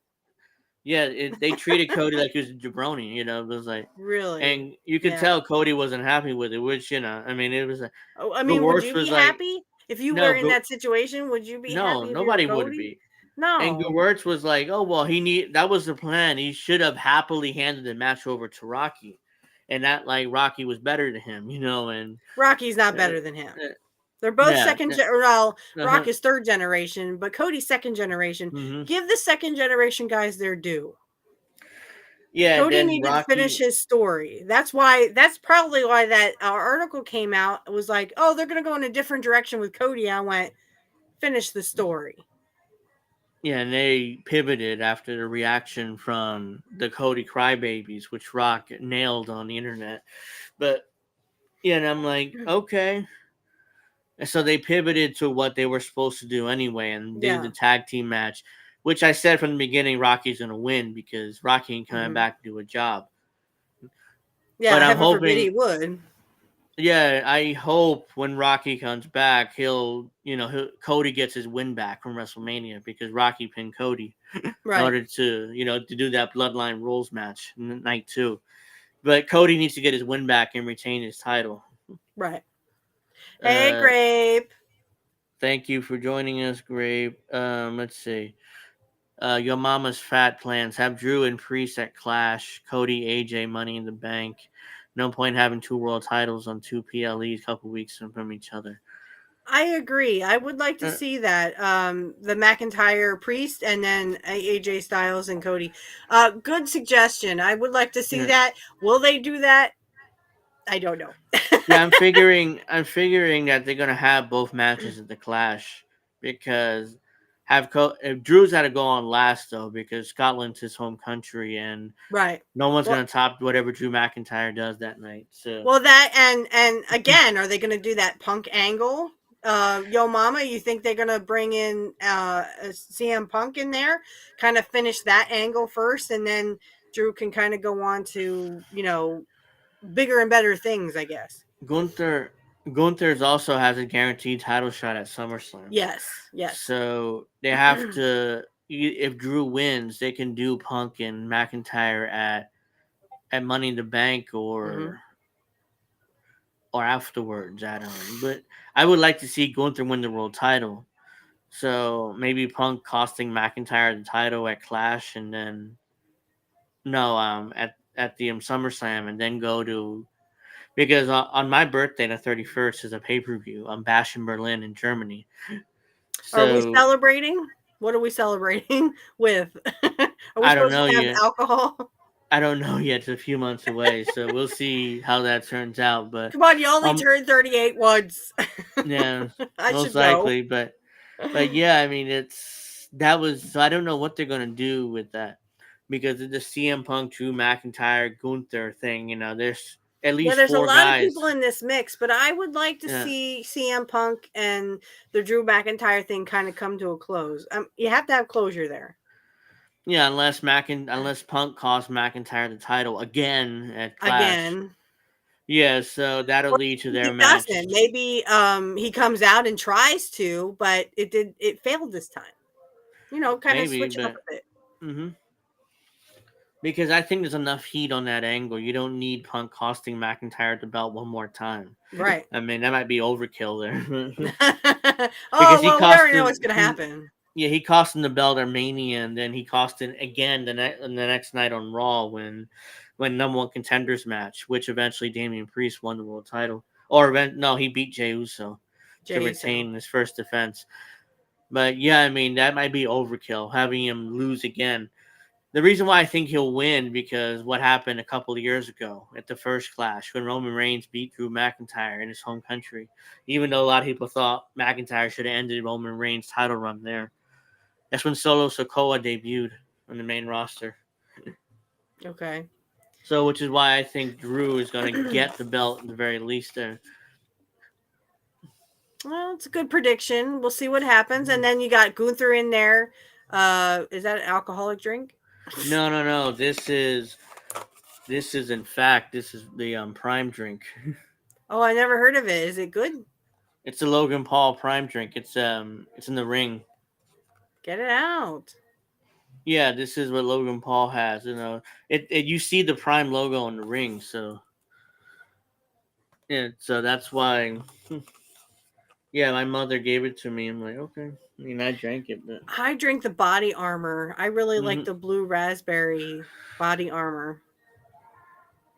Yeah, they treated Cody like he was a jabroni. It was like, Really? and you could Yeah. tell Cody wasn't happy with it. Which I mean, it was like, Oh, I the mean, would worst you be was like, happy if you were no, in that situation? Would you be no, happy if you were nobody would Cody? be. And No. Gewirtz was like, oh well, that was the plan. He should have happily handed the match over to Rocky, and that like Rocky was better than him, and Rocky's not uh, better than him. uh, They're both yeah, second well, uh-huh, Rock is third generation, but Cody's second generation. hmm Give the second generation guys their due. yeah. And Cody then needed to finish Rocky, his story. That's probably why that article came out. It was like, oh, they're going to go in a different direction with Cody. I went, finish the story. yeah, and they pivoted after the reaction from the Cody crybabies, which Rock nailed on the internet. But yeah, and I'm like, okay. And so they pivoted to what they were supposed to do anyway, and did the Yeah. tag team match, which I said from the beginning Rocky's going to win because Rocky ain't coming Mm-hmm. back to do a job. Yeah. But I'm Heaven forbid he hoping, would. yeah, I hope when Rocky comes back, Cody gets his win back from WrestleMania because Rocky pinned Cody in Right. order to do that Bloodline Rules match night 2. But Cody needs to get his win back and retain his title. Right. Hey, Uh, Grape. Thank you for joining us, Grape. Let's see. Your Mama's Fat Plans. Have Drew and Priest at Clash. Cody, AJ, Money in the Bank. No point having 2 world titles on 2 PLEs a couple weeks from each other. I agree. I would like to Uh, see that. The McIntyre Priest and then AJ Styles and Cody. Good suggestion. I would like to see yeah. that. Will they do that? I don't know. Yeah, I'm figuring that they're gonna have both matches at the Clash because if Drew's got to go on last though because Scotland's his home country and Right. no one's Well, gonna top whatever Drew McIntyre does that night. So that and again, are they going to do that Punk angle? Yo Mama, you think they're going to bring in CM Punk in there, kind of finish that angle first, and then Drew can kind of go on to, bigger and better things, I guess. Gunther's also has a guaranteed title shot at SummerSlam. Yes. So they have to. If Drew wins, they can do Punk and McIntyre at Money in the Bank Mm-hmm. or afterwards. I don't know, but I would like to see Gunther win the world title. So maybe Punk costing McIntyre the title at Clash, and then no, at the SummerSlam, and then go to because on my birthday, the 31st, is a pay per view. I'm Bash in Berlin in Germany. Are we So celebrating? What are we celebrating with? Are we I don't supposed know to have yet. alcohol? I don't know yet. It's a few months away, so we'll see how that turns out. But Come on, you only um, turned 38 once. yeah, I most should know. likely. But yeah, I mean, that was. So I don't know what they're gonna do with that because of the CM Punk, Drew McIntyre, Gunther thing. There's at Yeah, least there's a four lot of guys. people in this mix, but I would like to Yeah, see CM Punk and the Drew McIntyre thing kind of come to a close. You have to have closure there. yeah. Unless Punk costs McIntyre the title again at Clash. Again. Yeah, so that'll Or lead to maybe their he match. doesn't. Maybe he comes out and tries to, but it failed this time. Kind of Maybe, switch it up but a bit. hmm because I think there's enough heat on that angle. You don't need Punk costing McIntyre the belt one more time. Right. I mean, that might be overkill there. Oh, Because he well, we cost already know him what's going to happen. yeah, he cost him the belt at Mania, and then he cost him again the next night on Raw when number one contenders match, which eventually Damian Priest won the world title. No, he beat Jey Uso to Jey Uso. retain his first defense. But yeah, I mean that might be overkill having him lose again. The reason why I think he'll win because what happened a couple of years ago at the first Clash when Roman Reigns beat Drew McIntyre in his home country, even though a lot of people thought McIntyre should have ended Roman Reigns' title run there. That's when Solo Sikoa debuted on the main roster. Okay. So, which is why I think Drew is going to get the belt at the very least there. Well, it's a good prediction. We'll see what happens. And then you got Gunther in there. Is that an alcoholic drink? No. This is in fact this is the Prime drink. Oh, I never heard of it. Is it good? It's the Logan Paul Prime drink. It's in the ring. Get it out. Yeah, this is what Logan Paul has. It you see the Prime logo on the ring, so yeah, so that's why. Yeah, my mother gave it to me. I'm like, okay. I mean, I drank it, but I drink the body armor. I really like Mhm. the blue raspberry body armor.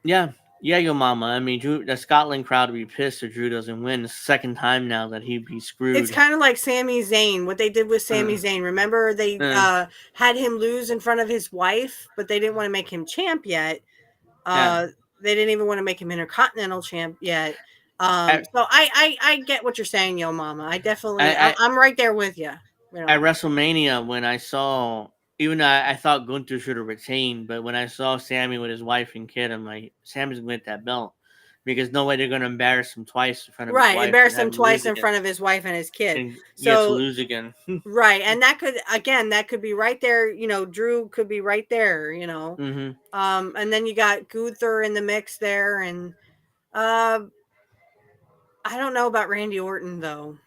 Yeah, yo, mama. I mean, the Scotland crowd would be pissed if Drew doesn't win. It's the second time now that he'd be It's screwed. kind of like Sami Zayn. What they did with Sami Uh, Zayn. Remember, they uh, had him lose in front of his wife, but they didn't want to make him champ yet. yeah, They didn't even want to make him intercontinental champ yet. at, So I get what you're saying, yo, mama. I definitely, at, I'm right there with you. at WrestleMania when I saw, even though I thought Gunther should have retained, but when I saw Sammy with his wife and kid, I'm like, Sammy's gonna get that belt because no way they're gonna embarrass him twice in front of his Right, wife and embarrass have him him lose twice in again front of his wife and his kid. and yet to So lose again. right, and that could be right there. Drew could be right there. hmm And then you got Gunther in the mix there, and uh, I don't know about Randy Orton though.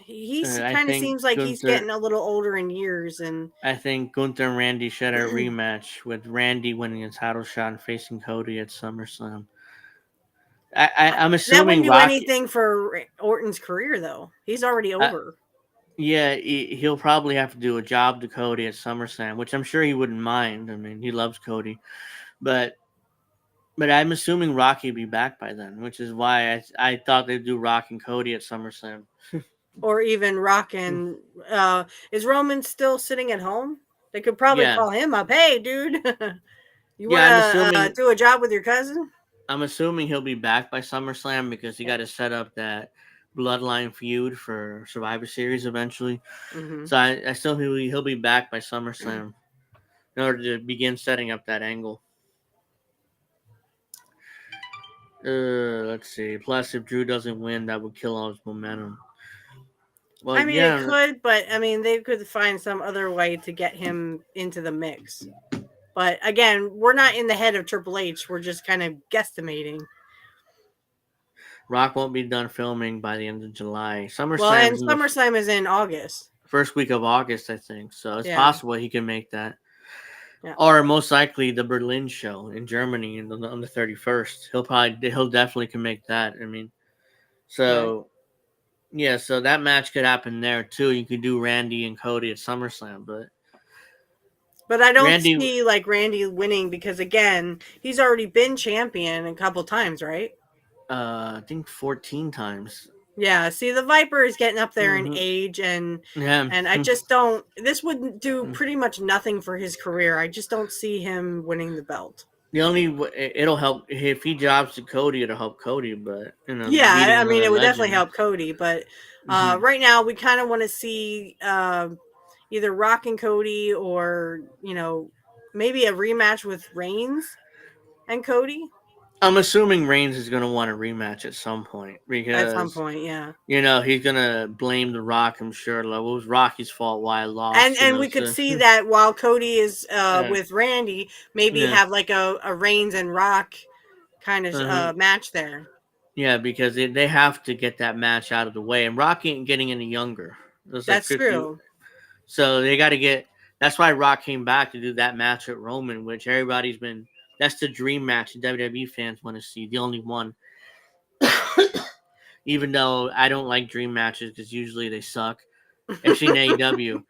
He's I kind of think seems like he's Gunther. getting a little older in years, and I think Gunther and Randy should have a rematch with Randy winning a title shot and facing Cody at SummerSlam. I'm that wouldn't assuming do Rocky. anything for Orton's career though. He's already Uh, over. yeah, he'll probably have to do a job to Cody at SummerSlam, which I'm sure he wouldn't mind. I mean, he loves Cody, but I'm assuming Rocky will be back by then, which is why I thought they'd do Rock and Cody at SummerSlam. Or even Rock and is Roman still sitting at home? They could probably Yeah, call him up. Hey, dude, you want yeah. to do a job with your cousin? I'm assuming he'll be back by SummerSlam because he got to set up that bloodline feud for Survivor Series eventually. Mm-hmm. So I still feel he'll be back by SummerSlam in order to begin setting up that angle. Let's see. Plus, if Drew doesn't win, that would kill all his momentum. Well, I mean, it yeah, could, but I mean, they could find some other way to get him into the mix. But again, we're not in the head of Triple H. We're just kind of guesstimating. Rock won't be done filming by the end of July. Well, SummerSlam and is in the SummerSlam is in August. first week of August, I think. So it's Yeah. possible he can make that. Yeah. Or most likely the Berlin show in Germany on the 31st. He'll definitely can make that. I mean, so yeah, so that match could happen there too. You could do Randy and Cody at SummerSlam, but I don't Randy, see like Randy winning because again, he's already been champion a couple times, right? I think 14 times. Yeah, see the Viper is getting up there in Mhm. age and Yeah, I just don't this would do Mm. pretty much nothing for his career. I just don't see him winning the belt. the only it'll help if he drops to Cody. It'll help Cody, but Yeah, beating I mean another it would definitely legend. help Cody, but Mhm. right now we kind of want to see either Rock and Cody or, maybe a rematch with Reigns and Cody I'm assuming Reigns is going to want a rematch at some point at some because point, yeah. he's going to blame The Rock. I'm sure like, it was Rocky's fault why I And lost. and we could see that while Cody is Yeah, with Randy, maybe yeah, have like a Reigns and Rock kind of uh-huh. match there. Yeah, because they have to get that match out of the way, and Rocky ain't getting any younger. It's like That's 50, true. so they got to get. That's why Rock came back to do that match at Roman, which everybody's been. That's the dream match the WWE fans want to see. The only one. Even though I don't like dream matches because usually they suck. Actually, in AEW,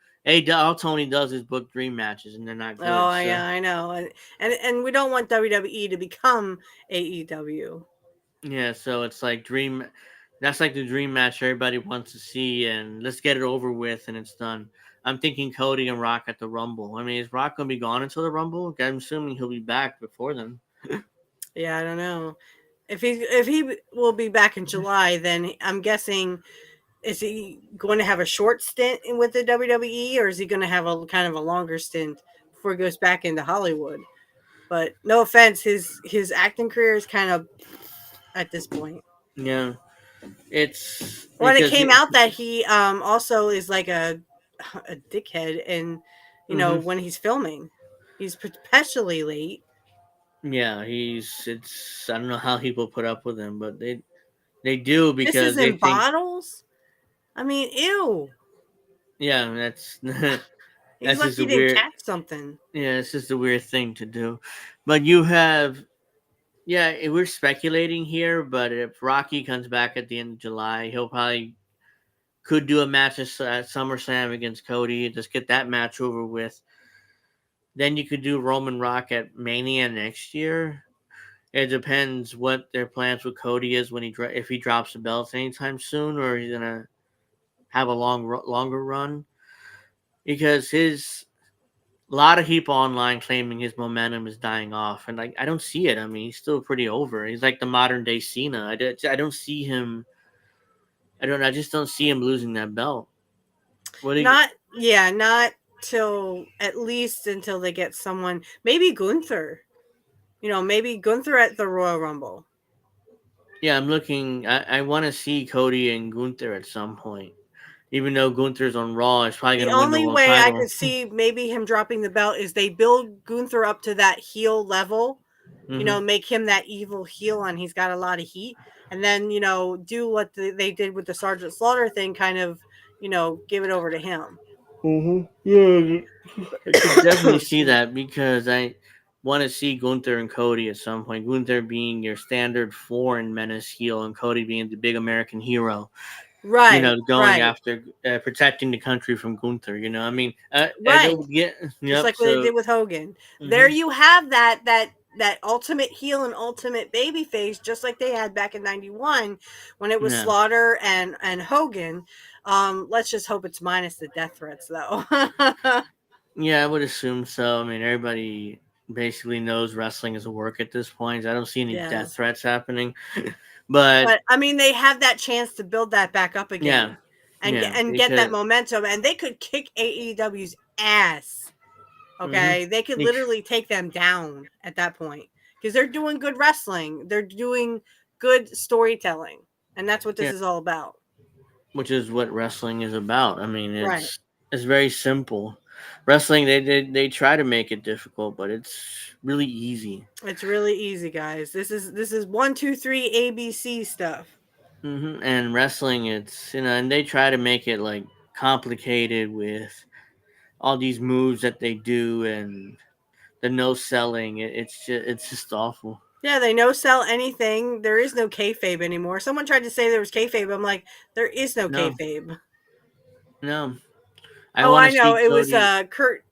all Tony does is book dream matches, and they're not good. Oh So yeah, I know, and we don't want WWE to become AEW. yeah, so it's like dream. That's like the dream match everybody wants to see, and let's get it over with, and it's done. I'm thinking Cody and Rock at the Rumble. I mean, is Rock gonna be gone until the Rumble? I'm assuming he'll be back before then. Yeah, I don't know if he will be back in July. Then I'm guessing, is he going to have a short stint with the WWE, or is he going to have a kind of a longer stint before he goes back into Hollywood? But no offense, his acting career is kind of at this point. Yeah, it's When it because came out that he also is like a dickhead, and Mhm. when he's filming, he's perpetually late. Yeah, it's. I don't know how people put up with him, but they do Kisses because they in think. bottles. I mean, ew. Yeah, that's He's that's lucky just he a didn't weird. catch something. Yeah, it's just a weird thing to do. But you have. Yeah, we're speculating here, but if Rocky comes back at the end of July, he'll probably could do a match at SummerSlam against Cody. Just get that match over with. Then you could do Roman Rock at Mania next year. It depends what their plans with Cody is when if he drops the belts anytime soon, or he's gonna have a longer run because his a lot of people online claiming his momentum is dying off, and like I don't see it. I mean, he's still pretty over. He's like the modern day Cena. I don't see him. I just don't see him losing that belt. What do you? Not till at least until they get someone. Maybe Gunther. Maybe Gunther at the Royal Rumble. Yeah, I'm looking. I want to see Cody and Gunther at some point. Even though Gunther's on Raw, he's probably The gonna win the only world way I title. could see maybe him dropping the belt is they build Gunther up to that heel level, Hmm. make him that evil heel, and he's got a lot of heat. And then, do what they did with the Sergeant Slaughter thing, kind of, give it over to him. Yeah, I could definitely see Excuse me. that because I want to see Gunther and Cody at some point. Gunther being your standard foreign menace heel, and Cody being the big American hero. Right, Going right, after protecting the country from Gunther. I mean, I right. don't get. Just Yep. like what they So. did with Hogan. There Hmm. you have that ultimate heel and ultimate baby face, just like they had back in '91 when it was Yeah. Slaughter and Hogan. Let's just hope it's minus the death threats, though. Yeah, I would assume so. I mean, everybody basically knows wrestling is a work at this point. I don't see any Yeah. death threats happening, but But I mean, they have that chance to build that back up yeah, again and yeah, get that because. momentum, and they could kick AEW's ass. Hmm. Okay, they could literally take them down at that point because they're doing good wrestling. They're doing good storytelling, and that's what this Yeah, is all about. which is what wrestling is about. I mean, Right. it's very simple. Wrestling, they try to make it difficult, but it's really easy. It's really easy, guys. This is 1, 2, 3 ABC stuff. And wrestling, it's and they try to make it like complicated with all these moves that they do and the no selling. It's just awful. Yeah, they no sell anything. There is no kayfabe anymore. Someone tried to say there was kayfabe. I'm like, there is no No, kayfabe. no. I Oh, want I to know. see It was Cody. Kurt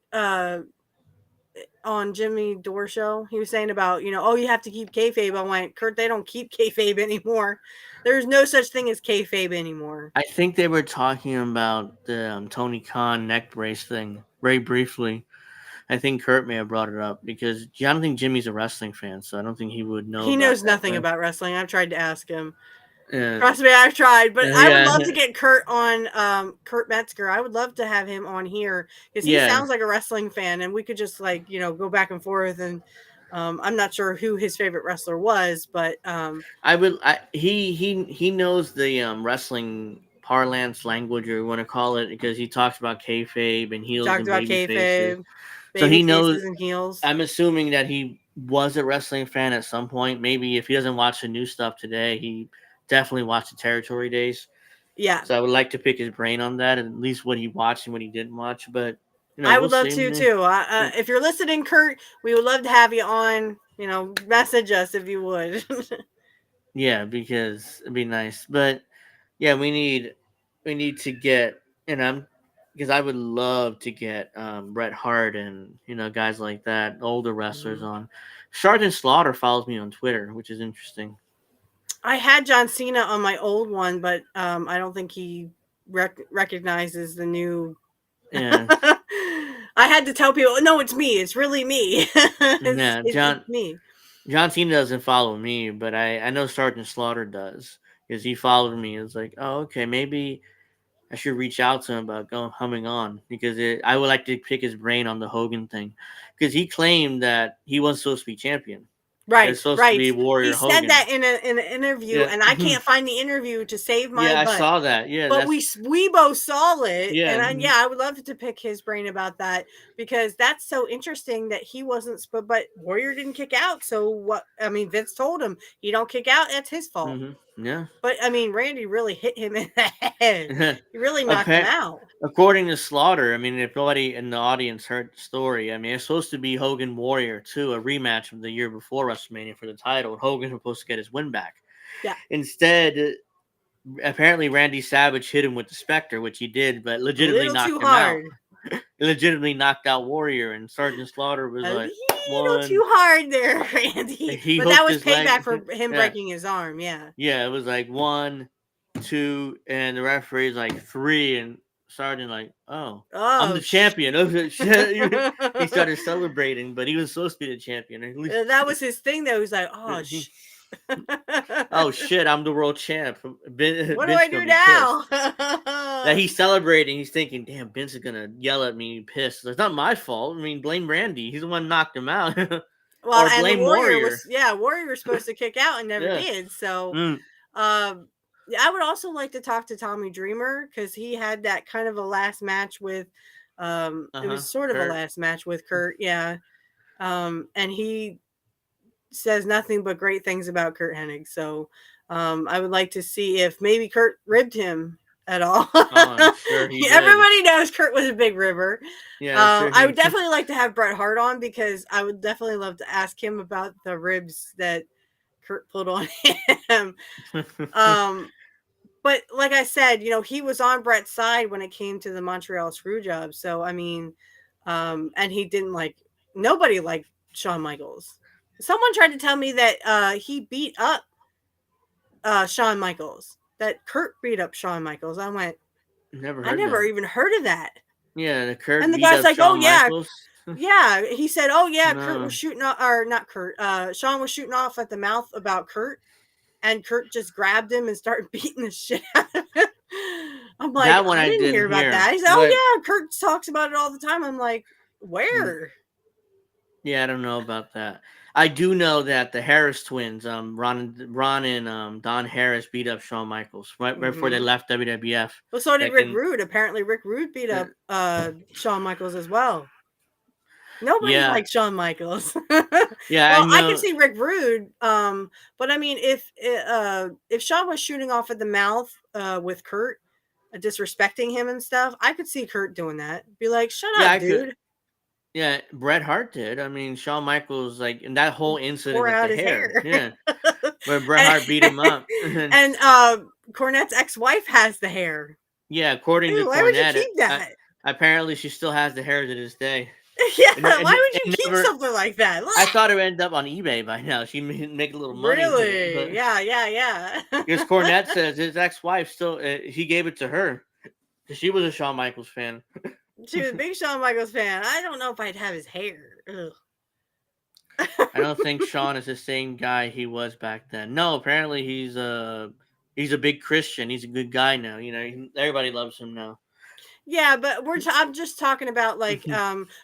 on Jimmy Dore show. He was saying about, oh, you have to keep kayfabe. I went, Kurt, they don't keep kayfabe anymore. There's no such thing as kayfabe anymore. I think they were talking about the Tony Khan neck brace thing very briefly. I think Kurt may have brought it up because I don't think Jimmy's a wrestling fan, so I don't think he would know He about knows that. nothing about wrestling. I've tried to ask him. Yeah, Trust me, I've tried, but I would love yeah, to get Kurt on, Kurt Metzger. I would love to have him on here because he yeah. sounds like a wrestling fan, and we could just go back and forth. And I'm not sure who his favorite wrestler was, but I would. He knows the wrestling parlance language, or you want to call it, because he talks about kayfabe and he heels talked and about baby faces. kayfabe, So baby he knows. faces, and heels. I'm assuming that he was a wrestling fan at some point. Maybe if he doesn't watch the new stuff today, he definitely watched the territory days. Yeah, So I would like to pick his brain on that, and at least what he watched and what he didn't watch. But I we'll would love see. to too. If you're listening, Kurt, we would love to have you on. Message us if you would. Yeah, because it'd be nice. But yeah, we need to get because I would love to get Bret Hart and guys like that, older wrestlers Mhm. on. Sergeant Slaughter follows me on Twitter, which is interesting. I had John Cena on my old one, but I don't think he recognizes the new. Yeah, I had to tell people, no, it's me. It's really me. it's, yeah. it's me. John Cena doesn't follow me, but I know Sergeant Slaughter does because he followed me. It's like, oh, okay, maybe I should reach out to him about coming on because I would like to pick his brain on the Hogan thing because he claimed that he wasn't supposed to be champion. It was Right, supposed to right. be He Warrior said Hogan. that in an interview, Yeah, and I can't find the interview to save my yeah, I butt. saw that. Yeah, But we both saw it, yeah, and I would love to pick his brain about that because that's so interesting that he wasn't. But Warrior didn't kick out, so what? I mean, Vince told him you don't kick out. That's his fault. yeah. But I mean, Randy really hit him in the head. He really knocked him out. According to Slaughter, I mean, if nobody in the audience heard the story, I mean, it's supposed to be Hogan Warrior 2, a rematch from the year before WrestleMania for the title. Hogan was supposed to get his win back. Yeah. Instead, apparently Randy Savage hit him with the Spectre, which he did, but A legitimately little too knocked him out. hard. Legitimately knocked out Warrior, and Sergeant Slaughter was A like, little too hard there, Randy. he But that hooked was his leg. payback for him Yeah. breaking his arm. Yeah. Yeah, it was like 1, 2, and the referee's like 3, and Sergeant like, oh, I'm the champion. He started celebrating, but he was supposed to be the champion. At least That was his thing, though. He's like, oh, oh shit, I'm the world champ. what do Vince I gonna do be now? pissed. That he's celebrating. He's thinking, damn, Vince is gonna yell at me, pissed. It's not my fault. I mean, blame Randy. He's the one who knocked him out. Well, Or and the blame Warrior Warrior. Warrior was supposed to kick out and never Yeah. did. So, Mm. yeah, I would also like to talk to Tommy Dreamer because he had that kind of a last match with, it was sort of Kurt. a last match with Kurt. Yeah. And he says nothing but great things about Kurt Hennig. So, I would like to see if maybe Kurt ribbed him at all. Oh, I'm sure he did. Everybody knows Kurt was a big ribber. Yeah, I'm sure I would definitely like to have Bret Hart on because I would definitely love to ask him about the ribs that Kurt pulled on him. But like I said, he was on Bret's side when it came to the Montreal screw job. So I mean, and he didn't nobody liked Shawn Michaels. Someone tried to tell me that he beat up Shawn Michaels. That Kurt beat up Shawn Michaels. I went, I never even heard of that. Yeah, the Kurt. And the beat guy's up like, Shawn oh yeah, Michaels. yeah. He said, oh yeah, Kurt No. was shooting off, or not Kurt. Shawn was shooting off at the mouth about Kurt, and Kurt just grabbed him and started beating the shit out of him. I'm like, That one I I didn't hear didn't about hear, that. He said, oh but- yeah, Kurt talks about it all the time. I'm like, where? Yeah, I don't know about that. I do know that the Harris twins, Ron and Don Harris beat up Shawn Michaels right before they Hmm. left WWF. Well, so did Back Rick in, Rude. Apparently, Rick Rude beat uh, up Shawn Michaels as well. Nobody yeah, likes Shawn Michaels. yeah, I Well, I can know. see Rick Rude, but I mean, if Shawn was shooting off at the mouth with Kurt, disrespecting him and stuff, I could see Kurt doing that. Be like, "Shut Yeah, up, I could. dude!" Yeah, Bret Hart did. I mean, Shawn Michaels, like in that whole incident Pour with the out his hair. hair. Yeah, where Bret and Hart beat him up. And and Cornette's ex-wife has the hair. yeah, according to Ew, why would you Cornette, keep that? apparently she still has the hair to this day. Yeah, It why would you keep never. something like that? I Look, thought it would end up on eBay by now. She make a little money with it, really? but Yeah, yeah, because yeah. Cornette says his ex-wife still he gave it to her. She was a Shawn Michaels fan. She was a big Shawn Michaels fan. I don't know if I'd have his hair. Ugh. I don't think Shawn is the same guy he was back then. No, apparently he's a big Christian. He's a good guy now. You know, everybody loves him now. Yeah, but I'm just talking about like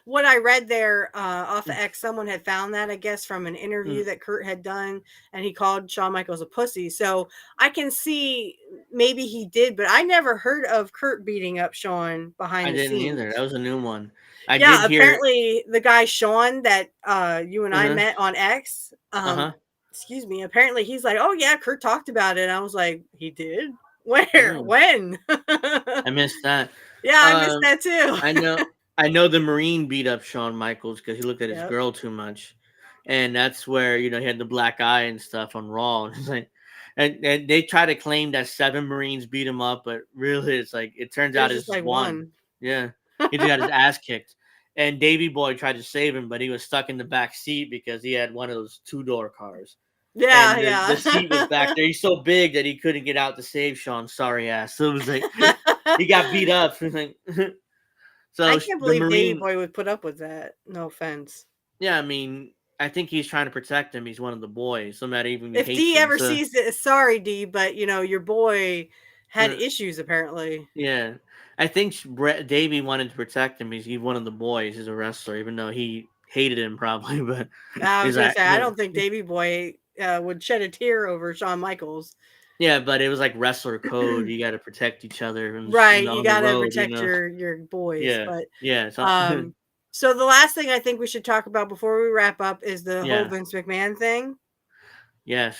what I read there off of X. Someone had found that, I guess, from an interview that Kurt had done, and he called Shawn Michaels a pussy. So I can see maybe he did, but I never heard of Kurt beating up Shawn I behind the didn't either. That scenes. was a new one. I did Yeah, hear. apparently the guy Sean that you and I Uh met on X, huh. excuse me, apparently he's like, "Oh yeah, Kurt talked about it." And I was like, "He did? Where? Oh, When?" I missed that. Yeah, I missed Um, that too. I know. I know the Marine beat up Shawn Michaels because he looked at his Yep. girl too much, and that's where he had the black eye and stuff on Raw. And it's like, and they try to claim that 7 Marines beat him up, but really, it's like it turns It was out just it's just like one. one. Yeah, he just got his ass kicked. And Davy Boy tried to save him, but he was stuck in the back seat because he had one of those 2-door cars. Yeah, And the seat was back yeah. there. He's so big that he couldn't get out to save Sean's sorry ass. So it was like he got beat up. Like, I so can't the believe Davy Marine, Boy would put up with that. No offense. yeah, I mean, I think he's trying to protect him. He's one of the boys, no matter even he If hates D him. ever So sees it, sorry D, but your boy had uh, issues apparently. yeah, I think Davey wanted to protect him. He's one of the boys. He's a wrestler, even though he hated him probably. But I was he's gonna like, say I don't think Davy Boy would shed a tear over Shawn Michaels. yeah, but it was like wrestler code. You got to protect each other and Right, you on the gotta road. protect your boys. Yeah, But yeah, so, so the last thing I think we should talk about before we wrap up is the whole yeah. Vince McMahon thing. Yes.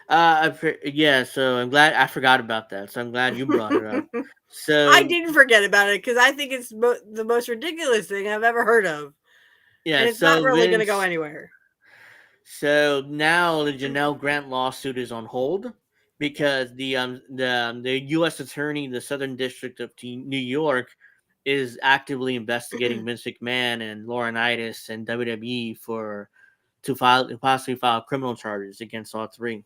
Yeah, so I'm glad I forgot about that. So I'm glad you brought it up. I So, didn't forget about it because I think it's the most ridiculous thing I've ever heard of, yeah, and it's not so really going to go anywhere. So now the Janelle Grant lawsuit is on hold because the U.S. Attorney, the Southern District of New York, is actively investigating Vince McMahon and Laurinaitis and WWE to possibly file criminal charges against all three.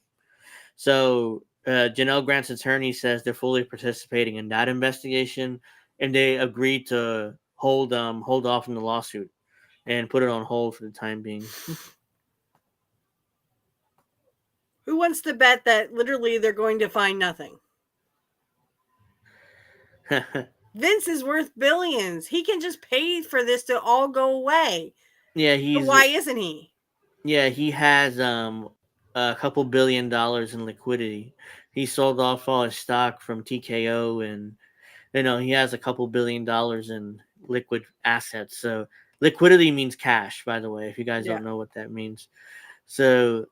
So Janelle Grant's attorney says they're fully participating in that investigation, and they agreed to hold off on the lawsuit and put it on hold for the time being. Who wants to bet that literally they're going to find nothing? Vince is worth billions. He can just pay for this to all go away. Yeah, So why isn't he? Yeah, he has a couple $1 billion in liquidity. He sold off all his stock from TKO, and he has a couple $1 billion in liquid assets. So liquidity means cash, by the way, if you guys Yeah. don't know what that means. So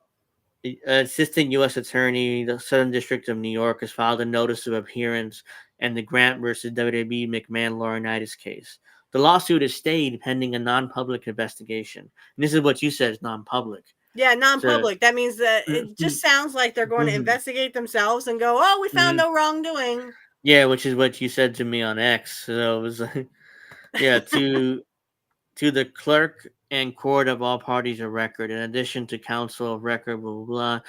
Assistant U.S. Attorney, the Southern District of New York, has filed a notice of appearance in the Grant versus WWE McMahon Laurinaitis case. The lawsuit is stayed pending a non-public investigation. And this is what you said is non-public. Yeah, So, non-public. That means that it just sounds like they're going to investigate themselves and go, "Oh, we found no wrongdoing." yeah, which is what you said to me on X. So it was like, yeah, to the clerk and court of all parties of record, in addition to counsel of record, blah, blah, blah.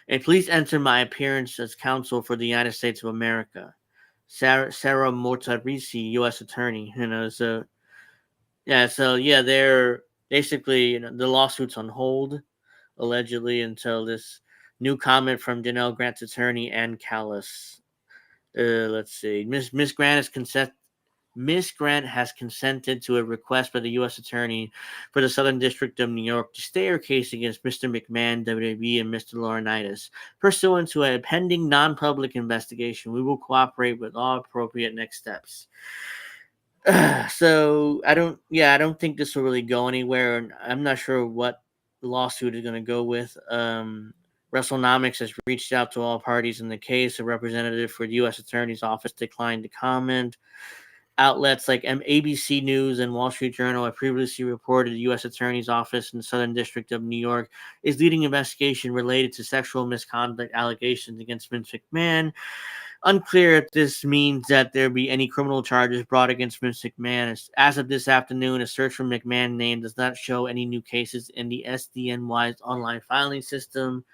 And please enter my appearance as counsel for the United States of America. Sarah Mortarisi, U.S. Attorney. So they're basically, the lawsuit's on hold, allegedly, until this new comment from Janelle Grant's attorney, Ann Callis. Let's see. Miss Grant is Ms. Grant has consented to a request by the U.S. Attorney for the Southern District of New York to stay her case against Mr. McMahon, WWE, and Mr. Laurinaitis. Pursuant to a pending non-public investigation, we will cooperate with all appropriate next steps. So I don't think this will really go anywhere. I'm not sure what lawsuit is going to go with. WrestleNomics has reached out to all parties in the case. A representative for the U.S. Attorney's Office declined to comment. Outlets like ABC News and Wall Street Journal have previously reported the U.S. Attorney's Office in the Southern District of New York is leading investigation related to sexual misconduct allegations against Vince McMahon. Unclear if this means that there be any criminal charges brought against Vince McMahon. As of this afternoon, a search for McMahon name does not show any new cases in the SDNY's online filing system.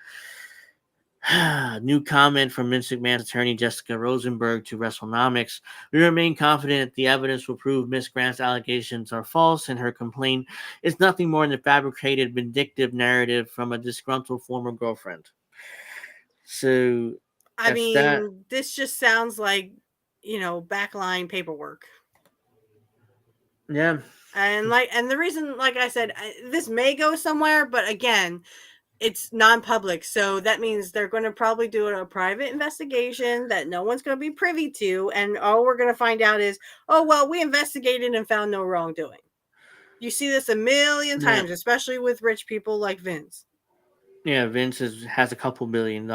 New comment from Vince McMahon's attorney Jessica Rosenberg to WrestleNomics. We remain confident that the evidence will prove Miss Grant's allegations are false and her complaint is nothing more than a fabricated, vindictive narrative from a disgruntled former girlfriend. So I that's that. mean, this just sounds like, backline paperwork. Yeah. And the reason, like I said, this may go somewhere, but again, it's non-public, so that means they're going to probably do a private investigation that no one's going to be privy to, and all we're going to find out is, oh well, we investigated and found no wrongdoing. You see this a million times, especially with rich people like Vince. Yeah, Vince has a couple $1 billion,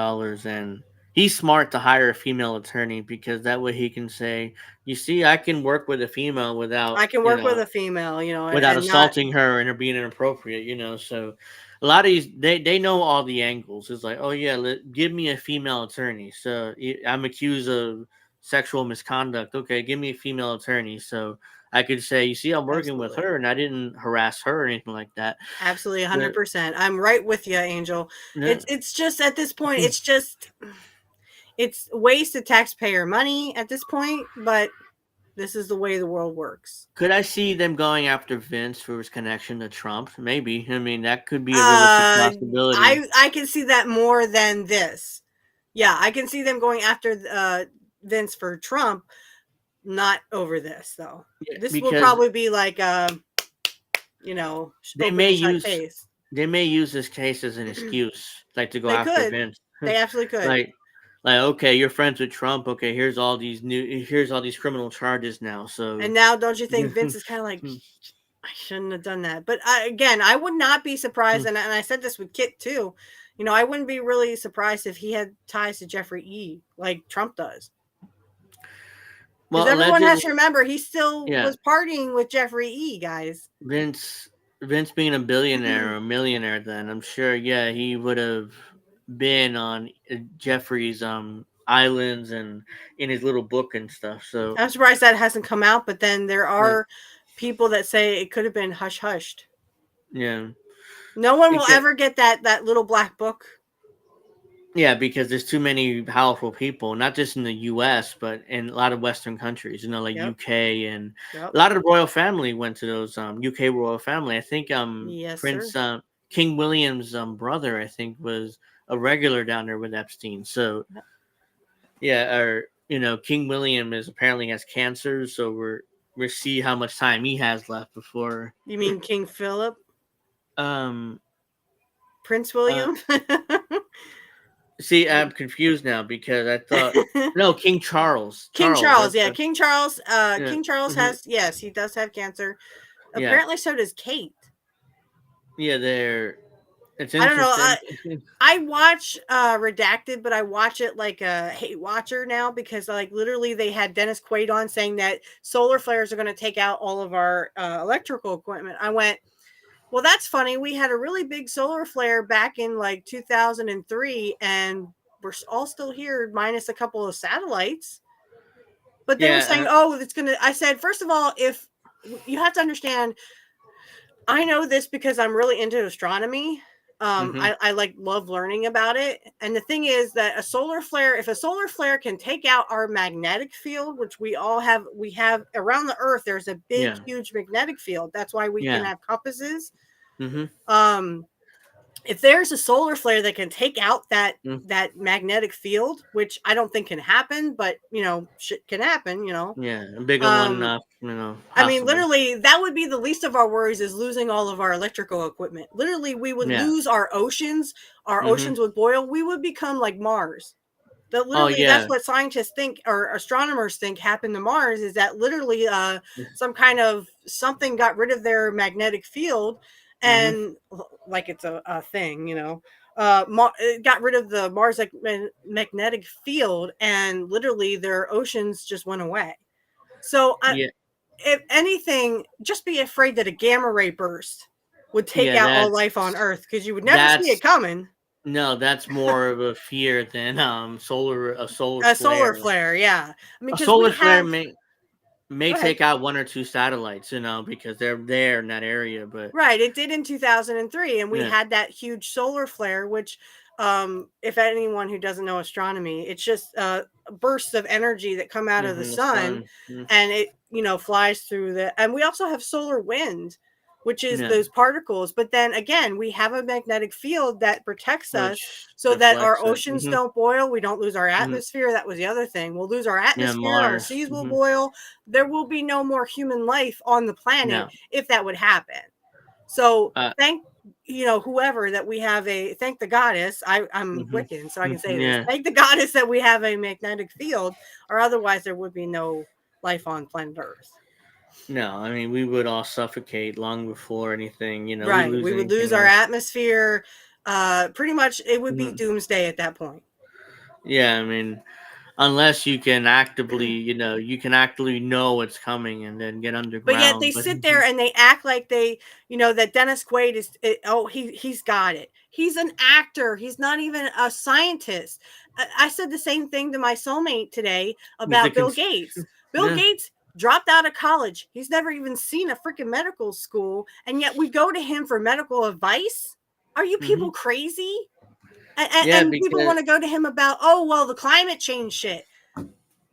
and he's smart to hire a female attorney because that way he can say, "You see, I can work with a female without with a female, without and assaulting her and her being inappropriate." So a lot of these they know all the angles. It's like, oh yeah, give me a female attorney. So I'm accused of sexual misconduct. Okay, give me a female attorney. So I could say, you see, I'm working with her and I didn't harass her or anything like that. Absolutely, 100%. I'm right with you, Angel. Yeah. It's just at this point, it's wasted taxpayer money at this point, but this is the way the world works. Could I see them going after Vince for his connection to Trump? Maybe. I mean, that could be a realistic possibility. I can see that more than this. Yeah, I can see them going after Vince for Trump, not over this though. Yeah, this will probably be like they may use this case as an excuse, like to go after Vince. They absolutely could. Like, okay, you're friends with Trump. Okay, here's all these criminal charges now. So, and now, don't you think Vince is kind of like, I shouldn't have done that? But again, I would not be surprised, and I said this with Kit too. I wouldn't be really surprised if he had ties to Jeffrey E. like Trump does. Because everyone has to remember, he still was partying with Jeffrey E. Guys. Vince being a billionaire or a millionaire, then I'm sure, he would have been on Jeffrey's islands and in his little book and stuff. So I'm surprised that hasn't come out, but then there are people that say it could have been hushed. Yeah. No one will ever get that little black book. Yeah, because there's too many powerful people, not just in the U.S., but in a lot of Western countries, like UK, and a lot of the royal family went to those UK royal family. I think Prince King William's brother, I think, was a regular down there with Epstein. So, King William apparently has cancer, so we'll see how much time he has left before. You mean King Philip? Prince William? See, I'm confused now because I thought King Charles. King Charles. King Charles has, yes, he does have cancer. Apparently, so does Kate. Yeah, it's interesting. I don't know. I watch Redacted, but I watch it like a hate watcher now because, literally, they had Dennis Quaid on saying that solar flares are going to take out all of our electrical equipment. I went, well, that's funny. We had a really big solar flare back in 2003, and we're all still here, minus a couple of satellites. But they were saying, it's going to. I said, first of all, if you have to understand, I know this because I'm really into astronomy. I love learning about it. And the thing is that if a solar flare can take out our magnetic field, which we have around the Earth, there's a big, huge magnetic field. That's why we can have compasses. if there's a solar flare that can take out that Mm, that magnetic field, which I don't think can happen, but shit can happen. yeah, a bigger one, Um, I mean, possible. literally, that would be the least of our worries is losing all of our electrical equipment. Literally, we would Yeah. lose our oceans. Our Hmm. oceans would boil. We would become like Mars. That Oh literally, that's yeah. what scientists think or astronomers think happened to Mars is that literally some kind of something got rid of their magnetic field Hmm. and like it's a thing, it got rid of the Mars magnetic field and literally their oceans just went away. So Yeah. if anything, just be afraid that a gamma ray burst would take Yeah. out all life on Earth because you would never see it That's coming. no. That's more of a fear than a solar A solar flare. flare, yeah. I mean, A because solar we flare have. may Go ahead. take out one or two satellites, because they're there in that area. But Right, it did in 2003, and we yeah. had that huge solar flare, which, if anyone who doesn't know astronomy, it's just bursts of energy that come out of the The sun, sun. Mm, and it flies through the. And we also have solar wind, which is yeah. those particles. But then again, we have a magnetic field that protects us, Which so that our deflects it. oceans don't boil. We don't lose our Hmm. atmosphere. That was the other thing. We'll lose our Yeah. atmosphere. Our Mars. seas will boil. There will be no more human life on the planet No. if that would happen. So Uh. thank whoever that we have thank the goddess. I'm Hmm. Wiccan, so I can say this. Yeah. Thank the goddess that we have a magnetic field, or otherwise there would be no life on planet Earth. No, I mean we would all suffocate long before anything. We Right. lose We would lose anything our else. atmosphere. Pretty much it would be Mhm. doomsday at that point. Yeah, I mean, unless you can actively, you can actively know it's coming and then get But yet underground. they But sit there and they act like that Dennis Quaid he's got it. He's an actor. He's not even a scientist. I said the same thing to my soulmate today he's a about Bill Gates. Bill yeah. Gates dropped out of college. He's never even seen a freaking medical school, and yet we go to him for medical advice. Are you Hmm. people crazy? Yeah, And people because want to go to him about, oh well, the climate change shit.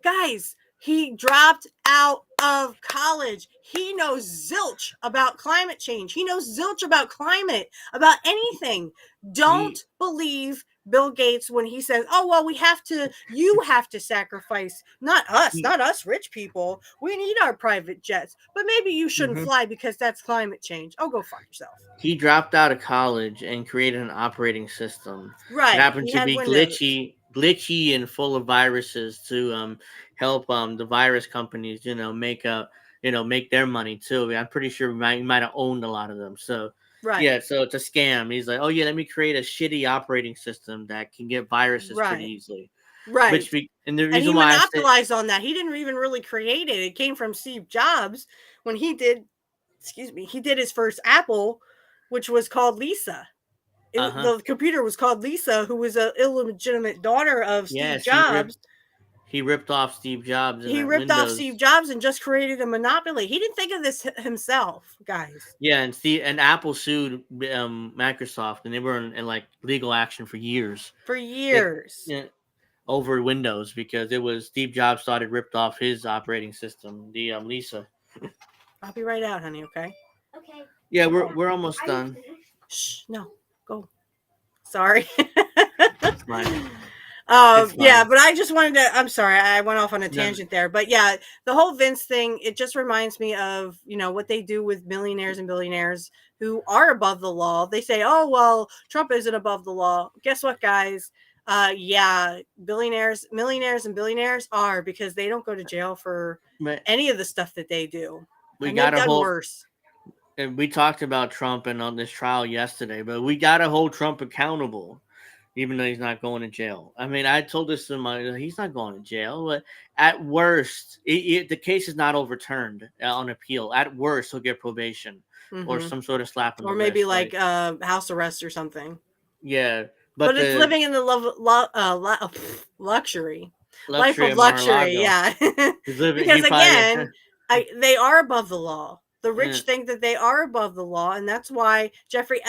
Guys, he dropped out of college. He knows zilch about climate change. He knows zilch about climate, about anything. Don't he believe Bill Gates when he says, oh, well, you have to sacrifice, he not us rich people. We need our private jets, but maybe you shouldn't mhm. fly because that's climate change. Oh, go fuck yourself. He dropped out of college and created an operating system that Right. happened He to had be Windows. glitchy and full of viruses to help the virus companies, make their money too. I mean, I'm pretty sure he might have owned a lot of them. So Right. yeah, so it's a scam. He's like, oh yeah, let me create a shitty operating system that can get viruses pretty Right. easily. Right. And the And he reason why I say, monopolized on that. He didn't even really create it. It came from Steve Jobs when he did his first Apple, which was called Lisa. uh-huh, The computer was called Lisa, who was an illegitimate daughter of Steve yes, Jobs. he ripped off Steve Jobs in He that ripped off Steve Windows. Jobs and just created a monopoly. He didn't think of this himself, guys, Yeah, and Apple sued Microsoft, and they were in like legal action for years. for They, years. yeah, over Windows because it was Steve Jobs thought it ripped off his operating system, the Lisa. I'll be right out, honey, okay? Okay. Yeah, we're almost done. Shh, no, go. Sorry. It's fine. It's Yeah, fine. but I just wanted to. I'm sorry, I went off on a No, tangent there. But yeah, the whole Vince thing, it just reminds me of, what they do with millionaires and billionaires who are above the law. They say, oh, well, Trump isn't above the law. Guess what, guys? Yeah, millionaires, and billionaires are because they don't go to jail for but any of the stuff that they do. we And they've got to done hold. worse. And we talked about Trump and on this trial yesterday, but we got to hold Trump accountable, even though he's not going to jail. I mean, I told this to he's not going to jail, but at worst, the case is not overturned on appeal. At worst, he'll get probation or Hmm. some sort of slap on Or the maybe wrist. like house arrest or something. Yeah, but But it's the living in the luxury, life luxury of of luxury. Mar-a-Lago, Yeah, he's living. because He probably, again, they are above the law. The yeah, rich think that they are above the law, and that's why Jeffrey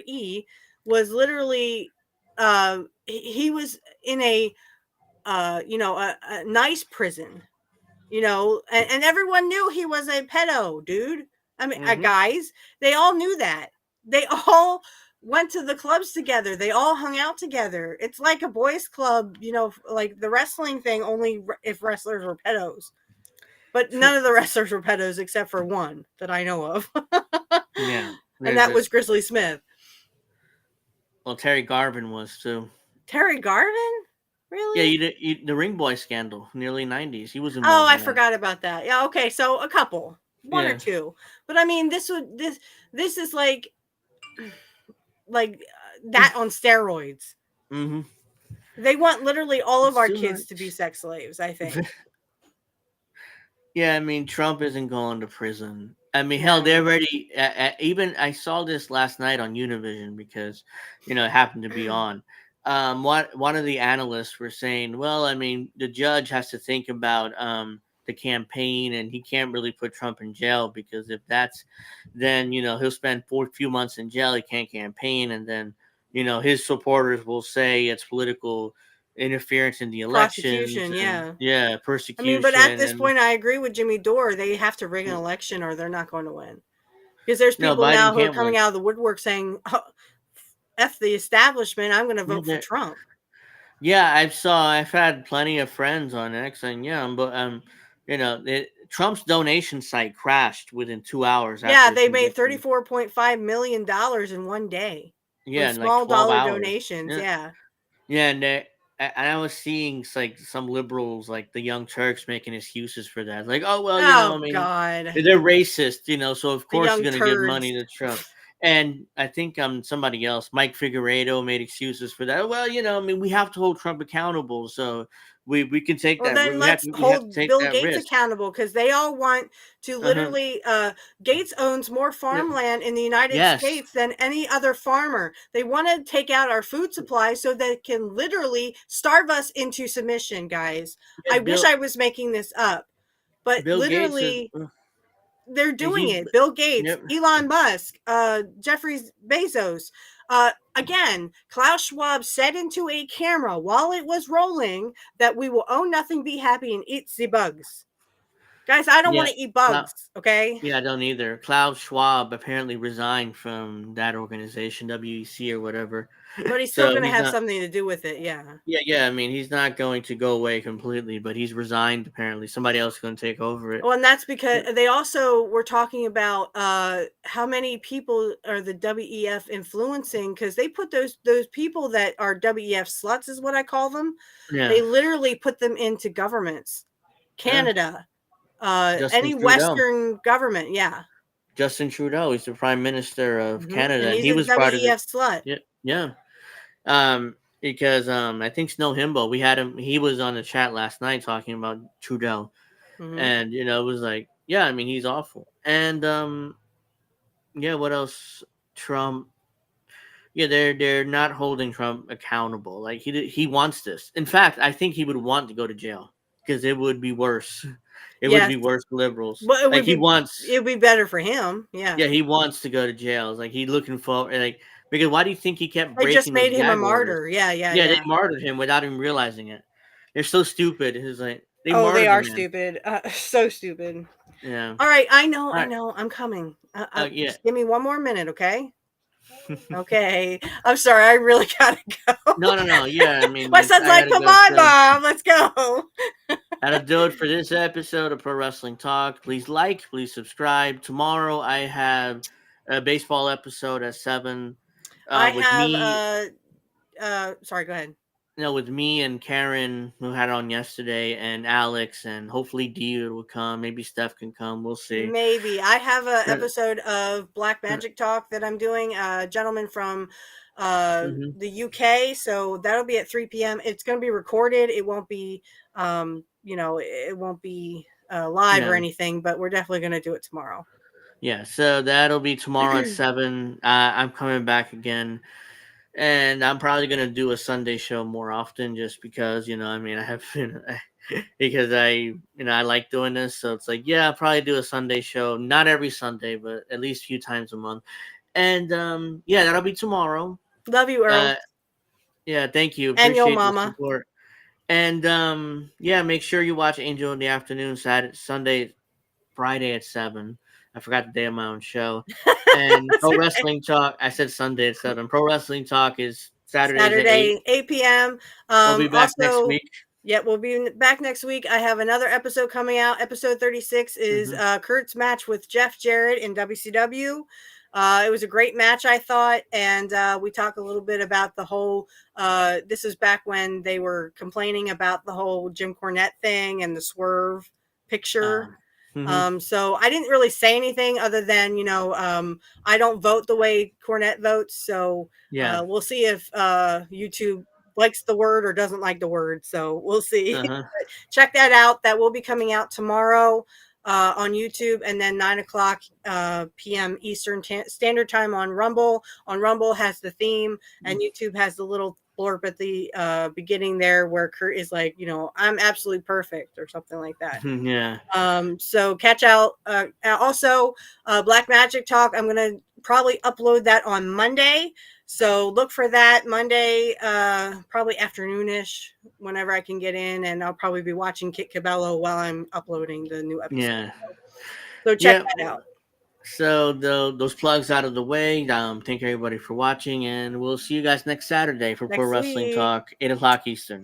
E. was literally, he was in a nice prison, and everyone knew he was a pedo, dude. I mean, mm-hmm. guys, they all knew that. They all went to the clubs together. They all hung out together. It's like a boys' club, like the wrestling thing, only if wrestlers were pedos. But none of the wrestlers were pedos except for one that I know of. Yeah. And that was Grizzly Smith. Well, Terry Garvin was too. Terry Garvin? Really? Yeah, the Ring Boy scandal, nearly 90s. He was Oh, involved. I forgot about that. Yeah, okay, so a couple, one or two. But I mean, this is like that on steroids. Mm-hmm. They want literally all of It's our too kids much. to be sex slaves, I think. Yeah, I mean, Trump isn't going to prison. I mean, No. hell, they're already. Even I saw this last night on Univision because, it happened to be on. One of the analysts were saying, well, I mean, the judge has to think about the campaign, and he can't really put Trump in jail because if that's, then he'll spend few months in jail. He can't campaign, and then his supporters will say it's political interference in the elections. Prosecution, Yeah, I persecution. mean, but at this point, I agree with Jimmy Dore. They have to rig an election or they're not going to win. Because there's No, people Biden now who are can't coming win. out of the woodwork saying, F the establishment, I'm going to vote for they're- Trump. Yeah, I've had plenty of friends on X saying, yeah, but Trump's donation site crashed within 2 hours. Yeah, After they his made conviction. $34.5 million in one day Yeah, with in like small 12 dollar hours. donations. Yeah. Yeah, and I was seeing like some liberals, like the Young Turks, making excuses for that. Like, oh well, Oh, I mean, God. they're racist, so of The course Young you're gonna give money Turds. to Trump. And I think somebody else, Mike Figueredo, made excuses for that. Well, I mean, we have to hold Trump accountable, so we can take Well, that. then We have let's to hold take Bill that Gates risk. accountable because they all want to Uh-huh. literally. Gates owns more farmland in the United Yes. States than any other farmer. They want to take out our food supply so they can literally starve us into submission, guys. Yeah, I wish I was making this up, but Bill Gates is. literally they're doing He. it. Bill Gates, Yep. Elon Musk, Jeffrey Bezos. Again, Klaus Schwab said into a camera while it was rolling that we will own nothing, be happy, and eat the bugs. Guys, I don't want to eat bugs, okay? Yeah, I don't either. Klaus Schwab apparently resigned from that organization, WEC or whatever. But he's still So going to he's have not. something to do with it, yeah. Yeah. I mean, he's not going to go away completely, but he's resigned. Apparently, somebody else is going to take over it. Well, and that's because they also were talking about how many people are the WEF influencing because they put those people that are WEF sluts is what I call them. Yeah. They literally put them into governments. Canada, any Trudeau. Western government, yeah. Justin Trudeau, he's the Prime Minister of Canada, And he's he a was part of it. WEF slut. Yeah. Because I think Snow Himbo, we had him. He was on the chat last night talking about Trudeau, and it was like, yeah, I mean, he's awful. And yeah, what else? Trump. Yeah, they're not holding Trump accountable. Like he wants this. In fact, I think he would want to go to jail because it would be worse. It would be worse for liberals. Well, It would be better for him. Yeah. Yeah, he wants to go to jail. It's like he's looking for because why do you think he kept breaking? They just made those him a gag orders? martyr. Yeah. Yeah, they martyred him without him realizing it. They're so stupid. It's like they martyred are the man. stupid. So stupid. Yeah. All right, I know. I'm coming. Yeah. Just give me one more minute, okay? Okay. I'm sorry. I really gotta go. No. Yeah, I mean, my son's like, "Come on, Mom, let's go." That'll do it for this episode of Pro Wrestling Talk. Please like, please subscribe. Tomorrow I have a baseball episode at 7. Sorry, go ahead. With me and Karen, who had on yesterday, and Alex, and hopefully Dio will come. Maybe Steph can come. We'll see. Maybe. I have an episode of Black Magic Talk that I'm doing. A gentleman from the UK, so that'll be at 3 p.m. It's going to be recorded. It won't be, it won't be live or anything, but we're definitely going to do it tomorrow. Yeah, so that'll be tomorrow at 7. I'm coming back again. And I'm probably gonna do a Sunday show more often, just because I mean, I have because I like doing this, so it's like, yeah, I'll probably do a Sunday show, not every Sunday, but at least a few times a month. And yeah, that'll be tomorrow. Love you, Earl. Yeah, thank you. And your Appreciate mama. the support. And yeah, make sure you watch Angel in the Afternoon Saturday, Sunday, Friday at 7. I forgot the day of my own show. And That's Pro okay. Wrestling Talk, I said Sunday at 7. Pro Wrestling Talk is Saturdays at 8. Saturday, 8 p.m. We'll be back next Also, week. yeah, we'll be back next week. I have another episode coming out. Episode 36 is Kurt's match with Jeff Jarrett in WCW. It was a great match, I thought, and we talk a little bit about the whole. This is back when they were complaining about the whole Jim Cornette thing and the Swerve picture. So I didn't really say anything other than, I don't vote the way Cornette votes. So Yeah. we'll see if YouTube likes the word or doesn't like the word. So we'll see. Check that out. That will be coming out tomorrow on YouTube, and then 9 o'clock p.m. Eastern Standard Time on Rumble. On Rumble has the theme, and YouTube has the little blurb at the beginning there where Kurt is like, I'm absolutely perfect or something like that. Yeah. So catch out. Also, Black Magic Talk. I'm gonna probably upload that on Monday. So look for that Monday, probably afternoonish, whenever I can get in, and I'll probably be watching Kit Cabello while I'm uploading the new episode. Yeah. So check that out. So those plugs out of the way. Thank everybody for watching, and we'll see you guys next Saturday for Pro Wrestling Talk, 8 o'clock Eastern.